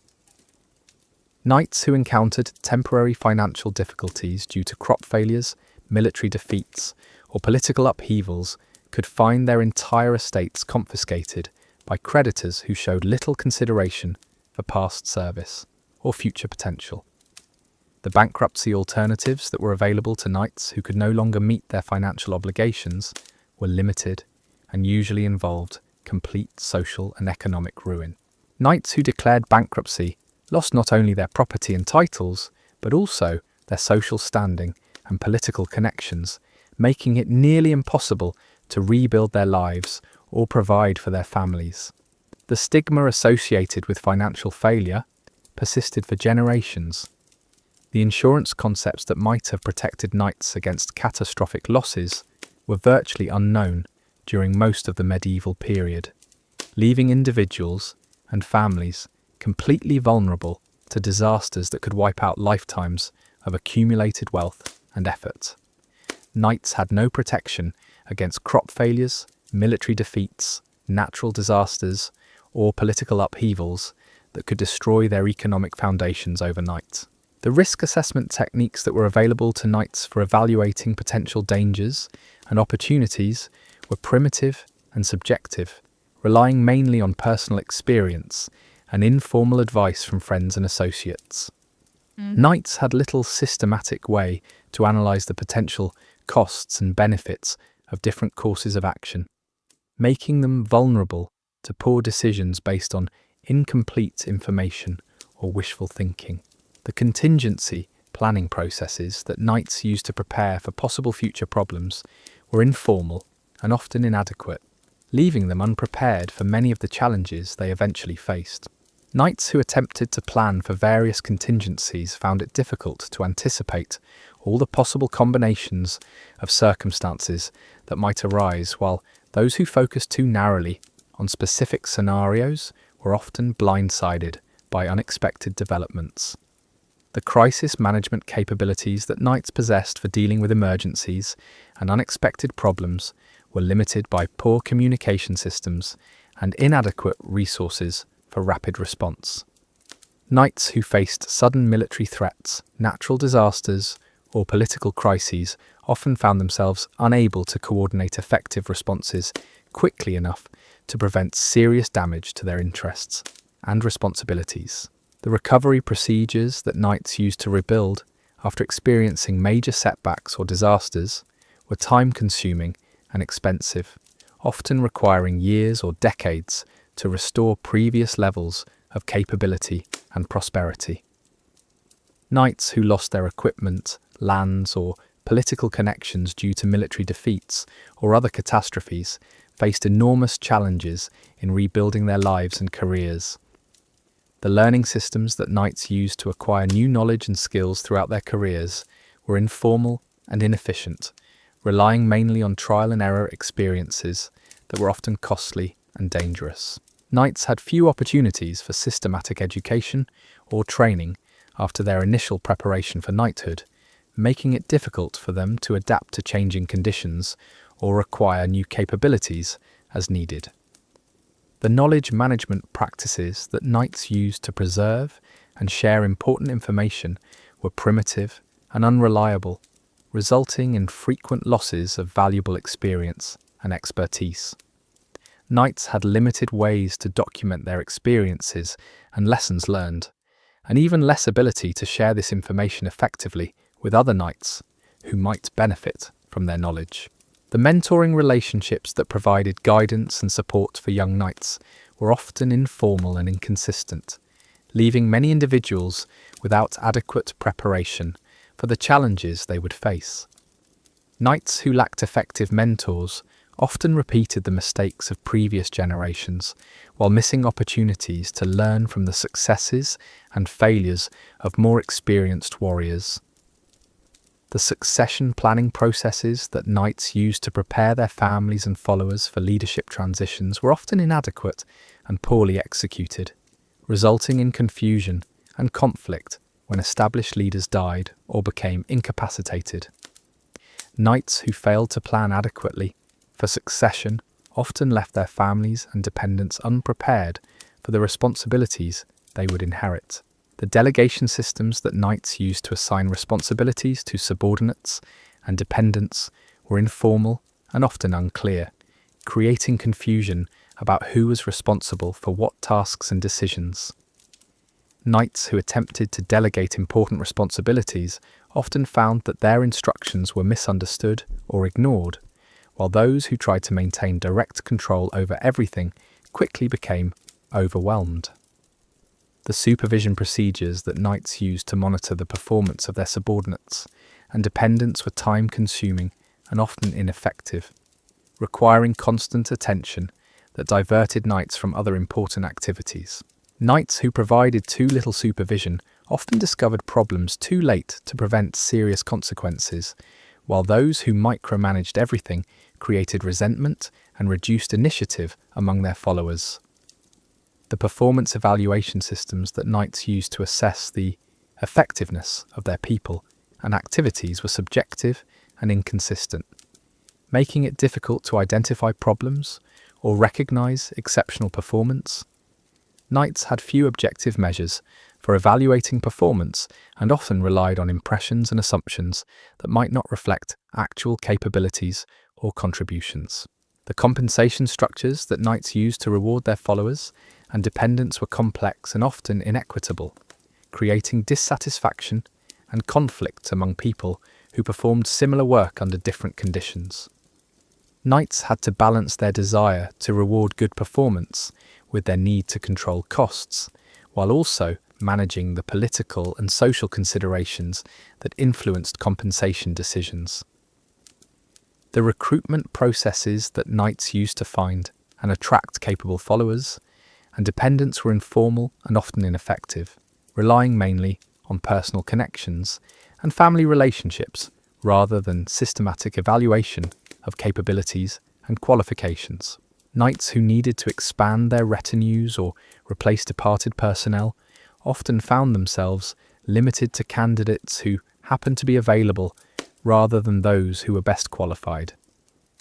Knights who encountered temporary financial difficulties due to crop failures, military defeats, or political upheavals could find their entire estates confiscated by creditors who showed little consideration for past service or future potential. The bankruptcy alternatives that were available to knights who could no longer meet their financial obligations were limited and usually involved complete social and economic ruin. Knights who declared bankruptcy lost not only their property and titles, but also their social standing and political connections, making it nearly impossible to rebuild their lives or provide for their families. The stigma associated with financial failure persisted for generations. The insurance concepts that might have protected knights against catastrophic losses were virtually unknown during most of the medieval period, leaving individuals and families completely vulnerable to disasters that could wipe out lifetimes of accumulated wealth and effort. Knights had no protection against crop failures, military defeats, natural disasters, or political upheavals that could destroy their economic foundations overnight. The risk assessment techniques that were available to knights for evaluating potential dangers and opportunities were primitive and subjective, relying mainly on personal experience and informal advice from friends and associates. Knights had little systematic way to analyse the potential costs and benefits of different courses of action, making them vulnerable to poor decisions based on incomplete information or wishful thinking. The contingency planning processes that knights used to prepare for possible future problems were informal and often inadequate, leaving them unprepared for many of the challenges they eventually faced. Knights who attempted to plan for various contingencies found it difficult to anticipate all the possible combinations of circumstances that might arise, while those who focused too narrowly on specific scenarios were often blindsided by unexpected developments. The crisis management capabilities that knights possessed for dealing with emergencies and unexpected problems were limited by poor communication systems and inadequate resources for rapid response. Knights who faced sudden military threats, natural disasters, or political crises often found themselves unable to coordinate effective responses quickly enough to prevent serious damage to their interests and responsibilities. The recovery procedures that knights used to rebuild after experiencing major setbacks or disasters, were time-consuming and expensive, often requiring years or decades to restore previous levels of capability and prosperity. Knights who lost their equipment, lands, or political connections due to military defeats or other catastrophes faced enormous challenges in rebuilding their lives and careers. The learning systems that knights used to acquire new knowledge and skills throughout their careers were informal and inefficient, relying mainly on trial and error experiences that were often costly and dangerous. Knights had few opportunities for systematic education or training after their initial preparation for knighthood, making it difficult for them to adapt to changing conditions or acquire new capabilities as needed. The knowledge management practices that knights used to preserve and share important information were primitive and unreliable, resulting in frequent losses of valuable experience and expertise. Knights had limited ways to document their experiences and lessons learned, and even less ability to share this information effectively with other knights who might benefit from their knowledge. The mentoring relationships that provided guidance and support for young knights were often informal and inconsistent, leaving many individuals without adequate preparation for the challenges they would face. Knights who lacked effective mentors often repeated the mistakes of previous generations, while missing opportunities to learn from the successes and failures of more experienced warriors. The succession planning processes that knights used to prepare their families and followers for leadership transitions were often inadequate and poorly executed, resulting in confusion and conflict when established leaders died or became incapacitated. Knights who failed to plan adequately for succession often left their families and dependents unprepared for the responsibilities they would inherit. The delegation systems that knights used to assign responsibilities to subordinates and dependents were informal and often unclear, creating confusion about who was responsible for what tasks and decisions. Knights who attempted to delegate important responsibilities often found that their instructions were misunderstood or ignored, while those who tried to maintain direct control over everything quickly became overwhelmed. The supervision procedures that knights used to monitor the performance of their subordinates and dependents were time-consuming and often ineffective, requiring constant attention that diverted knights from other important activities. Knights who provided too little supervision often discovered problems too late to prevent serious consequences, while those who micromanaged everything created resentment and reduced initiative among their followers. The performance evaluation systems that knights used to assess the effectiveness of their people and activities were subjective and inconsistent, making it difficult to identify problems or recognize exceptional performance. Knights had few objective measures for evaluating performance and often relied on impressions and assumptions that might not reflect actual capabilities or contributions. The compensation structures that knights used to reward their followers and dependents were complex and often inequitable, creating dissatisfaction and conflict among people who performed similar work under different conditions. Knights had to balance their desire to reward good performance with their need to control costs, while also managing the political and social considerations that influenced compensation decisions. The recruitment processes that knights used to find and attract capable followers and dependents were informal and often ineffective, relying mainly on personal connections and family relationships rather than systematic evaluation of capabilities and qualifications. Knights who needed to expand their retinues or replace departed personnel often found themselves limited to candidates who happened to be available rather than those who were best qualified.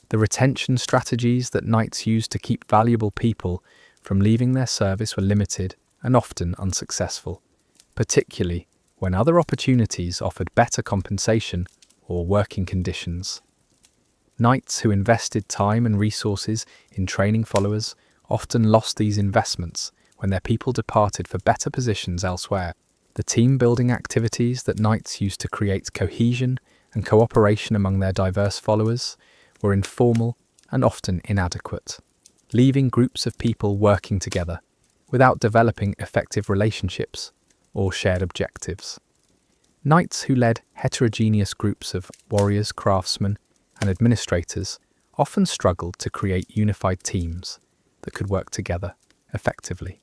The retention strategies that knights used to keep valuable people from leaving their service were limited and often unsuccessful, particularly when other opportunities offered better compensation or working conditions. Knights who invested time and resources in training followers often lost these investments when their people departed for better positions elsewhere. The team-building activities that knights used to create cohesion and cooperation among their diverse followers were informal and often inadequate, leaving groups of people working together without developing effective relationships or shared objectives. Knights who led heterogeneous groups of warriors, craftsmen, and administrators often struggled to create unified teams that could work together effectively.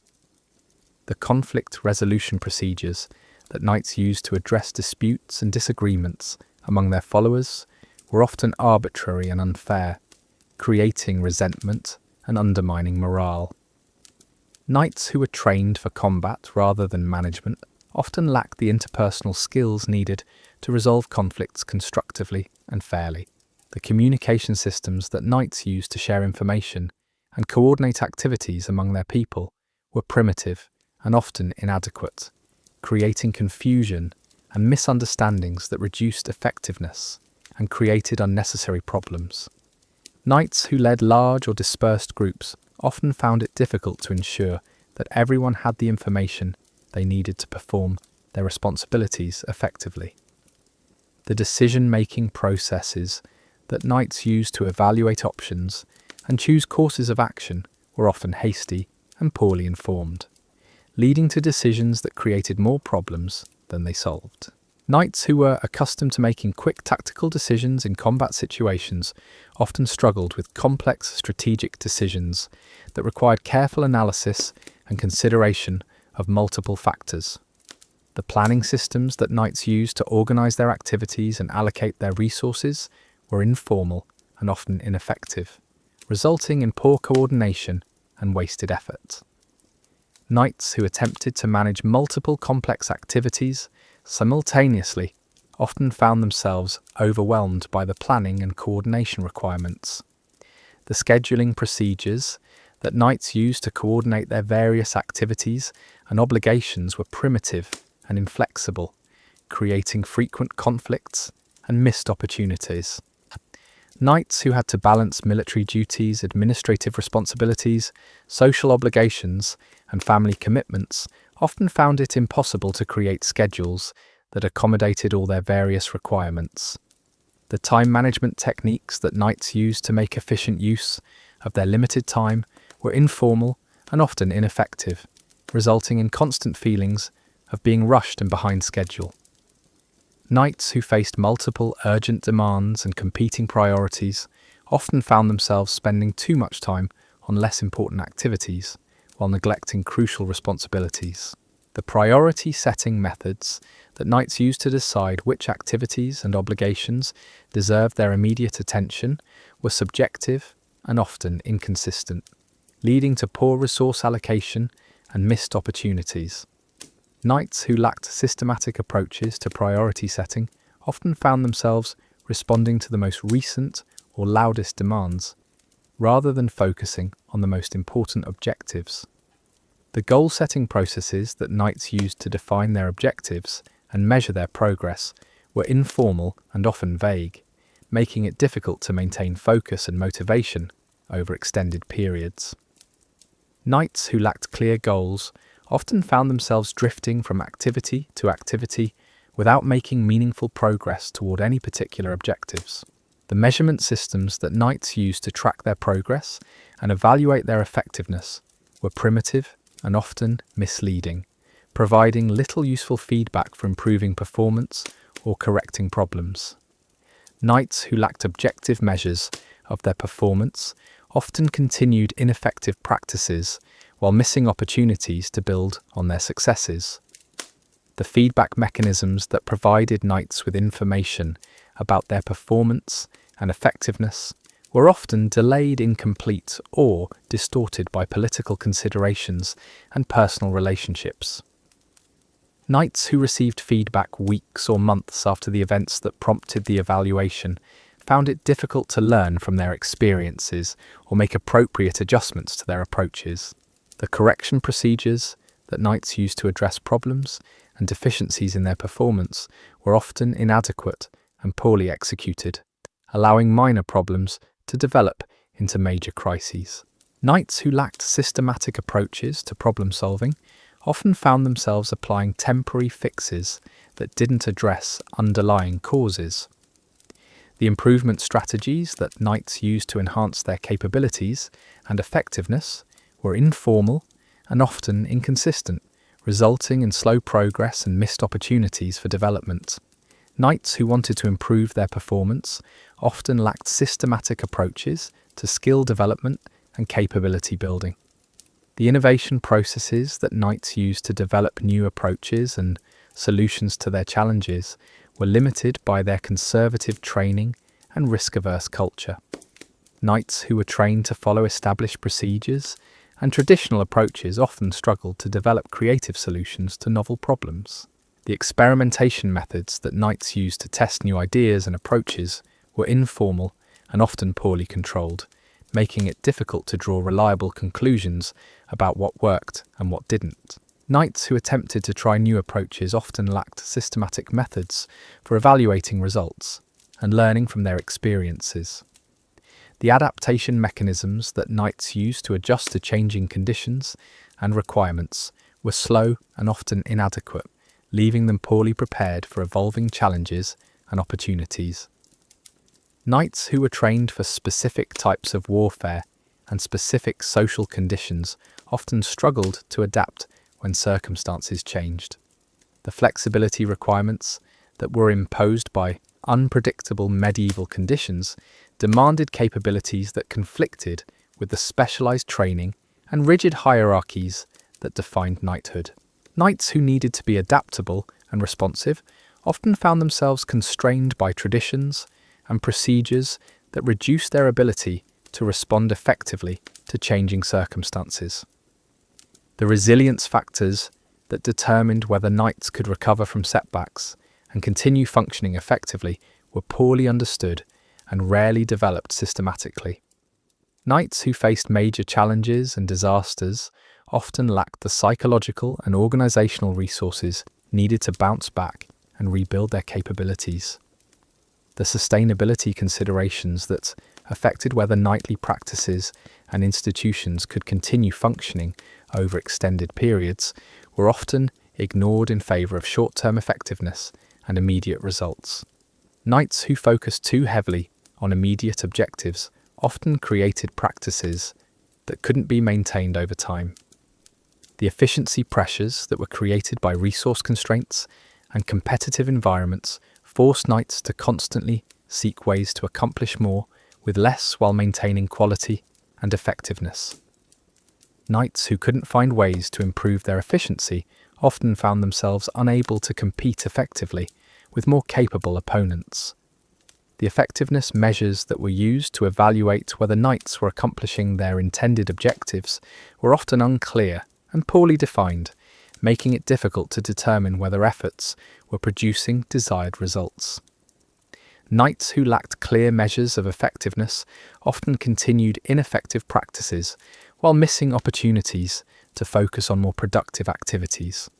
The conflict resolution procedures that knights used to address disputes and disagreements among their followers were often arbitrary and unfair, creating resentment and undermining morale. Knights who were trained for combat rather than management often lacked the interpersonal skills needed to resolve conflicts constructively and fairly. The communication systems that knights used to share information and coordinate activities among their people were primitive and often inadequate, creating confusion and misunderstandings that reduced effectiveness and created unnecessary problems. Knights who led large or dispersed groups often found it difficult to ensure that everyone had the information they needed to perform their responsibilities effectively. The decision-making processes that knights used to evaluate options and choose courses of action were often hasty and poorly informed, leading to decisions that created more problems than they solved. Knights who were accustomed to making quick tactical decisions in combat situations often struggled with complex strategic decisions that required careful analysis and consideration of multiple factors. The planning systems that knights used to organize their activities and allocate their resources were informal and often ineffective, resulting in poor coordination and wasted effort. Knights who attempted to manage multiple complex activities simultaneously often found themselves overwhelmed by the planning and coordination requirements. The scheduling procedures that knights used to coordinate their various activities and obligations were primitive and inflexible, creating frequent conflicts and missed opportunities. Knights who had to balance military duties, administrative responsibilities, social obligations, and family commitments often found it impossible to create schedules that accommodated all their various requirements. The time management techniques that knights used to make efficient use of their limited time were informal and often ineffective, resulting in constant feelings of being rushed and behind schedule. Knights who faced multiple urgent demands and competing priorities often found themselves spending too much time on less important activities while neglecting crucial responsibilities. The priority setting methods that knights used to decide which activities and obligations deserved their immediate attention were subjective and often inconsistent, leading to poor resource allocation and missed opportunities. Knights who lacked systematic approaches to priority setting often found themselves responding to the most recent or loudest demands, rather than focusing on the most important objectives. The goal-setting processes that knights used to define their objectives and measure their progress were informal and often vague, making it difficult to maintain focus and motivation over extended periods. Knights who lacked clear goals often found themselves drifting from activity to activity without making meaningful progress toward any particular objectives. The measurement systems that knights used to track their progress and evaluate their effectiveness were primitive and often misleading, providing little useful feedback for improving performance or correcting problems. Knights who lacked objective measures of their performance often continued ineffective practices while missing opportunities to build on their successes. The feedback mechanisms that provided knights with information about their performance and effectiveness were often delayed, incomplete, or distorted by political considerations and personal relationships. Knights who received feedback weeks or months after the events that prompted the evaluation found it difficult to learn from their experiences or make appropriate adjustments to their approaches. The correction procedures that knights used to address problems and deficiencies in their performance were often inadequate and poorly executed, allowing minor problems to develop into major crises. Knights who lacked systematic approaches to problem solving often found themselves applying temporary fixes that didn't address underlying causes. The improvement strategies that knights used to enhance their capabilities and effectiveness were informal and often inconsistent, resulting in slow progress and missed opportunities for development. Knights who wanted to improve their performance often lacked systematic approaches to skill development and capability building. The innovation processes that knights used to develop new approaches and solutions to their challenges were limited by their conservative training and risk-averse culture. Knights who were trained to follow established procedures and traditional approaches often struggled to develop creative solutions to novel problems. The experimentation methods that knights used to test new ideas and approaches were informal and often poorly controlled, making it difficult to draw reliable conclusions about what worked and what didn't. Knights who attempted to try new approaches often lacked systematic methods for evaluating results and learning from their experiences. The adaptation mechanisms that knights used to adjust to changing conditions and requirements were slow and often inadequate, leaving them poorly prepared for evolving challenges and opportunities. Knights who were trained for specific types of warfare and specific social conditions often struggled to adapt when circumstances changed. The flexibility requirements that were imposed by unpredictable medieval conditions demanded capabilities that conflicted with the specialized training and rigid hierarchies that defined knighthood. Knights who needed to be adaptable and responsive often found themselves constrained by traditions and procedures that reduced their ability to respond effectively to changing circumstances. The resilience factors that determined whether knights could recover from setbacks and continue functioning effectively were poorly understood and rarely developed systematically. Knights who faced major challenges and disasters often lacked the psychological and organizational resources needed to bounce back and rebuild their capabilities. The sustainability considerations that affected whether knightly practices and institutions could continue functioning over extended periods were often ignored in favor of short-term effectiveness and immediate results. Knights who focused too heavily on immediate objectives often created practices that couldn't be maintained over time. The efficiency pressures that were created by resource constraints and competitive environments forced knights to constantly seek ways to accomplish more with less while maintaining quality and effectiveness. Knights who couldn't find ways to improve their efficiency often found themselves unable to compete effectively with more capable opponents. The effectiveness measures that were used to evaluate whether knights were accomplishing their intended objectives were often unclear and poorly defined, making it difficult to determine whether efforts were producing desired results. Knights who lacked clear measures of effectiveness often continued ineffective practices while missing opportunities to focus on more productive activities.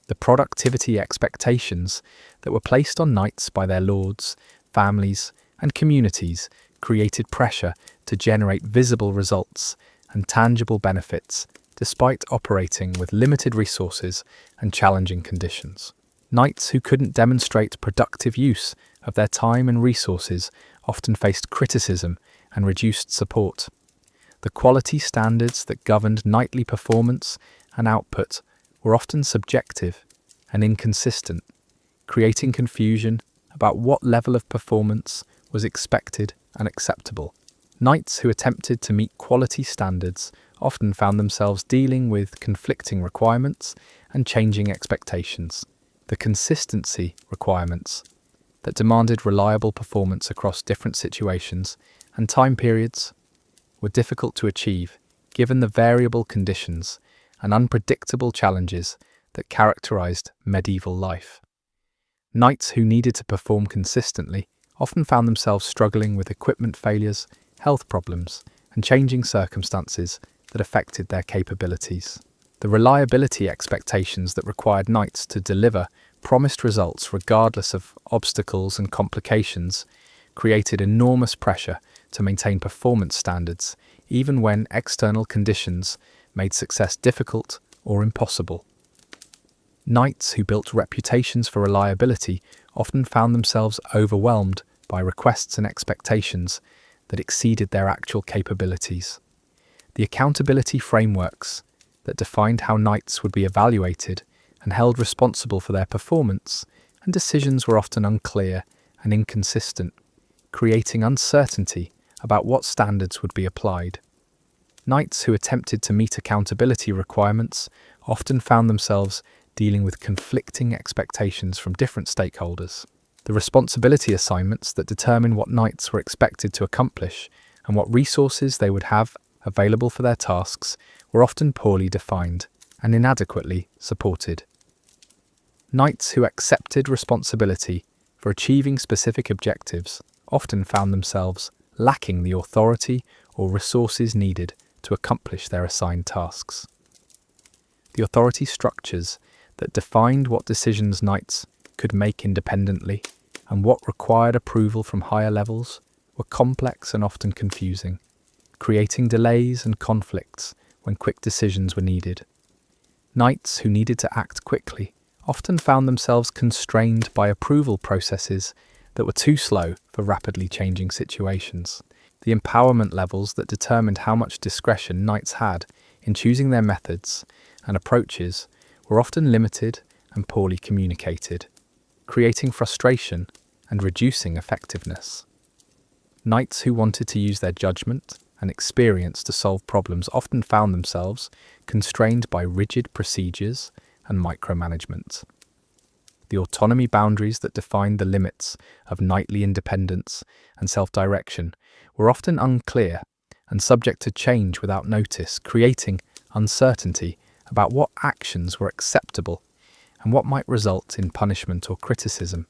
The productivity expectations that were placed on knights by their lords, families, and communities created pressure to generate visible results and tangible benefits despite operating with limited resources and challenging conditions. Knights who couldn't demonstrate productive use of their time and resources often faced criticism and reduced support. The quality standards that governed knightly performance and output were often subjective and inconsistent, creating confusion about what level of performance was expected and acceptable. Knights who attempted to meet quality standards often found themselves dealing with conflicting requirements and changing expectations. The consistency requirements that demanded reliable performance across different situations and time periods were difficult to achieve given the variable conditions and unpredictable challenges that characterized medieval life. Knights who needed to perform consistently often found themselves struggling with equipment failures, health problems, and changing circumstances that affected their capabilities. The reliability expectations that required knights to deliver promised results regardless of obstacles and complications created enormous pressure to maintain performance standards even when external conditions made success difficult or impossible. Knights who built reputations for reliability often found themselves overwhelmed by requests and expectations that exceeded their actual capabilities. The accountability frameworks that defined how knights would be evaluated and held responsible for their performance and decisions were often unclear and inconsistent, creating uncertainty about what standards would be applied. Knights who attempted to meet accountability requirements often found themselves dealing with conflicting expectations from different stakeholders. The responsibility assignments that determine what knights were expected to accomplish and what resources they would have available for their tasks were often poorly defined and inadequately supported. Knights who accepted responsibility for achieving specific objectives often found themselves lacking the authority or resources needed to accomplish their assigned tasks. The authority structures that defined what decisions knights could make independently and what required approval from higher levels were complex and often confusing, creating delays and conflicts when quick decisions were needed. Knights who needed to act quickly often found themselves constrained by approval processes that were too slow for rapidly changing situations. The empowerment levels that determined how much discretion knights had in choosing their methods and approaches were often limited and poorly communicated, creating frustration and reducing effectiveness. Knights who wanted to use their judgment and experience to solve problems often found themselves constrained by rigid procedures and micromanagement. The autonomy boundaries that defined the limits of knightly independence and self-direction were often unclear and subject to change without notice, creating uncertainty about what actions were acceptable and what might result in punishment or criticism.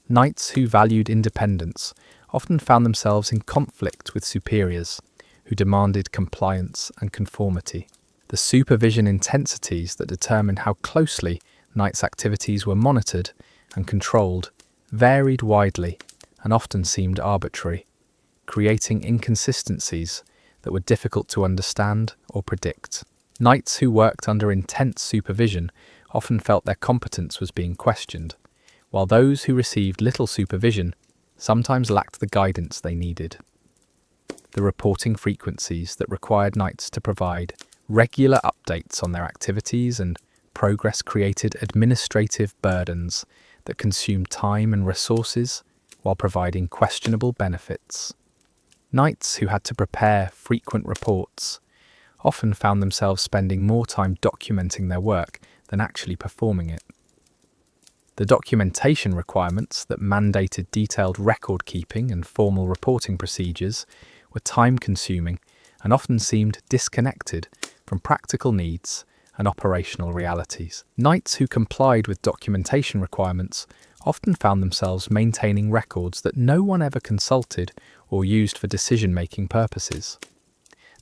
Knights who valued independence often found themselves in conflict with superiors who demanded compliance and conformity. The supervision intensities that determined how closely knights' activities were monitored and controlled varied widely and often seemed arbitrary, creating inconsistencies that were difficult to understand or predict. Knights who worked under intense supervision often felt their competence was being questioned, while those who received little supervision sometimes lacked the guidance they needed. The reporting frequencies that required knights to provide regular updates on their activities and progress created administrative burdens that consumed time and resources while providing questionable benefits. Knights who had to prepare frequent reports often found themselves spending more time documenting their work than actually performing it. The documentation requirements that mandated detailed record keeping and formal reporting procedures were time-consuming and often seemed disconnected from practical needs and operational realities. Knights who complied with documentation requirements often found themselves maintaining records that no one ever consulted or used for decision-making purposes.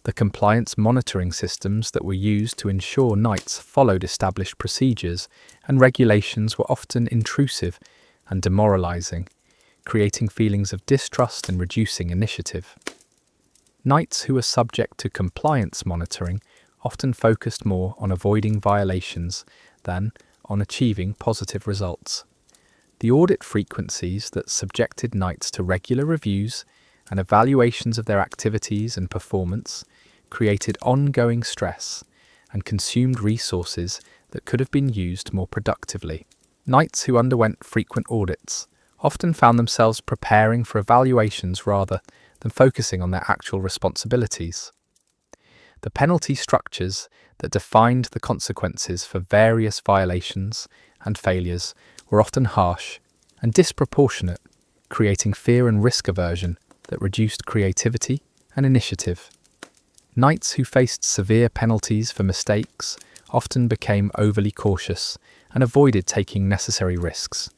The compliance monitoring systems that were used to ensure knights followed established procedures and regulations were often intrusive and demoralizing, creating feelings of distrust and reducing initiative. Knights who were subject to compliance monitoring often focused more on avoiding violations than on achieving positive results. The audit frequencies that subjected knights to regular reviews and evaluations of their activities and performance created ongoing stress and consumed resources that could have been used more productively. Knights who underwent frequent audits often found themselves preparing for evaluations rather than focusing on their actual responsibilities. The penalty structures that defined the consequences for various violations and failures were often harsh and disproportionate, creating fear and risk aversion that reduced creativity and initiative. Knights who faced severe penalties for mistakes often became overly cautious and avoided taking necessary risks.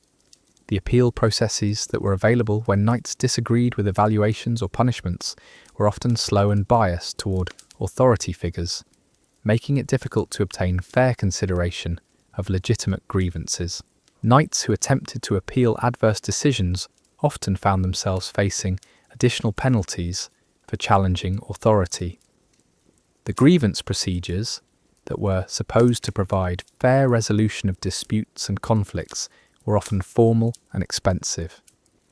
The appeal processes that were available when knights disagreed with evaluations or punishments were often slow and biased toward authority figures, making it difficult to obtain fair consideration of legitimate grievances. Knights who attempted to appeal adverse decisions often found themselves facing additional penalties for challenging authority. The grievance procedures that were supposed to provide fair resolution of disputes and conflicts were often formal and expensive,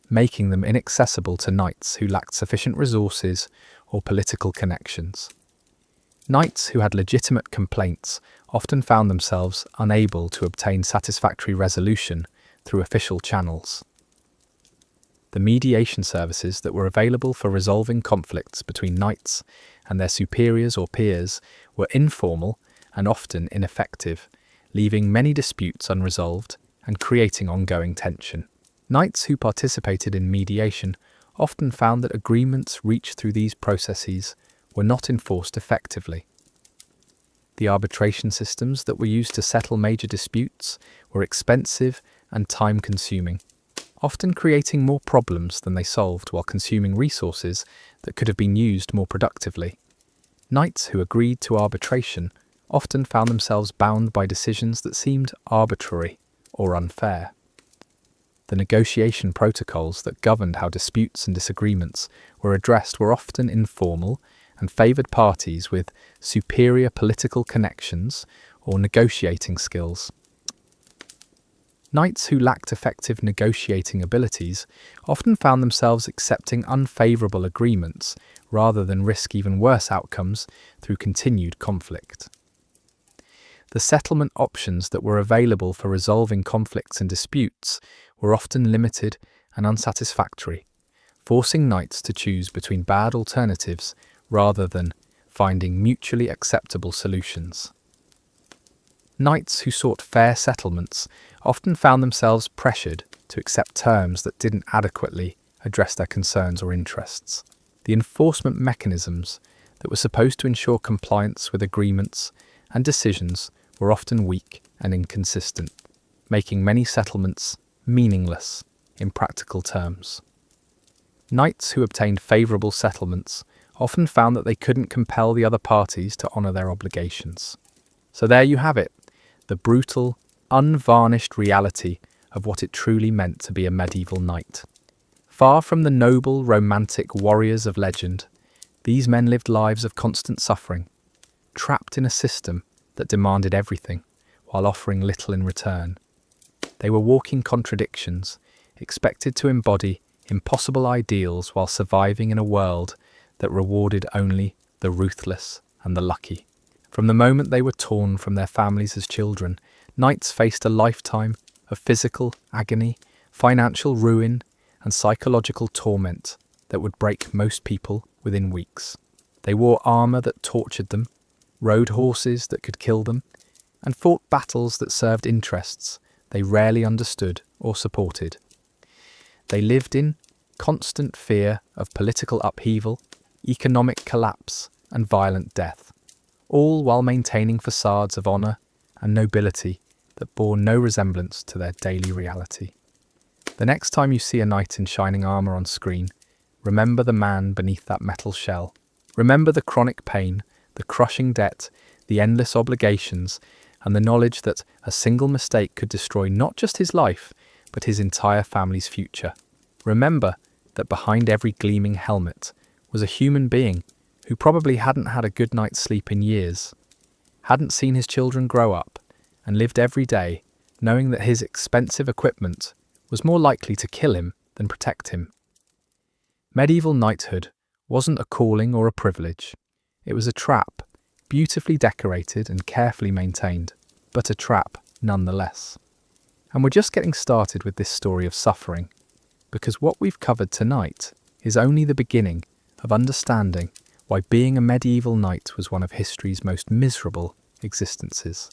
making them inaccessible to knights who lacked sufficient resources or political connections. Knights who had legitimate complaints often found themselves unable to obtain satisfactory resolution through official channels. The mediation services that were available for resolving conflicts between knights and their superiors or peers were informal and often ineffective, leaving many disputes unresolved and creating ongoing tension. Knights who participated in mediation often found that agreements reached through these processes were not enforced effectively. The arbitration systems that were used to settle major disputes were expensive and time-consuming, often creating more problems than they solved while consuming resources that could have been used more productively. Knights who agreed to arbitration often found themselves bound by decisions that seemed arbitrary or unfair. The negotiation protocols that governed how disputes and disagreements were addressed were often informal and favoured parties with superior political connections or negotiating skills. Knights who lacked effective negotiating abilities often found themselves accepting unfavourable agreements rather than risk even worse outcomes through continued conflict. The settlement options that were available for resolving conflicts and disputes were often limited and unsatisfactory, forcing knights to choose between bad alternatives rather than finding mutually acceptable solutions. Knights who sought fair settlements often found themselves pressured to accept terms that didn't adequately address their concerns or interests. The enforcement mechanisms that were supposed to ensure compliance with agreements and decisions were often weak and inconsistent, making many settlements meaningless in practical terms. Knights who obtained favourable settlements often found that they couldn't compel the other parties to honour their obligations. So there you have it, the brutal, unvarnished reality of what it truly meant to be a medieval knight. Far from the noble, romantic warriors of legend, these men lived lives of constant suffering, trapped in a system that demanded everything while offering little in return. They were walking contradictions, expected to embody impossible ideals while surviving in a world that rewarded only the ruthless and the lucky. From the moment they were torn from their families as children, knights faced a lifetime of physical agony, financial ruin, and psychological torment that would break most people within weeks. They wore armour that tortured them, rode horses that could kill them, and fought battles that served interests they rarely understood or supported. They lived in constant fear of political upheaval, economic collapse, and violent death, all while maintaining facades of honour and nobility that bore no resemblance to their daily reality. The next time you see a knight in shining armour on screen, remember the man beneath that metal shell. Remember the chronic pain, the crushing debt, the endless obligations, and the knowledge that a single mistake could destroy not just his life, but his entire family's future. Remember that behind every gleaming helmet was a human being who probably hadn't had a good night's sleep in years, hadn't seen his children grow up, and lived every day knowing that his expensive equipment was more likely to kill him than protect him. Medieval knighthood wasn't a calling or a privilege. It was a trap, beautifully decorated and carefully maintained, but a trap nonetheless. And we're just getting started with this story of suffering, because what we've covered tonight is only the beginning of understanding why being a medieval knight was one of history's most miserable existences.